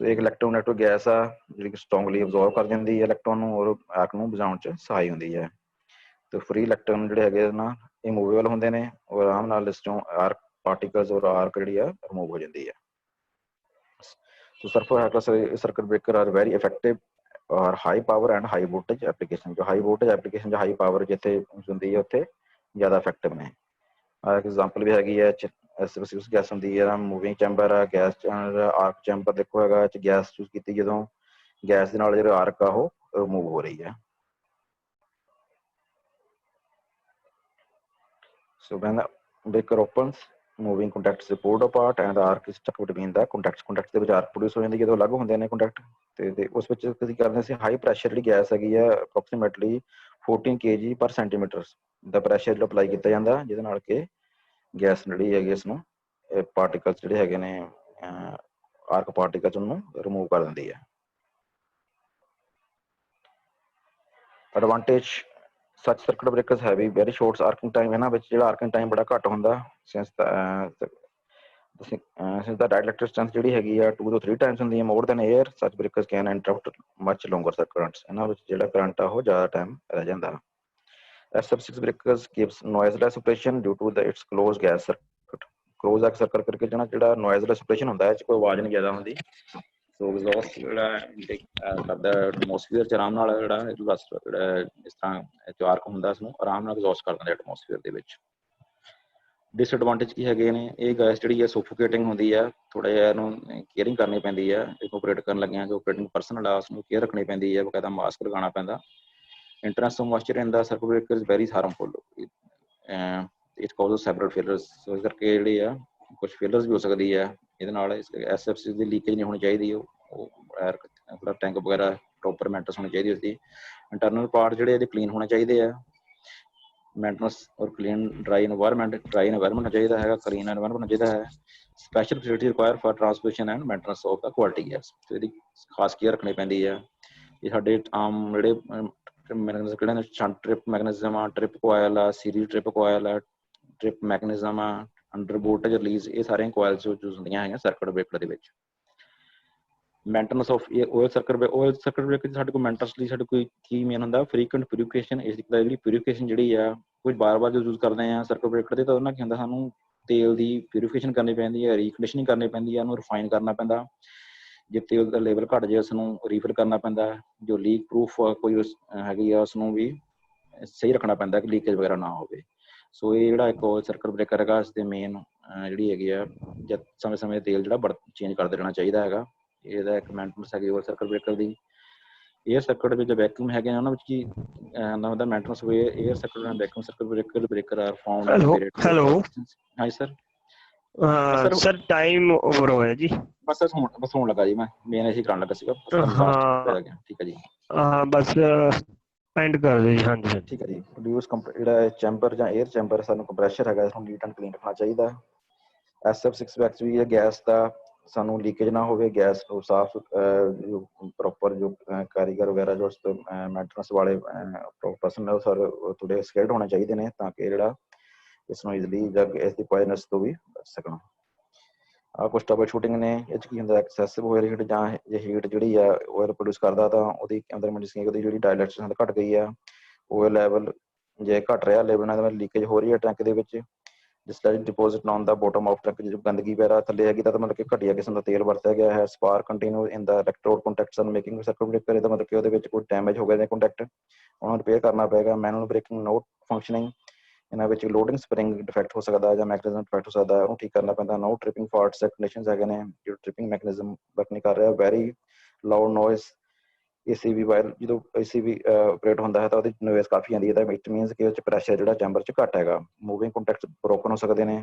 ਸੋ ਇੱਕ ਇਲੈਕਟ੍ਰੋਨੈਗੇਟਿਵ ਗੈਸ ਆ ਜਿਹੜੀ ਸਟਰੋਂਗਲੀ ਅਬਜ਼ੋਰਬ ਕਰ ਦਿੰਦੀ ਹੈ ਇਲੈਕਟ੍ਰੋਨ ਨੂੰ ਔਰ ਆਰਕ ਨੂੰ ਬੁਝਾਉਣ 'ਚ ਸਹਾਈ ਹੁੰਦੀ ਹੈ। ਤੇ ਫ੍ਰੀ ਇਲੈਕਟ੍ਰੋਨ ਜਿਹੜੇ ਹੈਗੇ ਨਾ ਇਹ ਮੂਵੇਬਲ ਹੁੰਦੇ ਨੇ ਔਰ ਆਰਾਮ ਨਾਲ ਇਸ 'ਚੋਂ ਆਰਕ ਪਾਰਟੀਕਲਸ ਔਰ ਆਰਕ ਜਿਹੜੀ ਆ ਰਿਮੂਵ ਹੋ ਜਾਂਦੀ ਹੈ। So sulfur circuit breaker are very effective or high power and high voltage application। जो high voltage application जो high power जिथे ਹੁੰਦੀ ਹੈ ਉੱਥੇ ਜ਼ਿਆਦਾ effective ਨੇ। ਐਗਜ਼ਾਮਪਲ ਵੀ ਹੈਗੀ ਹੈ SF6 ਗੈਸ ਹੁੰਦੀ ਹੈ ਮੂਵਿੰਗ ਚੈਂਬਰ ਆ ਗੈਸ ਆਰਕ ਚੈਂਬਰ ਦੇਖੋ ਹੈਗਾ ਚ ਗੈਸ ਯੂਜ਼ ਕੀਤੀ ਜਦੋਂ ਗੈਸ ਦੇ ਨਾਲ ਜਿਹੜਾ ਆਰਕ ਆ ਉਹ ਰਿਮੂਵ ਹੋ ਰਹੀ ਹੈ। So when the breaker opens, moving contacts are pulled apart and the arc is stuck between the contacts। contacts ਦੇ ਵਿੱਚ arc produce ਹੋ ਜਾਂਦੀ ਜਦੋਂ ਅਲੱਗ ਹੁੰਦੇ ਨੇ contact ਤੇ ਉਸ ਵਿੱਚ ਅਸੀਂ ਕਰਦੇ ਸੀ ਹਾਈ ਪ੍ਰੈਸ਼ਰ ਜਿਹੜੀ ਗੈਸ ਹੈਗੀ ਆ ਅਪਰੋਕਸੀਮੇਟਲੀ 14 kg per centimeter ਦਾ ਪ੍ਰੈਸ਼ਰ ਜਿਹੜਾ ਅਪਲਾਈ ਕੀਤਾ ਜਾਂਦਾ ਜਿਹਦੇ ਨਾਲ ਕਿ ਗੈਸ ਜਿਹੜੀ ਹੈਗੀ ਇਸ ਨੂੰ ਪਾਰਟੀਕਲਸ ਜਿਹੜੇ ਹੈਗੇ ਨੇ ਆਰਕ ਪਾਰਟੀਕਲਸ ਉਹਨੂੰ ਰਿਮੂਵ ਕਰ ਦਿੰਦੀ ਹੈ। Advantage such circuit breakers have very short arcing time। ਇਹਨਾਂ ਵਿੱਚ ਜਿਹੜਾ arcing time ਬੜਾ ਘੱਟ ਹੁੰਦਾ since the dielectric strength ਜਿਹੜੀ ਹੈਗੀ ਆ 2 to 3 times ਹੁੰਦੀ ਹੈ more than air। such breakers can interrupt much longer currents। ਇਹਨਾਂ ਵਿੱਚ ਜਿਹੜਾ ਕਰੰਟ ਆ ਉਹ ਜ਼ਿਆਦਾ ਟਾਈਮ ਰਹਿ ਜਾਂਦਾ। SF6 breakers gives noiseless operation due to its closed gas circuit। Close circle ਕਰਕੇ ਜਿਹੜਾ ਨੋਇਜ਼ ਰੈਸਪੀਰੇਸ਼ਨ ਹੁੰਦਾ ਹੈ, ਇਹ 'ਚ ਕੋਈ ਆਵਾਜ਼ ਨਹੀਂ ਜ਼ਿਆਦਾ ਹੁੰਦੀ। ਸੋ ਐਗਜ਼ੌਸਟ ਜਿਹੜਾ ਇਨਟੇਕ ਕਰਦਾ ਐਟਮੋਸਫੀਅਰ 'ਚ ਆਰਾਮ ਨਾਲ, ਜਿਹੜਾ ਇਸ ਤਰ੍ਹਾਂ ਚਾਰਕ ਹੁੰਦਾ ਇਸਨੂੰ ਆਰਾਮ ਨਾਲ ਐਗਜ਼ੌਸਟ ਕਰ ਦਿੰਦਾ ਐਟਮੋਸਫੀਅਰ ਦੇ ਵਿੱਚ। ਡਿਸਐਡਵਾਂਟੇਜ ਕੀ ਹੈਗੇ ਨੇ, ਇਹ ਗੈਸ ਜਿਹੜੀ ਹੈ ਸੋਫੋਕੇਟਿੰਗ ਹੁੰਦੀ ਹੈ, ਥੋੜ੍ਹਾ ਜਿਹਾ ਇਹਨੂੰ ਕੇਅਰਿੰਗ ਕਰਨੀ ਪੈਂਦੀ ਹੈ। ਇਹਨੂੰ ਆਪਰੇਟ ਕਰਨ ਲੱਗਿਆ ਜੋ ਆਪਰੇਟਿੰਗ ਪਰਸਨ ਆ ਉਸਨੂੰ ਕੇਅਰ ਰੱਖਣੀ ਪੈਂਦੀ ਹੈ, ਬਕਾਇਦਾ ਮਾਸਕ ਲਗਾਉਣਾ ਪੈਂਦਾ। Internal moisture in the circuit breaker is very harmful, it causes several failures. So ਇਸ ਕਰਕੇ ਜਿਹੜੀ ਆ ਕੁਛ ਫੇਲਰਸ ਵੀ ਹੋ ਸਕਦੀ ਹੈ ਇਹਦੇ ਨਾਲ। SFC ਦੀ ਲੀਕੇਜ ਨਹੀਂ ਹੋਣੀ ਚਾਹੀਦੀ, ਉਹ ਟੈਂਕ ਵਗੈਰਾ ਪ੍ਰੋਪਰ ਮੈਂਟਸ ਹੋਣੀ ਚਾਹੀਦੀ ਉਸਦੀ। ਇੰਟਰਨਲ ਪਾਰਟ ਜਿਹੜੇ ਇਹਦੇ ਕਲੀਨ ਹੋਣੇ ਚਾਹੀਦੇ ਆ, ਮੈਂਟਨਸ ਔਰ ਕਲੀਨ ਡਰਾਈ ਇਨਵਾਇਰਮੈਂਟ ਹੋਣਾ ਚਾਹੀਦਾ ਹੈਗਾ, ਕਲੀਨ ਇਨਵਾਇਰਮੈਂਟ ਹੋਣਾ ਚਾਹੀਦਾ ਹੈ। Special facility require for transmission and maintenance of the quality gas, ਤੇ ਇਹਦੀ ਖਾਸ ਕੇਅਰ ਰੱਖਣੀ ਪੈਂਦੀ ਹੈ। ਇਹ ਸਾਡੇ ਆਮ ਜਿਹੜੇ ਮੈਕੈਨਿਜ਼ਮ ਕਿਹੜੇ ਨੇ, ਸ਼ੰਟ ਟ੍ਰਿਪ ਮੈਕੈਨਿਜ਼ਮ ਆ, ਟ੍ਰਿਪ ਕੋਇਲ ਆ, ਸੀਰੀਜ਼ ਟ੍ਰਿਪ ਕੋਇਲ ਆ, ਟ੍ਰਿਪ ਮੈਕੈਨਿਜ਼ਮ ਆ, ਅੰਡਰ ਵੋਲਟੇਜ ਰਿਲੀਜ਼, ਇਹ ਸਾਰੀਆਂ ਕੋਇਲਸ ਯੂਜ਼ ਹੁੰਦੀਆਂ ਹੈਗੀਆਂ ਸਰਕਟ ਬ੍ਰੇਕਰ ਦੇ ਵਿੱਚ। Maintenance of oil circuit breaker ਸਾਡੇ ਕੋਲ ਮੇਨਟੇਨੈਂਸ ਲਈ ਸਾਡੇ ਕੋਈ ਕੀ ਮੇਨ ਹੁੰਦਾ, ਫ੍ਰੀਕੁਐਂਟ ਪਿਊਰੀਫਿਕੇਸ਼ਨ। ਇਸ ਦਾ ਜਿਹੜੀ ਪਿਊਰੀਫਿਕੇਸ਼ਨ ਜਿਹੜੀ ਆ ਕੋਈ ਬਾਰ-ਬਾਰ ਜੋ ਯੂਜ਼ ਕਰਦੇ ਆ ਸਰਕਟ ਬ੍ਰੇਕਰ ਦੇ, ਤਾਂ ਉਹਦੇ ਨਾਲ ਕੀ ਹੁੰਦਾ, ਸਾਨੂੰ ਤੇਲ ਦੀ ਪਿਊਰੀਫਿਕੇਸ਼ਨ ਕਰਨੀ ਪੈਂਦੀ ਹੈ, ਰੀਕੰਡੀਸ਼ਨਿੰਗ ਕਰਨੀ ਪੈਂਦੀ ਹੈ, ਉਹਨੂੰ ਰਿਫਾਈਨ ਕਰਨਾ ਪੈਂਦਾ। ਜੇ ਤੇਲ ਦਾ ਲੈਵਲ ਘੱਟ ਜਾਏ ਉਸਨੂੰ ਰੀਫਿਲ ਕਰਨਾ ਪੈਂਦਾ। ਜੋ ਲੀਕ ਪ੍ਰੂਫ ਕੋਈ ਹੈਗੀ ਆ ਉਸਨੂੰ ਵੀ ਸਹੀ ਰੱਖਣਾ ਪੈਂਦਾ ਕਿ ਲੀਕੇਜ ਵਗੈਰਾ ਨਾ ਹੋਵੇ। ਸੋ ਇਹ ਜਿਹੜਾ ਇੱਕ ਓਇਲ ਸਰਕਟ ਬ੍ਰੇਕਰ ਹੈਗਾ, ਇਸ ਦੇ ਮੇਨ ਜਿਹੜੀ ਹੈਗੀ ਆ, ਜਦ ਸਮੇਂ-ਸਮੇਂ ਤੇਲ ਜਿਹੜਾ ਚੇਂਜ ਕਰਦੇ ਰਹਿਣਾ ਚਾਹੀਦਾ ਹੈਗਾ। ਇਹਦਾ ਇੱਕ ਮੇਨਟੇਨੈਂਸ ਹੈਗੀ ਓਇਲ ਸਰਕਟ ਬ੍ਰੇਕਰ ਦੀ। ਏਅਰ ਸਰਕਟ ਵਿੱਚ ਵੈਕਿਊਮ ਹੈਗੇ ਨੇ, ਉਹਨਾਂ ਵਿੱਚ ਕੀ ਦਾ ਮੇਨਟੇਨੈਂਸ ਹੋਏ। Air circuit and vacuum circuit breaker are found at various hello ਹਾਂਜੀ ਸਰ। ਸਰ ਟਾਈਮ ਓਵਰ ਹੋਇਆ ਜੀ। ਬਸ ਹੋਣ ਲੱਗਾ ਜੀ, ਮੈਂ ਮੇਨ ਇਹੀ ਕਰਨ ਲੱਗਾ ਸੀਗਾ, ਲਾਸਟ ਪੈ ਗਿਆ। ਠੀਕ ਹੈ ਜੀ, ਹਾਂ ਬਸ ਐਂਡ ਕਰ ਦਿਓ ਜੀ। ਹਾਂਜੀ ਹਾਂਜੀ ਠੀਕ ਹੈ ਜੀ। ਪ੍ਰੋਡਿਊਸ ਜਿਹੜਾ ਚੈਂਬਰ ਜਾਂ ਏਅਰ ਚੈਂਬਰ, ਸਾਨੂੰ ਕੰਪਰੈਸ਼ਰ ਹੈਗਾ, ਇਸਨੂੰ ਨੀਟ ਐਂਡ ਕਲੀਨ ਰੱਖਣਾ ਚਾਹੀਦਾ। SF6 ਵੀ ਹੈ ਗੈਸ ਦਾ, ਸਾਨੂੰ ਲੀਕੇਜ ਨਾ ਹੋਵੇ, ਗੈਸ ਨੂੰ ਸਾਫ਼ ਪ੍ਰੋਪਰ ਜੋ ਕਾਰੀਗਰ ਵਗੈਰਾ ਜੋ ਮੇਨਟੇਨੈਂਸ ਵਾਲੇ ਪਰਸਨ ਨੇ ਉਹ ਸਾਰੇ ਥੋੜ੍ਹੇ ਸਕਿਲਡ ਹੋਣੇ ਚਾਹੀਦੇ ਨੇ, ਤਾਂ ਕਿ ਜਿਹੜਾ ਇਸ ਨੂੰ ਈਜ਼ਲੀ ਜਾਂ ਇਸ ਦੀ ਪੋਇਜ਼ਨਸ ਤੋਂ ਵੀ ਬਚ ਸਕਣ। ਆਹ ਕੁਛ ਟਰਬਲ ਸ਼ੂਟਿੰਗ ਨੇ। ਇਹ 'ਚ ਕੀ ਹੁੰਦਾ, ਐਕਸੈਸਿਵ ਓਇਲ ਹੀਟ, ਜਾਂ ਜੇ ਹੀਟ ਜਿਹੜੀ ਆ ਓਇਲ ਪ੍ਰੋਡਿਊਸ ਕਰਦਾ ਤਾਂ ਉਹਦੀ ਅੰਦਰ ਮੀਨਸ ਉਹਦੀ ਜਿਹੜੀ ਡਾਇਲੈਕਸ਼ਨ ਘੱਟ ਗਈ ਆ, ਓਇਲ ਲੈਵਲ ਜੇ ਘੱਟ ਰਿਹਾ ਲੈਵਲ ਨਾਲ ਲੀਕੇਜ ਹੋ ਰਹੀ ਹੈ ਟੈਂਕ ਦੇ ਵਿੱਚ। ਜਿਸ ਦਾ deposit on the bottom of tank, ਜੋ ਗੰਦਗੀ ਵਗੈਰਾ ਥੱਲੇ ਹੈਗੀ ਤਾਂ ਮਤਲਬ ਕਿ ਘਟੀਆ ਕਿਸਮ ਦਾ ਤੇਲ ਵਰਤਿਆ ਗਿਆ ਹੈ। Spark continue in the electrode contacts and making circuit breaker, ਇਹਦਾ ਮਤਲਬ ਕਿ ਉਹਦੇ ਵਿੱਚ ਕੋਈ ਡੈਮੇਜ ਹੋ ਗਏ ਨੇ ਕੰਟੈਕਟ, ਉਹਨਾਂ ਨੂੰ ਰਿਪੇਅਰ ਕਰਨਾ ਪਏਗਾ। ਮੈਨੂਅਲ ਬ੍ਰੇਕਿੰਗ ਨੋਟ ਫੰਕਸ਼ਨਿੰਗ, ਇਹਨਾਂ ਵਿੱਚ ਲੋਡਿੰਗ ਸਪਰਿੰਗ ਡਿਫੈਕਟ ਹੋ ਸਕਦਾ ਜਾਂ ਮੈਕੈਨਿਜ਼ਮ ਡਿਫੈਕਟ ਹੋ ਸਕਦਾ, ਉਹਨੂੰ ਠੀਕ ਕਰਨਾ ਪੈਂਦਾ। ਨੋ ਟ੍ਰਿਪਿੰਗ ਫਾਲਟਸ ਕੰਡੀਸ਼ਨਸ ਹੈਗੇ ਨੇ, ਜੋ ਟ੍ਰਿਪਿੰਗ ਮੈਕੈਨਿਜ਼ਮ ਵਰਕ ਨਹੀਂ ਕਰ ਰਿਹਾ। Very loud noise, ACV wire ਜਦੋਂ ACV ਆਪਰੇਟ ਹੁੰਦਾ ਹੈ ਤਾਂ ਉਹਦੀ ਨੋਇਜ਼ ਕਾਫੀ ਆਉਂਦੀ ਹੈ, ਤਾਂ ਇਟ ਮੀਨਸ ਕਿ ਉਹ 'ਚ ਪ੍ਰੈਸ਼ਰ ਜਿਹੜਾ ਚੈਂਬਰ 'ਚ ਘੱਟ ਹੈਗਾ। ਮੂਵਿੰਗ ਕੰਟੈਕਟਸ ਬ੍ਰੋਕਨ ਹੋ ਸਕਦੇ ਨੇ,